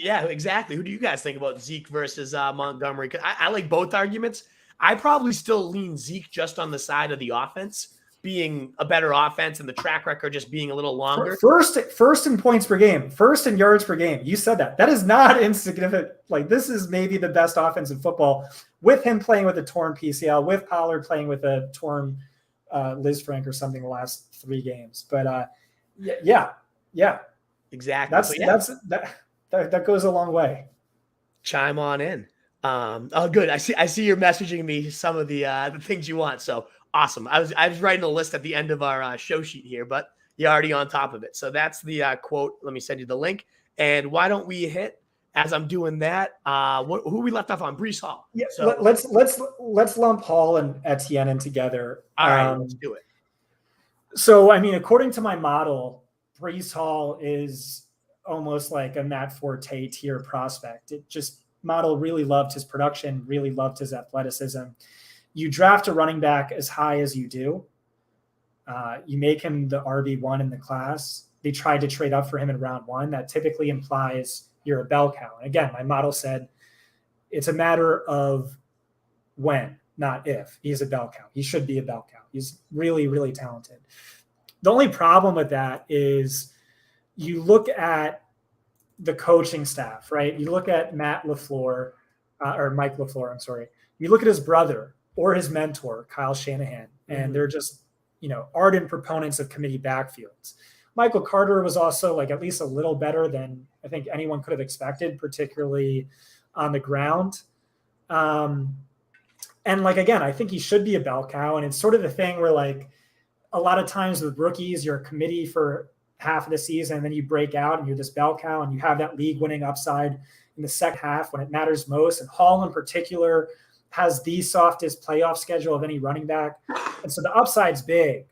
Yeah, exactly. Who do you guys think about Zeke versus Montgomery? 'Cause I like both arguments. I probably still lean Zeke just on the side of the offense being a better offense and the track record just being a little longer. First in points per game, first in yards per game. You said that. That is not insignificant. This is maybe the best offense in football with him playing with a torn PCL, with Pollard playing with a torn Liz Frank or something the last 3 games. But yeah. Exactly. That goes a long way. Chime on in. Good. I see you're messaging me some of the things you want. So awesome. I was writing a list at the end of our show sheet here, but you're already on top of it. So that's the quote. Let me send you the link. And why don't we hit, as I'm doing that, who we left off on? Breece Hall. Yeah. So let's lump Hall and Etienne in together. All right, let's do it. So according to my model, Breece Hall is almost like a Matt Forte tier prospect. Model really loved his production, really loved his athleticism. You draft a running back as high as you do. You make him the RB1 in the class. They tried to trade up for him in round 1. That typically implies you're a bell cow. And again, my model said it's a matter of when, not if. He's a bell cow. He should be a bell cow. He's really, really talented. The only problem with that is you look at the coaching staff, right? You look at Mike LaFleur, You look at his brother or his mentor, Kyle Shanahan, and they're just, ardent proponents of committee backfields. Michael Carter was also at least a little better than I think anyone could have expected, particularly on the ground. And again, I think he should be a bell cow. And it's sort of the thing where a lot of times with rookies, you're a committee for half of the season, and then you break out and you're this bell cow and you have that league winning upside in the second half when it matters most. And Hall in particular has the softest playoff schedule of any running back. And so the upside's big.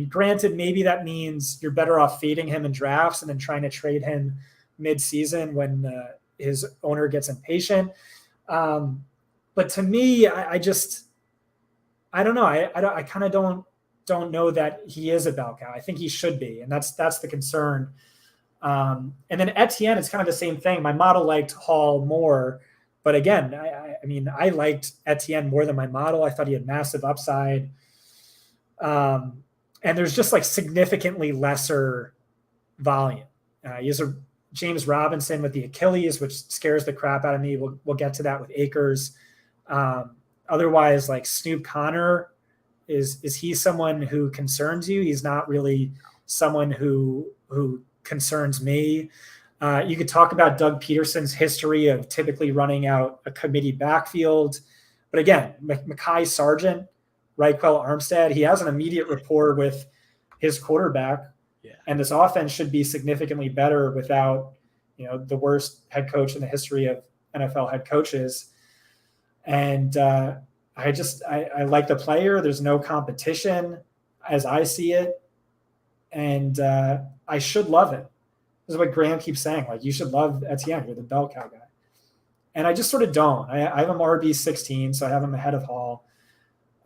Granted, maybe that means you're better off fading him in drafts and then trying to trade him mid-season when his owner gets impatient. But to me, I don't know. I kind of don't know that he is a bell cow. I think he should be, and that's the concern. And then Etienne, it's kind of the same thing. My model liked Hall more, but again, I liked Etienne more than my model. I thought he had massive upside. And there's just significantly lesser volume. He has a James Robinson with the Achilles, which scares the crap out of me. We'll get to that with Akers. Otherwise, Snoop Connor, is he someone who concerns you? He's not really someone who concerns me. You could talk about Doug Peterson's history of typically running out a committee backfield. But again, Mekhi Sargent, Raquel Armstead, he has an immediate rapport with his quarterback. Yeah. And this offense should be significantly better without, the worst head coach in the history of NFL head coaches. And I like the player. There's no competition as I see it. And I should love it. This is what Graham keeps saying. Like, you should love Etienne. You're the bell cow guy. And I just sort of don't. I have him RB 16, so I have him ahead of Hall.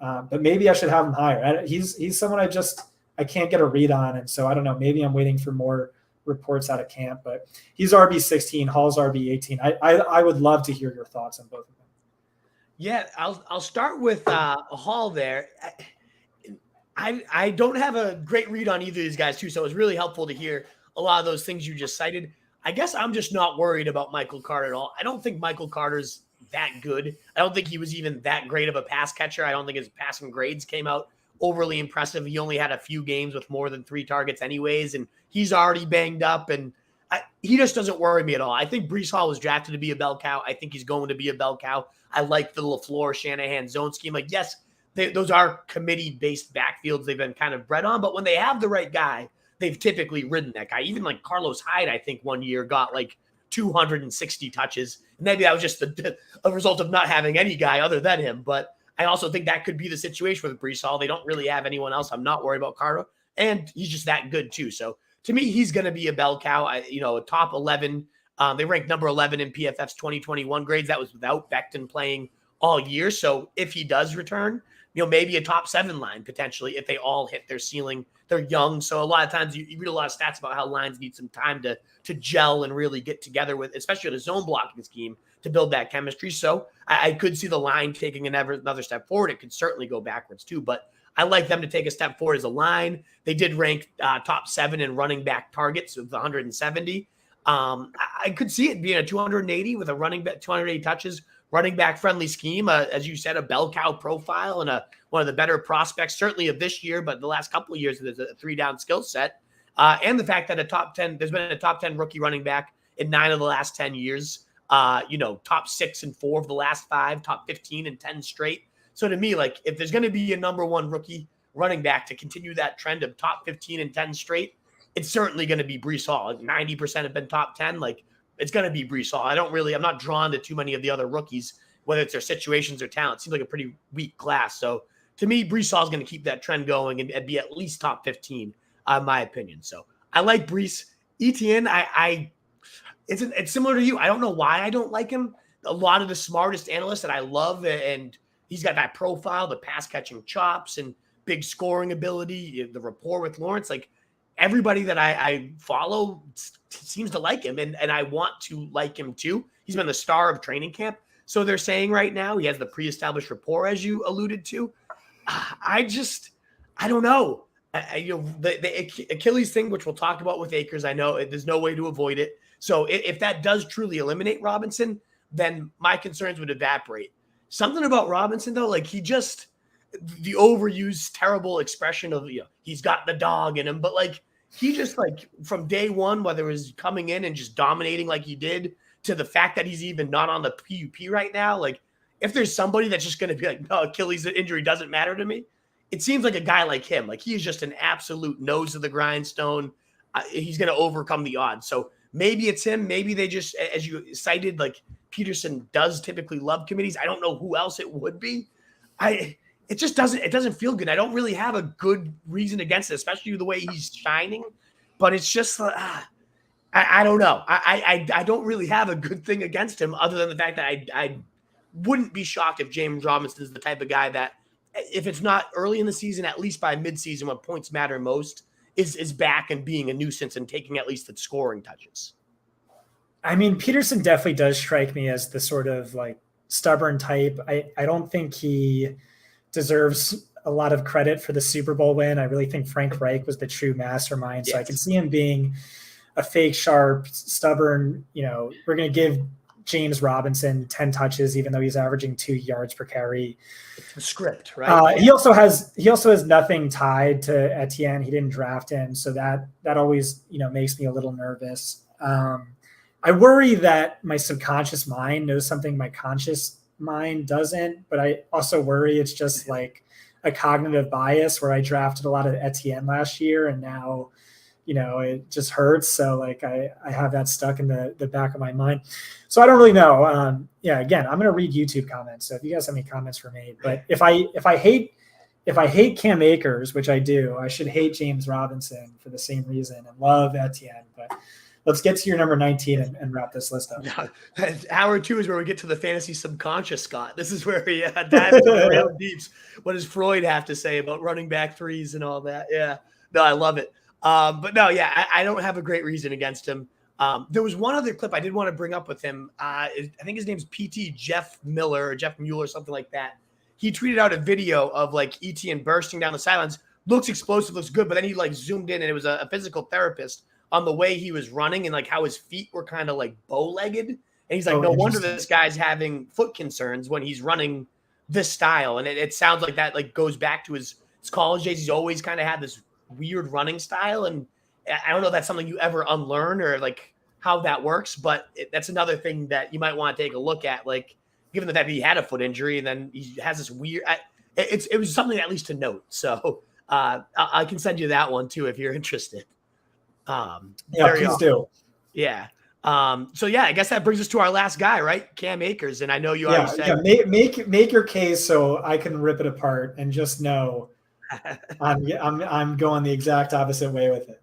But maybe I should have him higher. He's someone I can't get a read on. And so I don't know. Maybe I'm waiting for more reports out of camp. But he's RB 16. Hall's RB 18. I would love to hear your thoughts on both of them. Yeah, I'll start with Hall there. I don't have a great read on either of these guys too, so it was really helpful to hear a lot of those things you just cited. I guess I'm just not worried about Michael Carter at all. I don't think Michael Carter's that good. I don't think he was even that great of a pass catcher. I don't think his passing grades came out overly impressive. He only had a few games with more than 3 targets anyways, and he's already banged up, and he just doesn't worry me at all. I think Breece Hall was drafted to be a bell cow. I think he's going to be a bell cow. I like the LaFleur Shanahan zone scheme. Like, yes, those are committee-based backfields they've been kind of bred on, but when they have the right guy, they've typically ridden that guy. Even like Carlos Hyde, I think one year got like 260 touches. Maybe that was just a result of not having any guy other than him. But I also think that could be the situation with Breece Hall. They don't really have anyone else. I'm not worried about Carter. And he's just that good too. So to me, he's going to be a bell cow. A top 11. They ranked number 11 in PFF's 2021 grades. That was without Becton playing all year. So if he does return, maybe a top 7 line potentially if they all hit their ceiling. They're young. So a lot of times you read a lot of stats about how lines need some time to gel and really get together with, especially the zone blocking scheme, to build that chemistry. So I could see the line taking another step forward. It could certainly go backwards too, but I like them to take a step forward as a line. They did rank top 7 in running back targets with 170. I could see it being a 280 with a running back, 280 touches, running back friendly scheme. As you said, a bell cow profile and one of the better prospects, certainly of this year, but the last couple of years, there's a 3-down skill set. And the fact that there's been a top 10 rookie running back in 9 of the last 10 years, top 6 in 4 of the last 5, top 15 in 10 straight. So to me, like, if there's going to be a number 1 rookie running back to continue that trend of top 15 and 10 straight, it's certainly going to be Breece Hall. 90% have been top 10. Like, it's going to be Breece Hall. I'm not drawn to too many of the other rookies, whether it's their situations or talent. It seems like a pretty weak class. So to me, Breece Hall is going to keep that trend going and be at least top 15, in my opinion. So I like Breece. Etienne, it's similar to you. I don't know why I don't like him. A lot of the smartest analysts that I love, and he's got that profile, the pass catching chops and big scoring ability, the rapport with Lawrence. Like, everybody that I follow seems to like him, and I want to like him too. He's been the star of training camp. So they're saying right now he has the pre-established rapport, as you alluded to. I don't know. The Achilles thing, which we'll talk about with Akers, I know there's no way to avoid it. So if that does truly eliminate Robinson, then my concerns would evaporate. Something about Robinson, though, like, the overused terrible expression of, he's got the dog in him, but like, he just, like, from day one, whether it was coming in and just dominating like he did, to the fact that he's even not on the PUP right now, like, if there's somebody that's just going to be like, no, Achilles injury doesn't matter to me, it seems like a guy like him. Like, he is just an absolute nose of the grindstone. He's going to overcome the odds. So maybe it's him. Maybe they just, as you cited, like, Peterson does typically love committees. I don't know who else it would be. It just doesn't feel good. I don't really have a good reason against it, especially the way he's shining. But it's just, I don't know. I don't really have a good thing against him, other than the fact that I wouldn't be shocked if James Robinson is the type of guy that, if it's not early in the season, at least by midseason when points matter most, is back and being a nuisance and taking at least the scoring touches. I mean, Peterson definitely does strike me as the sort of, like, stubborn type. I don't think he deserves a lot of credit for the Super Bowl win. I really think Frank Reich was the true mastermind. So yes. I can see him being a fake sharp, stubborn, we're going to give James Robinson 10 touches, even though he's averaging 2 yards per carry. It's the script, right? He also has nothing tied to Etienne. He didn't draft him. So that always, makes me a little nervous. I worry that my subconscious mind knows something my conscious mind doesn't, but I also worry it's just like a cognitive bias where I drafted a lot of Etienne last year and now, it just hurts. So like I have that stuck in the back of my mind. So I don't really know. Again, I'm going to read YouTube comments. So if you guys have any comments for me, but if I hate Cam Akers, which I do, I should hate James Robinson for the same reason and love Etienne. But let's get to your number 19 and wrap this list up. Yeah, hour 2 is where we get to the fantasy subconscious, Scott. This is where we dive into the real deeps. What does Freud have to say about running back threes and all that? Yeah, no, I love it. But no, yeah, I don't have a great reason against him. There was one other clip I did want to bring up with him. I think his name's PT Jeff Miller or Jeff Mueller, something like that. He tweeted out a video of like Etienne bursting down the sidelines. Looks explosive, looks good, but then he like zoomed in and it was a physical therapist on the way he was running and like how his feet were kind of like bow-legged. And he's like, no wonder this guy's having foot concerns when he's running this style. And it sounds like that like goes back to his college days. He's always kind of had this weird running style. And I don't know if that's something you ever unlearn or like how that works, but that's another thing that you might want to take a look at. Like, given the fact that he had a foot injury and then he has this weird, it was something at least to note. So I can send you that one too if you're interested. Please do. Yeah. So yeah, I guess that brings us to our last guy, right? Cam Akers. And I know you already said. Yeah, make your case so I can rip it apart and just know I'm going the exact opposite way with it.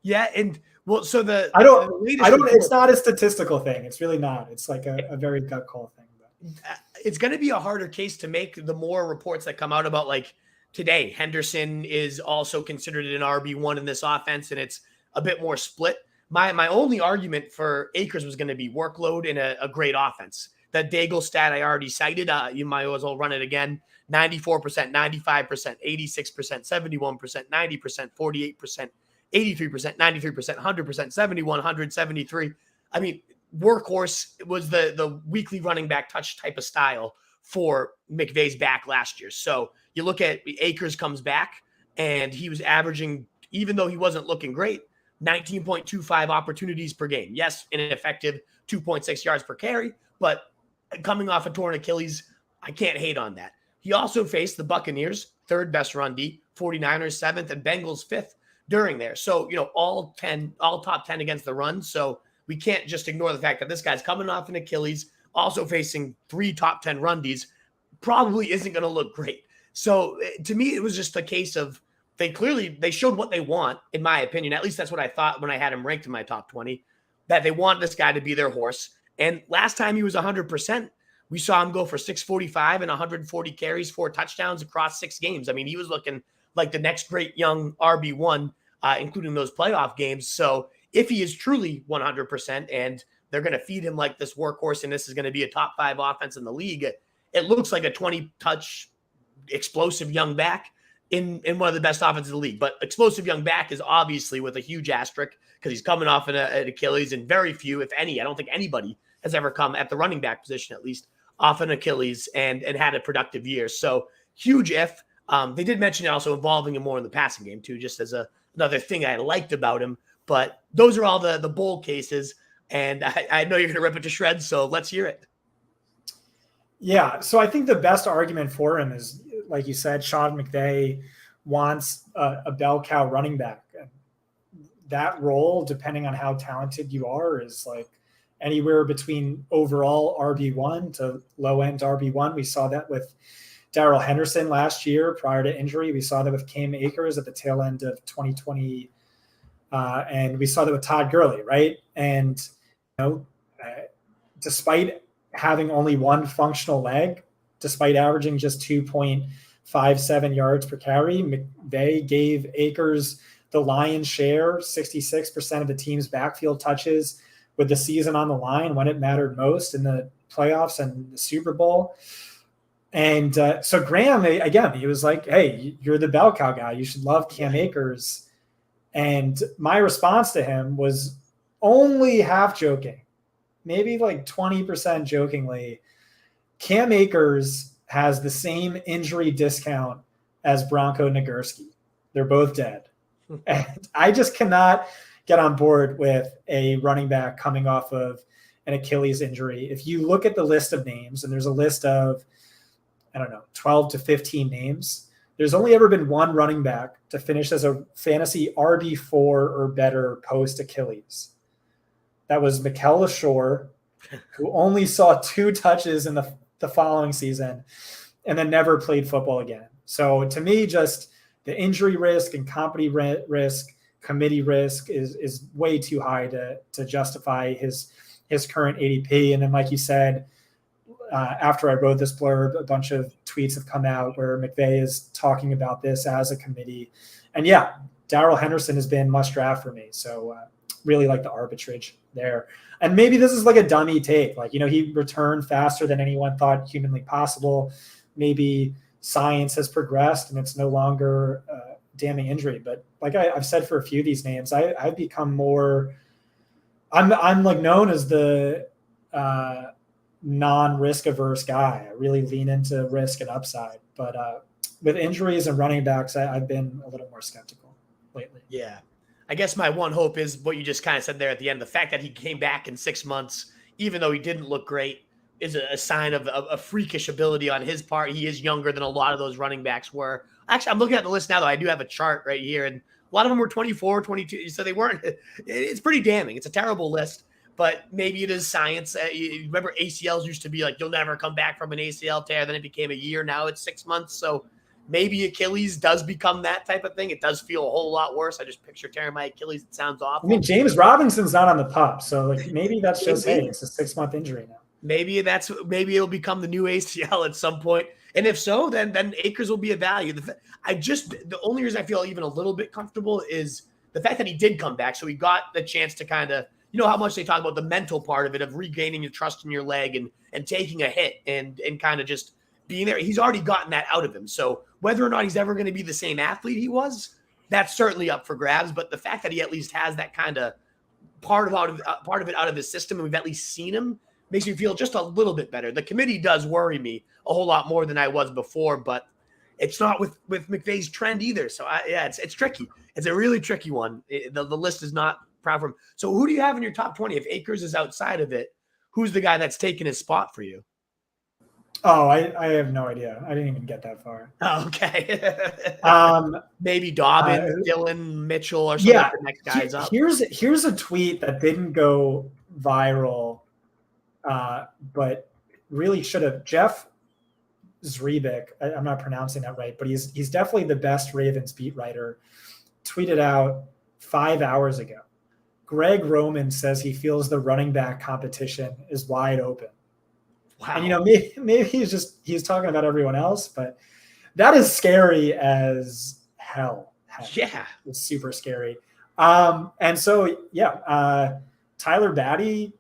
Yeah, and well, so it's not a statistical thing. It's really not. It's like a very gut call thing. It's going to be a harder case to make the more reports that come out about like today. Henderson is also considered an RB1 in this offense, and it's a bit more split. My only argument for Akers was going to be workload in a great offense. That Daigle stat I already cited, you might as well run it again. 94%, 95%, 86%, 71%, 90%, 48%, 83%, 93%, 100%, 71, 173. I mean, workhorse was the weekly running back touch type of style for McVay's back last year. So you look at Akers comes back and he was averaging, even though he wasn't looking great, 19.25 opportunities per game. Yes, ineffective 2.6 yards per carry, but coming off a torn Achilles, I can't hate on that. He also faced the Buccaneers, third best run D, 49ers, seventh, and Bengals fifth during there. So, all top 10 against the run. So we can't just ignore the fact that this guy's coming off an Achilles, also facing 3 top 10 run Ds, probably isn't going to look great. So to me, it was just a case of they showed what they want, in my opinion. At least that's what I thought when I had him ranked in my top 20, that they want this guy to be their horse. And last time he was 100%, we saw him go for 645 and 140 carries, 4 touchdowns across 6 games. I mean, he was looking like the next great young RB1, including those playoff games. So if he is truly 100% and they're going to feed him like this workhorse and this is going to be a top 5 offense in the league, it looks like a 20-touch explosive young back in one of the best offenses in the league. But explosive young back is obviously with a huge asterisk because he's coming off an Achilles, and very few, if any, I don't think anybody has ever come at the running back position, at least, off an Achilles and had a productive year. So huge if. They did mention it also involving him more in the passing game too, just as another thing I liked about him. But those are all the bold cases, and I know you're going to rip it to shreds, so let's hear it. Yeah, so I think the best argument for him is, like you said, Sean McVay wants a bell cow running back. That role, depending on how talented you are, is like anywhere between overall RB1 to low-end RB1. We saw that with Darrell Henderson last year prior to injury. We saw that with Cam Akers at the tail end of 2020. And we saw that with Todd Gurley, right? And, despite having only one functional leg, despite averaging just 2.57 yards per carry, McVay gave Akers the lion's share, 66% of the team's backfield touches with the season on the line when it mattered most in the playoffs and the Super Bowl. And so Graham, again, he was like, hey, you're the bell cow guy. You should love Cam Akers. And my response to him was only half joking, maybe like 20% jokingly. Cam Akers has the same injury discount as Bronco Nagurski. They're both dead. And I just cannot get on board with a running back coming off of an Achilles injury. If you look at the list of names, and there's a list of, 12 to 15 names, there's only ever been one running back to finish as a fantasy RB4 or better post Achilles. That was Mikel LaShore, who only saw 2 touches in the following season and then never played football again. So to me, just the injury risk and committee risk is way too high to justify his current ADP. And then, like you said, after I wrote this blurb, a bunch of tweets have come out where McVay is talking about this as a committee. And yeah, Darrell Henderson has been must draft for me. So really like the arbitrage there. And maybe this is like a dummy take. Like, he returned faster than anyone thought humanly possible. Maybe science has progressed and it's no longer a damning injury. But like I've said for a few of these names, I've become more, I'm like known as the non-risk averse guy. I really lean into risk and upside. But with injuries and running backs, I've been a little more skeptical lately. Yeah. I guess my one hope is what you just kind of said there at the end. The fact that he came back in 6 months, even though he didn't look great, is a sign of a freakish ability on his part. He is younger than a lot of those running backs were. Actually, I'm looking at the list now, though. I do have a chart right here, and a lot of them were 24, 22, so they weren't. It's pretty damning. It's a terrible list, but maybe it is science. You remember ACLs used to be like, you'll never come back from an ACL tear. Then it became a year. Now it's 6 months. So maybe Achilles does become that type of thing. It does feel a whole lot worse. I just picture tearing my Achilles. It sounds awful. I mean, James Robinson's not on the pup, so like maybe that's just, hey, it's a 6 month injury now. Maybe it'll become the new ACL at some point. And if so, then Akers will be a value. The only reason I feel even a little bit comfortable is the fact that he did come back. So he got the chance to kind of, how much they talk about the mental part of it, of regaining your trust in your leg and taking a hit and kind of just being there. He's already gotten that out of him. So whether or not he's ever going to be the same athlete he was, that's certainly up for grabs. But the fact that he at least has that kind of part of it out of his system, and we've at least seen him, makes me feel just a little bit better. The committee does worry me a whole lot more than I was before, but it's not with McVay's trend either. So it's tricky. It's a really tricky one. The list is not proud for him. So who do you have in your top 20? If Akers is outside of it, who's the guy that's taken his spot for you? Oh, I have no idea. I didn't even get that far. Oh, okay. Maybe Dobbins, Dylan, Mitchell, or something. Yeah, the next guy's up. Here's a tweet that didn't go viral, but really should have. Jeff Zrebic, I'm not pronouncing that right, but he's definitely the best Ravens beat writer, tweeted out 5 hours ago. Greg Roman says he feels the running back competition is wide open. Wow. And, maybe he's talking about everyone else, but that is scary as hell. Yeah. It's super scary. And so, yeah, Tyler Batty,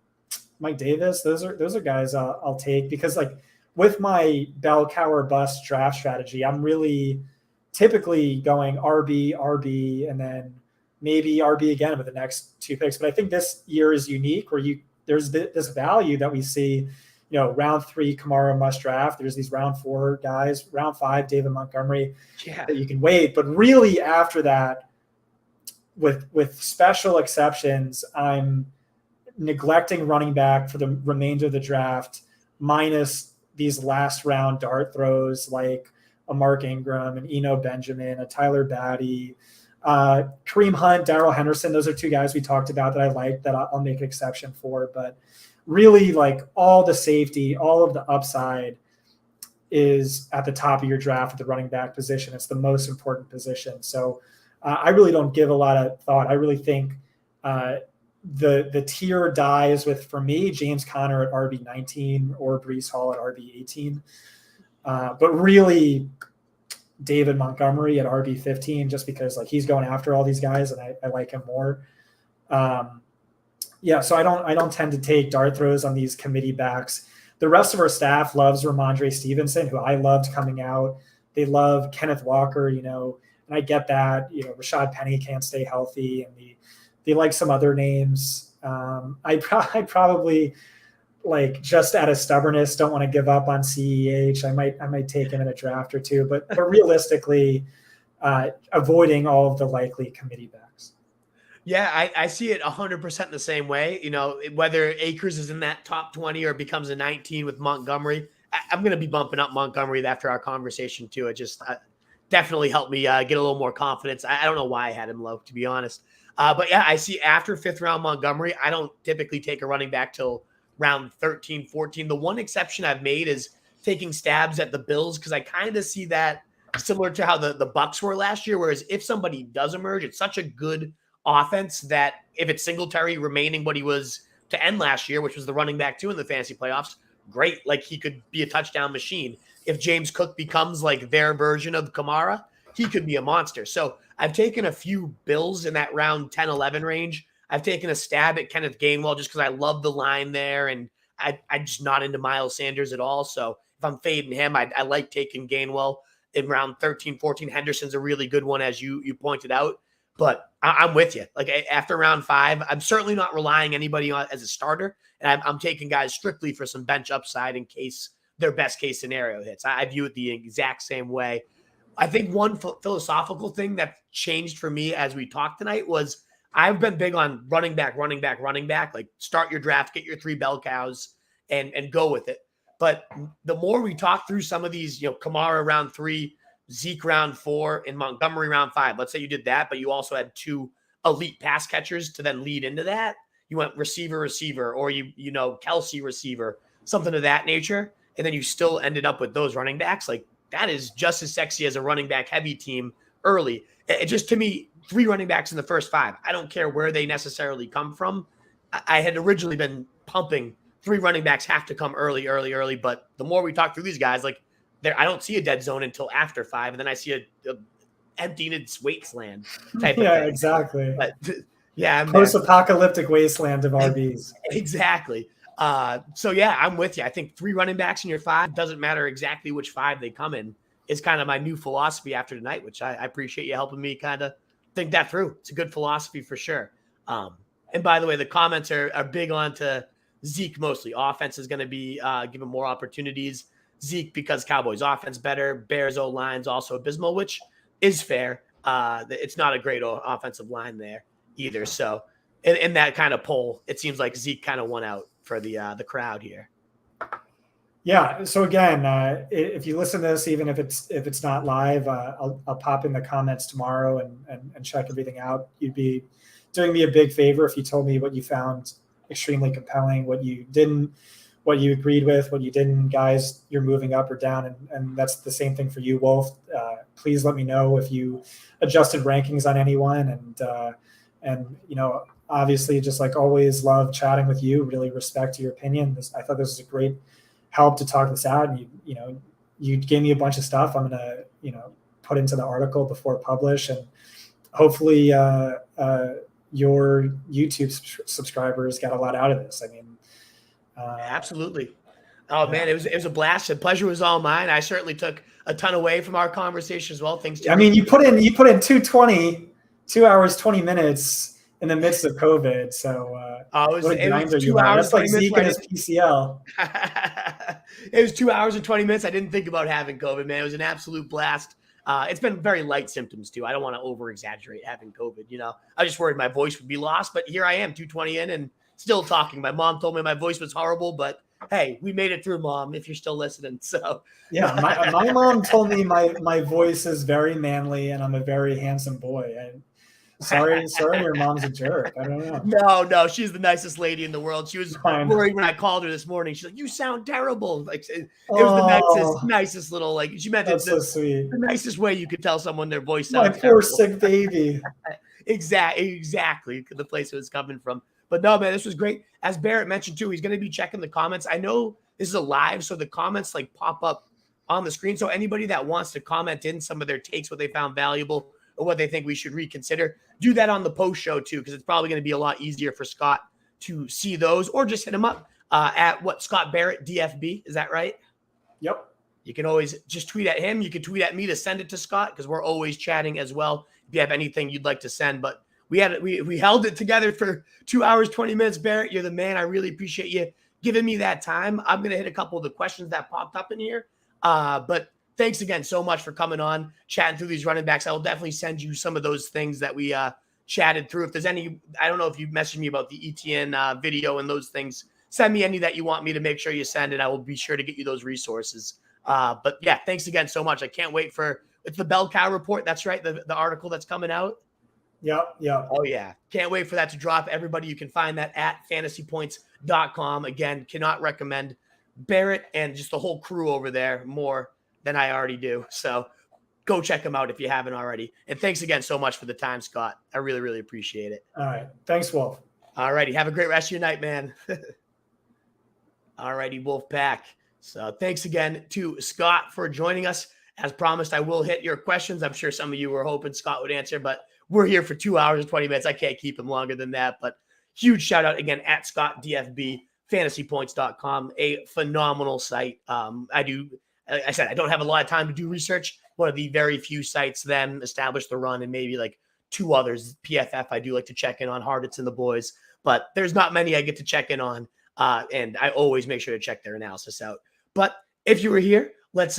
Mike Davis, those are guys I'll take, because like with my bell cow or bust draft strategy, I'm really typically going RB, and then maybe RB again with the next 2 picks. But I think this year is unique where there's this value that we see, round 3 Kamara must draft. There's these round 4 guys, round 5 David Montgomery that you can wait. But really after that, with special exceptions, I'm neglecting running back for the remainder of the draft, minus these last round dart throws like a Mark Ingram, an Eno Benjamin, a Tyler Batty, Kareem Hunt, Darrell Henderson. Those are 2 guys we talked about that I like, that I'll make an exception for. But really, like, all the safety, all of the upside is at the top of your draft at the running back position. It's the most important position. So I really don't give a lot of thought. I really think the tier dies with, for me, James Conner at RB19 or Breece Hall at RB18. But really, David Montgomery at RB15, just because like he's going after all these guys and I like him more. So I don't tend to take dart throws on these committee backs. The rest of our staff loves Ramondre Stevenson, who I loved coming out. They love Kenneth Walker, and I get that. Rashad Penny can't stay healthy, and they like some other names. I probably, like, just out of stubbornness, don't want to give up on CEH. I might take him in a draft or 2, but realistically, avoiding all of the likely committee backs. Yeah, I see it 100% the same way. You know, whether Akers is in that top 20 or becomes a 19 with Montgomery, I'm going to be bumping up Montgomery after our conversation too. It just definitely helped me get a little more confidence. I don't know why I had him low, to be honest. But yeah, I see after 5th round Montgomery, I don't typically take a running back till round 13, 14. The one exception I've made is taking stabs at the Bills because I kind of see that similar to how the Bucks were last year. Whereas if somebody does emerge, it's such a good offense that if it's Singletary remaining what he was to end last year, which was the running back too in the fantasy playoffs, great. Like he could be a touchdown machine. If James Cook becomes like their version of Kamara, he could be a monster. So I've taken a few Bills in that round 10, 11 range. I've taken a stab at Kenneth Gainwell just because I love the line there. And I'm just not into Miles Sanders at all. So if I'm fading him, I like taking Gainwell in round 13, 14. Henderson's a really good one, as you pointed out. But I'm with you. Like after round 5, I'm certainly not relying anybody on as a starter. And I'm taking guys strictly for some bench upside in case their best case scenario hits. I view it the exact same way. I think one philosophical thing that changed for me as we talked tonight was I've been big on running back. Like start your draft, get your 3 bell cows and go with it. But the more we talk through some of these, Kamara round 3, Zeke round 4, and Montgomery round 5. Let's say you did that, but you also had 2 elite pass catchers to then lead into that. You went receiver, or Kelsey receiver, something of that nature. And then you still ended up with those running backs. Like that is just as sexy as a running back heavy team early. It just, to me, 3 running backs in the first 5. I don't care where they necessarily come from. I had originally been pumping 3 running backs have to come early. But the more we talk through these guys, like I don't see a dead zone until after 5. And then I see a empty in its wasteland type of thing. Exactly. But yeah. Post-apocalyptic wasteland of RBs. Exactly. So yeah, I'm with you. I think 3 running backs in your 5, doesn't matter exactly which 5 they come in, is kind of my new philosophy after tonight, which I appreciate you helping me kind of think that through. It's a good philosophy for sure. And by the way, the comments are big on to Zeke mostly. Offense is going to be given more opportunities. Zeke because Cowboys offense better. Bears O-line's also abysmal, which is fair. It's not a great offensive line there either. So in that kind of poll, it seems like Zeke kind of won out for the crowd here. Yeah. So again, if you listen to this, even if it's not live, I'll pop in the comments tomorrow and check everything out. You'd be doing me a big favor if you told me what you found extremely compelling, what you didn't, what you agreed with, what you didn't. Guys, you're moving up or down, and that's the same thing for you, Wolf. Please let me know if you adjusted rankings on anyone, and obviously, just like always, love chatting with you. Really respect your opinion. I thought this was a great help to talk this out. And you gave me a bunch of stuff. I'm gonna put into the article before publish, and hopefully your YouTube subscribers got a lot out of this. I mean, absolutely. Oh man, it was a blast. The pleasure was all mine. I certainly took a ton away from our conversation as well. Thanks to you put in 2 hours 20 minutes in the midst of COVID. So it was 2 hours. That's like Zeke and his PCL. It was 2 hours and 20 minutes. I didn't think about having COVID, man. It was an absolute blast. It's been very light symptoms too. I don't want to over exaggerate having COVID. I just worried my voice would be lost, but here I am 220 in and still talking. My mom told me my voice was horrible, but hey, we made it through, Mom, if you're still listening. So yeah, my mom told me my voice is very manly and I'm a very handsome boy. And sorry, your mom's a jerk. I don't know. No, she's the nicest lady in the world. She was worried when I called her this morning. She's like, "You sound terrible." Like it was the nicest little, like she meant it so sweet. The nicest way you could tell someone their voice sounds my poor terrible. Sick baby. Exactly the place it was coming from. But no, man, this was great. As Barrett mentioned too, he's going to be checking the comments. I know this is a live, so the comments like pop up on the screen. So anybody that wants to comment in some of their takes, what they found valuable or what they think we should reconsider, do that on the post show too, because it's probably going to be a lot easier for Scott to see those, or just hit him up at Scott Barrett DFB. Is that right? Yep. You can always just tweet at him. You can tweet at me to send it to Scott because we're always chatting as well. If you have anything you'd like to send, but we held it together for 2 hours, 20 minutes. Barrett, you're the man. I really appreciate you giving me that time. I'm going to hit a couple of the questions that popped up in here. But thanks again so much for coming on, chatting through these running backs. I will definitely send you some of those things that we chatted through. If there's any, I don't know if you messaged me about the Etienne video and those things, send me any that you want me to make sure you send, and I will be sure to get you those resources. But yeah, thanks again so much. I can't wait for, it's the Bell Cow report. That's right. The article that's coming out. Yep. Oh yeah. Can't wait for that to drop. Everybody, you can find that at fantasypoints.com. Again, cannot recommend Barrett and just the whole crew over there more than I already do. So go check them out if you haven't already. And thanks again so much for the time, Scott. I really, really appreciate it. All right. Thanks, Wolf. All righty. Have a great rest of your night, man. All righty, Wolf Pack. So thanks again to Scott for joining us. As promised, I will hit your questions. I'm sure some of you were hoping Scott would answer, but we're here for 2 hours and 20 minutes. I can't keep him longer than that. But huge shout out again at Scott DFB, fantasypoints.com, a phenomenal site. I said, I don't have a lot of time to do research. One of the very few sites then established the run, and maybe like 2 others. PFF, I do like to check in on Harditz and the boys, but there's not many I get to check in on. And I always make sure to check their analysis out. But if you were here, let's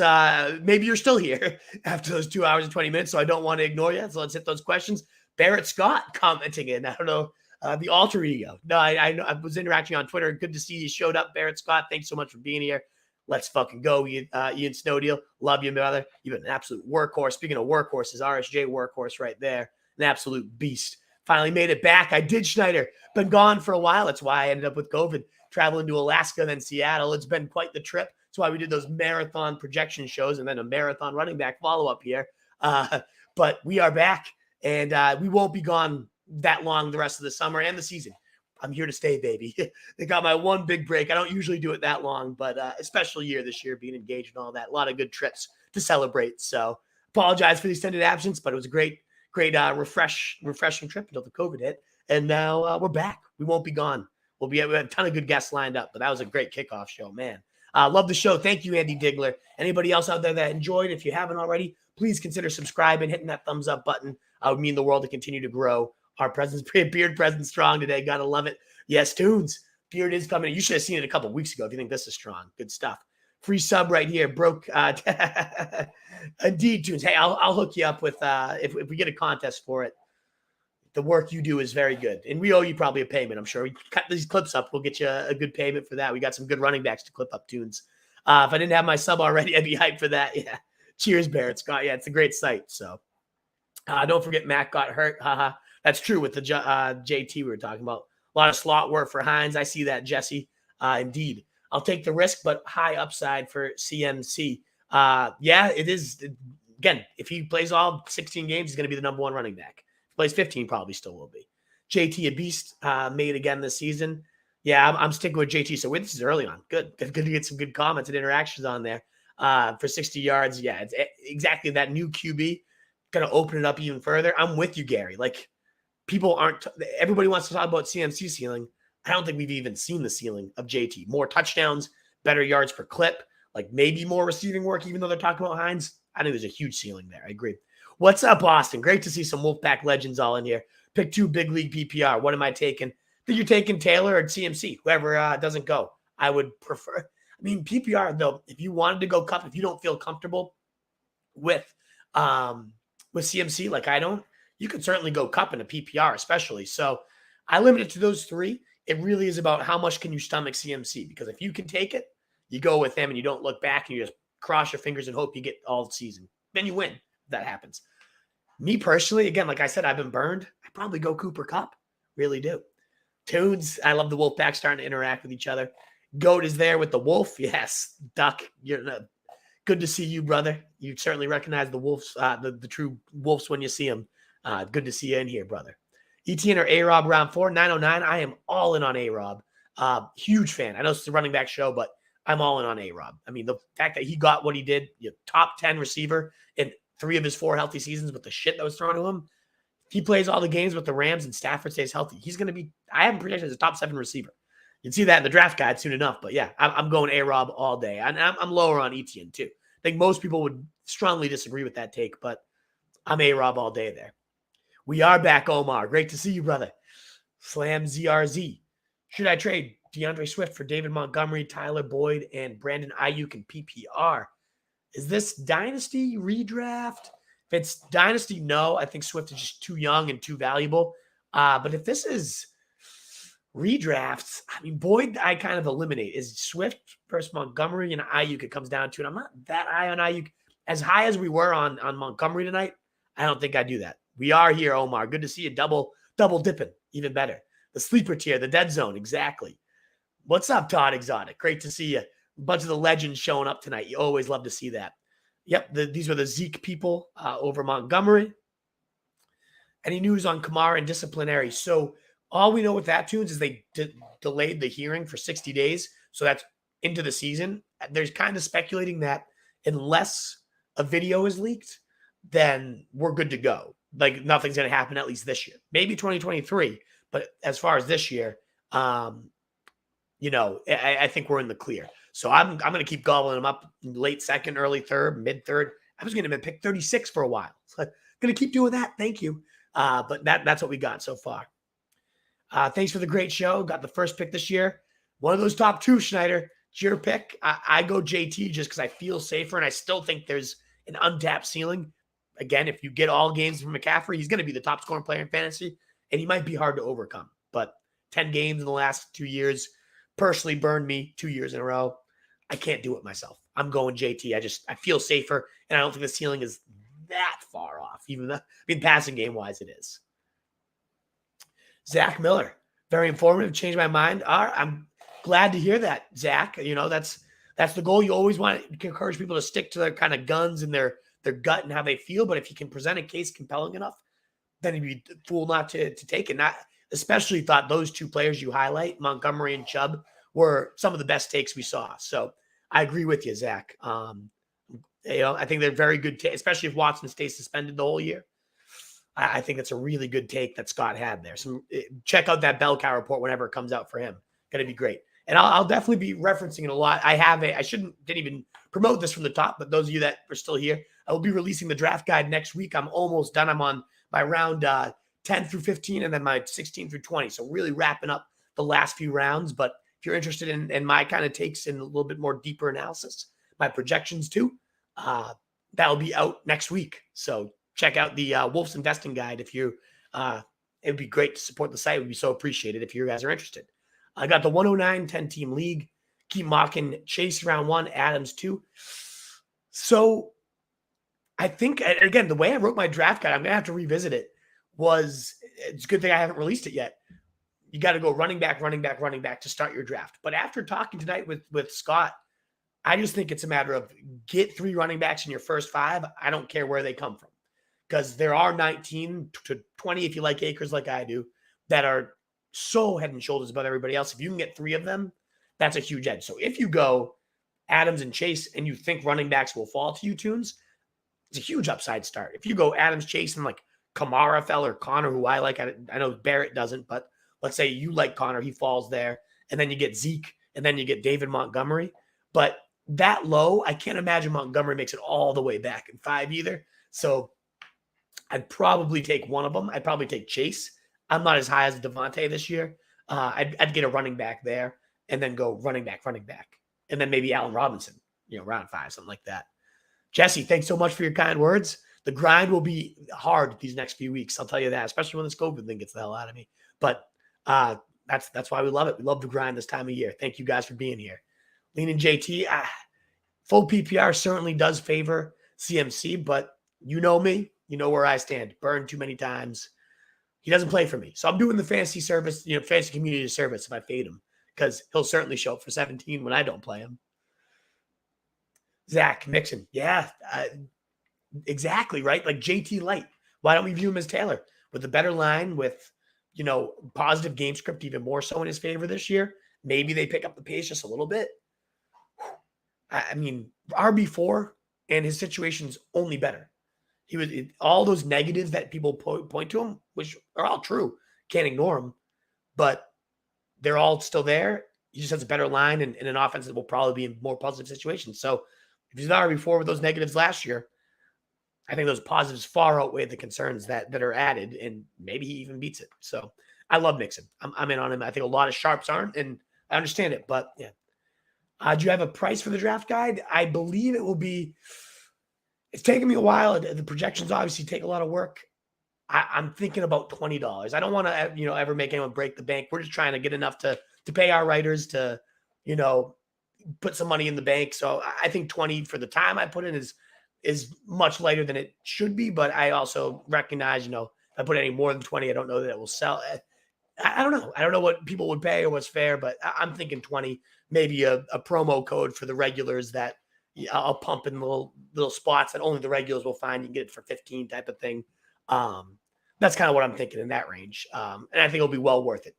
maybe you're still here after those 2 hours and 20 minutes, so I don't want to ignore you. So let's hit those questions. Barrett Scott commenting in. I don't know, the alter ego. No, I was interacting on Twitter. Good to see you showed up, Barrett Scott. Thanks so much for being here. Let's fucking go, Ian Snowdeal. Love you, brother. You've been an absolute workhorse. Speaking of workhorses, RSJ workhorse right there. An absolute beast. Finally made it back. I did, Schneider. Been gone for a while. That's why I ended up with COVID. Traveling to Alaska, then Seattle. It's been quite the trip. That's why we did those marathon projection shows and then a marathon running back follow-up here. But we are back, and we won't be gone that long the rest of the summer and the season. I'm here to stay, baby. They got my one big break. I don't usually do it that long, but a special year this year, being engaged and all that. A lot of good trips to celebrate. So apologize for the extended absence, but it was a great refreshing trip until the COVID hit. And now we're back. We won't be gone. We have a ton of good guests lined up, but that was a great kickoff show, man. Love the show. Thank you, Andy Digler. Anybody else out there that enjoyed, if you haven't already, please consider subscribing, hitting that thumbs up button. Would mean the world to continue to grow. Our presence, beard presence strong today. Gotta love it. Yes, Tunes. Beard is coming. You should have seen it a couple weeks ago if you think this is strong. Good stuff. Free sub right here. Broke. Indeed, Tunes. Hey, I'll hook you up with if we get a contest for it. The work you do is very good. And we owe you probably a payment, I'm sure. We cut these clips up. We'll get you a good payment for that. We got some good running backs to clip up, Tunes. If I didn't have my sub already, I'd be hyped for that. Yeah. Cheers, Barrett Scott. Yeah, it's a great site. So don't forget Matt got hurt. Haha. That's true with the JT we were talking about. A lot of slot work for Hines. I see that, Jesse. Indeed. I'll take the risk, but high upside for CMC. Yeah, it is. Again, if he plays all 16 games, he's going to be the number 1 running back. If he plays 15, probably still will be. JT, a beast, made again this season. Yeah, I'm sticking with JT. So this is early on. Good to get some good comments and interactions on there for 60 yards. Yeah, it's exactly that new QB. Going to open it up even further. I'm with you, Gary. Like, everybody wants to talk about CMC ceiling. I don't think we've even seen the ceiling of JT. More touchdowns, better yards per clip, like maybe more receiving work, even though they're talking about Hines. I think there's a huge ceiling there. I agree. What's up, Austin? Great to see some Wolfpack legends all in here. Pick 2 big league PPR. What am I taking? Think you're taking Taylor or CMC? Whoever doesn't go. I would prefer. I mean, PPR, though, if you wanted to go Cup, if you don't feel comfortable with CMC like I don't, you could certainly go Cup in a PPR, especially. So I limit it to those 3. It really is about how much can you stomach CMC, because if you can take it, you go with him and you don't look back and you just cross your fingers and hope you get all the season. Then you win if that happens. Me personally, again, like I said, I've been burned. I probably go Cooper Kupp. Really do. Tunes, I love the Wolfpack starting to interact with each other. Goat is there with the Wolf. Yes. Duck, you're good to see you, brother. You certainly recognize the Wolves, the true Wolves when you see them. Good to see you in here, brother. Etienne or A-Rob round 4, 909. I am all in on A-Rob. Huge fan. I know it's a running back show, but I'm all in on A-Rob. I mean, the fact that he got what he did, top 10 receiver in 3 of his 4 healthy seasons with the shit that was thrown to him. If he plays all the games with the Rams and Stafford stays healthy, he's going to be, I have him projected as a top 7 receiver. You'd see that in the draft guide soon enough. But yeah, I'm going A-Rob all day. And I'm lower on Etienne too. I think most people would strongly disagree with that take, but I'm A-Rob all day there. We are back, Omar. Great to see you, brother. Slam ZRZ. Should I trade DeAndre Swift for David Montgomery, Tyler Boyd, and Brandon Ayuk in PPR? Is this dynasty redraft? If it's dynasty, no. I think Swift is just too young and too valuable. But if this is redrafts, I mean, Boyd, I kind of eliminate. Is Swift versus Montgomery and Ayuk it comes down to, and I'm not that high on Ayuk. As high as we were on Montgomery tonight, I don't think I do that. We are here, Omar. Good to see you double dipping. Even better. The sleeper tier, the dead zone, exactly. What's up, Todd Exotic? Great to see you. A bunch of the legends showing up tonight. You always love to see that. Yep, these were the Zeke people over Montgomery. Any news on Kamara and disciplinary? So all we know with that, Tunes, is they delayed the hearing for 60 days. So that's into the season. There's kind of speculating that unless a video is leaked, then we're good to go. Like nothing's going to happen at least this year. Maybe 2023. But as far as this year, I think we're in the clear. So I'm going to keep gobbling them up late second, early third, mid third. I was going to pick 36 for a while. So I'm going to keep doing that. Thank you. But that's what we got so far. Thanks for the great show. Got the first pick this year. One of those top two, Schneider. It's your pick. I go JT just because I feel safer, and I still think there's an untapped ceiling. Again, if you get all games from McCaffrey, he's going to be the top scoring player in fantasy, and he might be hard to overcome. But 10 games in the last 2 years personally burned me 2 years in a row. I can't do it myself. I'm going JT. I feel safer, and I don't think the ceiling is that far off, even though, passing game-wise it is. Zach Miller, very informative, changed my mind. I'm glad to hear that, Zach. That's the goal. You always want to encourage people to stick to their kind of guns and their gut and how they feel, but if you can present a case compelling enough, then you'd be a fool not to take it. Not especially thought those two players you highlight, Montgomery and Chubb, were some of the best takes we saw. So I agree with you, Zach. I think they're very good, especially if Watson stays suspended the whole year. I think it's a really good take that Scott had there. So check out that bell cow report whenever it comes out for him. Going to be great. And I'll definitely be referencing it a lot. I didn't even promote this from the top, but those of you that are still here, I will be releasing the draft guide next week. I'm almost done. I'm on my round 10 through 15 and then my 16 through 20. So really wrapping up the last few rounds. But if you're interested in my kind of takes in a little bit more deeper analysis, my projections too, that'll be out next week. So check out the Wolf's Investing Guide if you it would be great to support the site. It would be so appreciated if you guys are interested. I got the 109 10-team league. Keep mocking Chase round 1, Adams 2. So I think, again, the way I wrote my draft guide, I'm going to have to revisit it, it's a good thing I haven't released it yet. You got to go running back to start your draft. But after talking tonight with Scott, I just think it's a matter of get 3 running backs in your first 5. I don't care where they come from. Because there are 19 to 20, if you like Akers like I do, that are so head and shoulders above everybody else. If you can get 3 of them, that's a huge edge. So if you go Adams and Chase and you think running backs will fall to you, Tunes, it's a huge upside start. If you go Adams, Chase, and like Kamara fell or Connor, who I like, I know Barrett doesn't, but let's say you like Connor, he falls there. And then you get Zeke, and then you get David Montgomery. But that low, I can't imagine Montgomery makes it all the way back in 5 either. So I'd probably take one of them. I'd probably take Chase. I'm not as high as Javonte this year. I'd get a running back there and then go running back. And then maybe Allen Robinson, round 5, something like that. Jesse, thanks so much for your kind words. The grind will be hard these next few weeks. I'll tell you that, especially when this COVID thing gets the hell out of me. But that's why we love it. We love the grind this time of year. Thank you guys for being here. Lean and JT, full PPR certainly does favor CMC, but you know me. You know where I stand. Burned too many times. He doesn't play for me. So I'm doing the fantasy service, fantasy community service if I fade him, because he'll certainly show up for 17 when I don't play him. Zach Mixon. Yeah, exactly, right? Like JT Light. Why don't we view him as Taylor? With a better line, with, positive game script, even more so in his favor this year. Maybe they pick up the pace just a little bit. I mean, RB4 and his situation's only better. He was all those negatives that people point to him, which are all true. Can't ignore them, but they're all still there. He just has a better line and an offense that will probably be in more positive situations. So if he's not RB4 with those negatives last year, I think those positives far outweigh the concerns that are added, and maybe he even beats it. So I love Mixon. I'm in on him. I think a lot of sharps aren't, and I understand it, but yeah. Do you have a price for the draft guide? I believe it will be It's taken me a while. The projections obviously take a lot of work. I'm thinking about $20. I don't want to, ever make anyone break the bank. We're just trying to get enough to pay our writers to, put some money in the bank. So I think 20 for the time I put in is much lighter than it should be. But I also recognize, if I put any more than 20, I don't know that it will sell. I don't know. I don't know what people would pay or what's fair, but I'm thinking 20, maybe a promo code for the regulars that I'll pump in little spots that only the regulars will find. You can get it for 15 type of thing. That's kind of what I'm thinking in that range. And I think it'll be well worth it.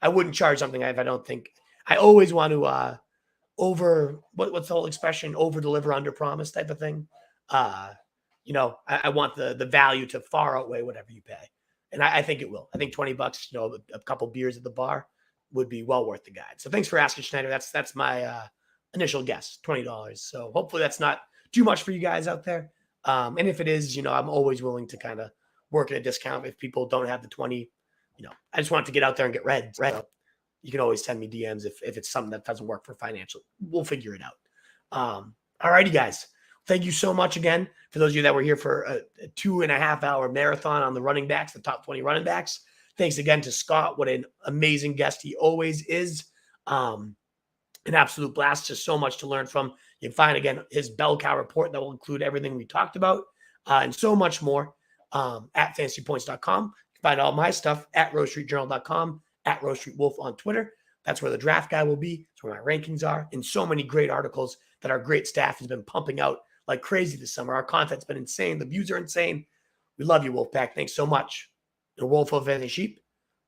I wouldn't charge something if I don't think. I always want to what's the whole expression? Over deliver, under promise type of thing. I want the value to far outweigh whatever you pay. And I think it will. I think $20, a couple beers at the bar would be well worth the guide. So thanks for asking, Schneider. That's my initial guess, $20. So hopefully that's not too much for you guys out there. And if it is, I'm always willing to kind of work at a discount if people don't have the 20. I just want to get out there and get read. So you can always send me DMs if it's something that doesn't work for financial. We'll figure it out. All righty, guys. Thank you so much again for those of you that were here for a 2.5 hour marathon on the running backs, the top 20 running backs. Thanks again to Scott. What an amazing guest he always is. An absolute blast. Just so much to learn from. You can find, again, his bell cow report that will include everything we talked about and so much more at fantasypoints.com. You can find all my stuff at rosestreetjournal.com, at Rose Street Wolf on Twitter. That's where the draft guy will be. That's where my rankings are, and so many great articles that our great staff has been pumping out like crazy this summer. Our content's been insane. The views are insane. We love you, Wolfpack. Thanks so much. The wolf of any sheep,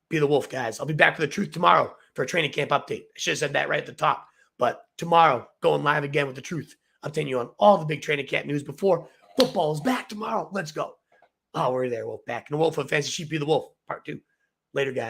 be the wolf, guys. I'll be back with the truth tomorrow for a training camp update. I should have said that right at the top. But tomorrow, going live again with the truth. Updating you on all the big training camp news before football is back tomorrow. Let's go. Oh, we're there, Wolfpack. And the wolf of fantasy sheep, be the wolf. Part 2. Later, guys.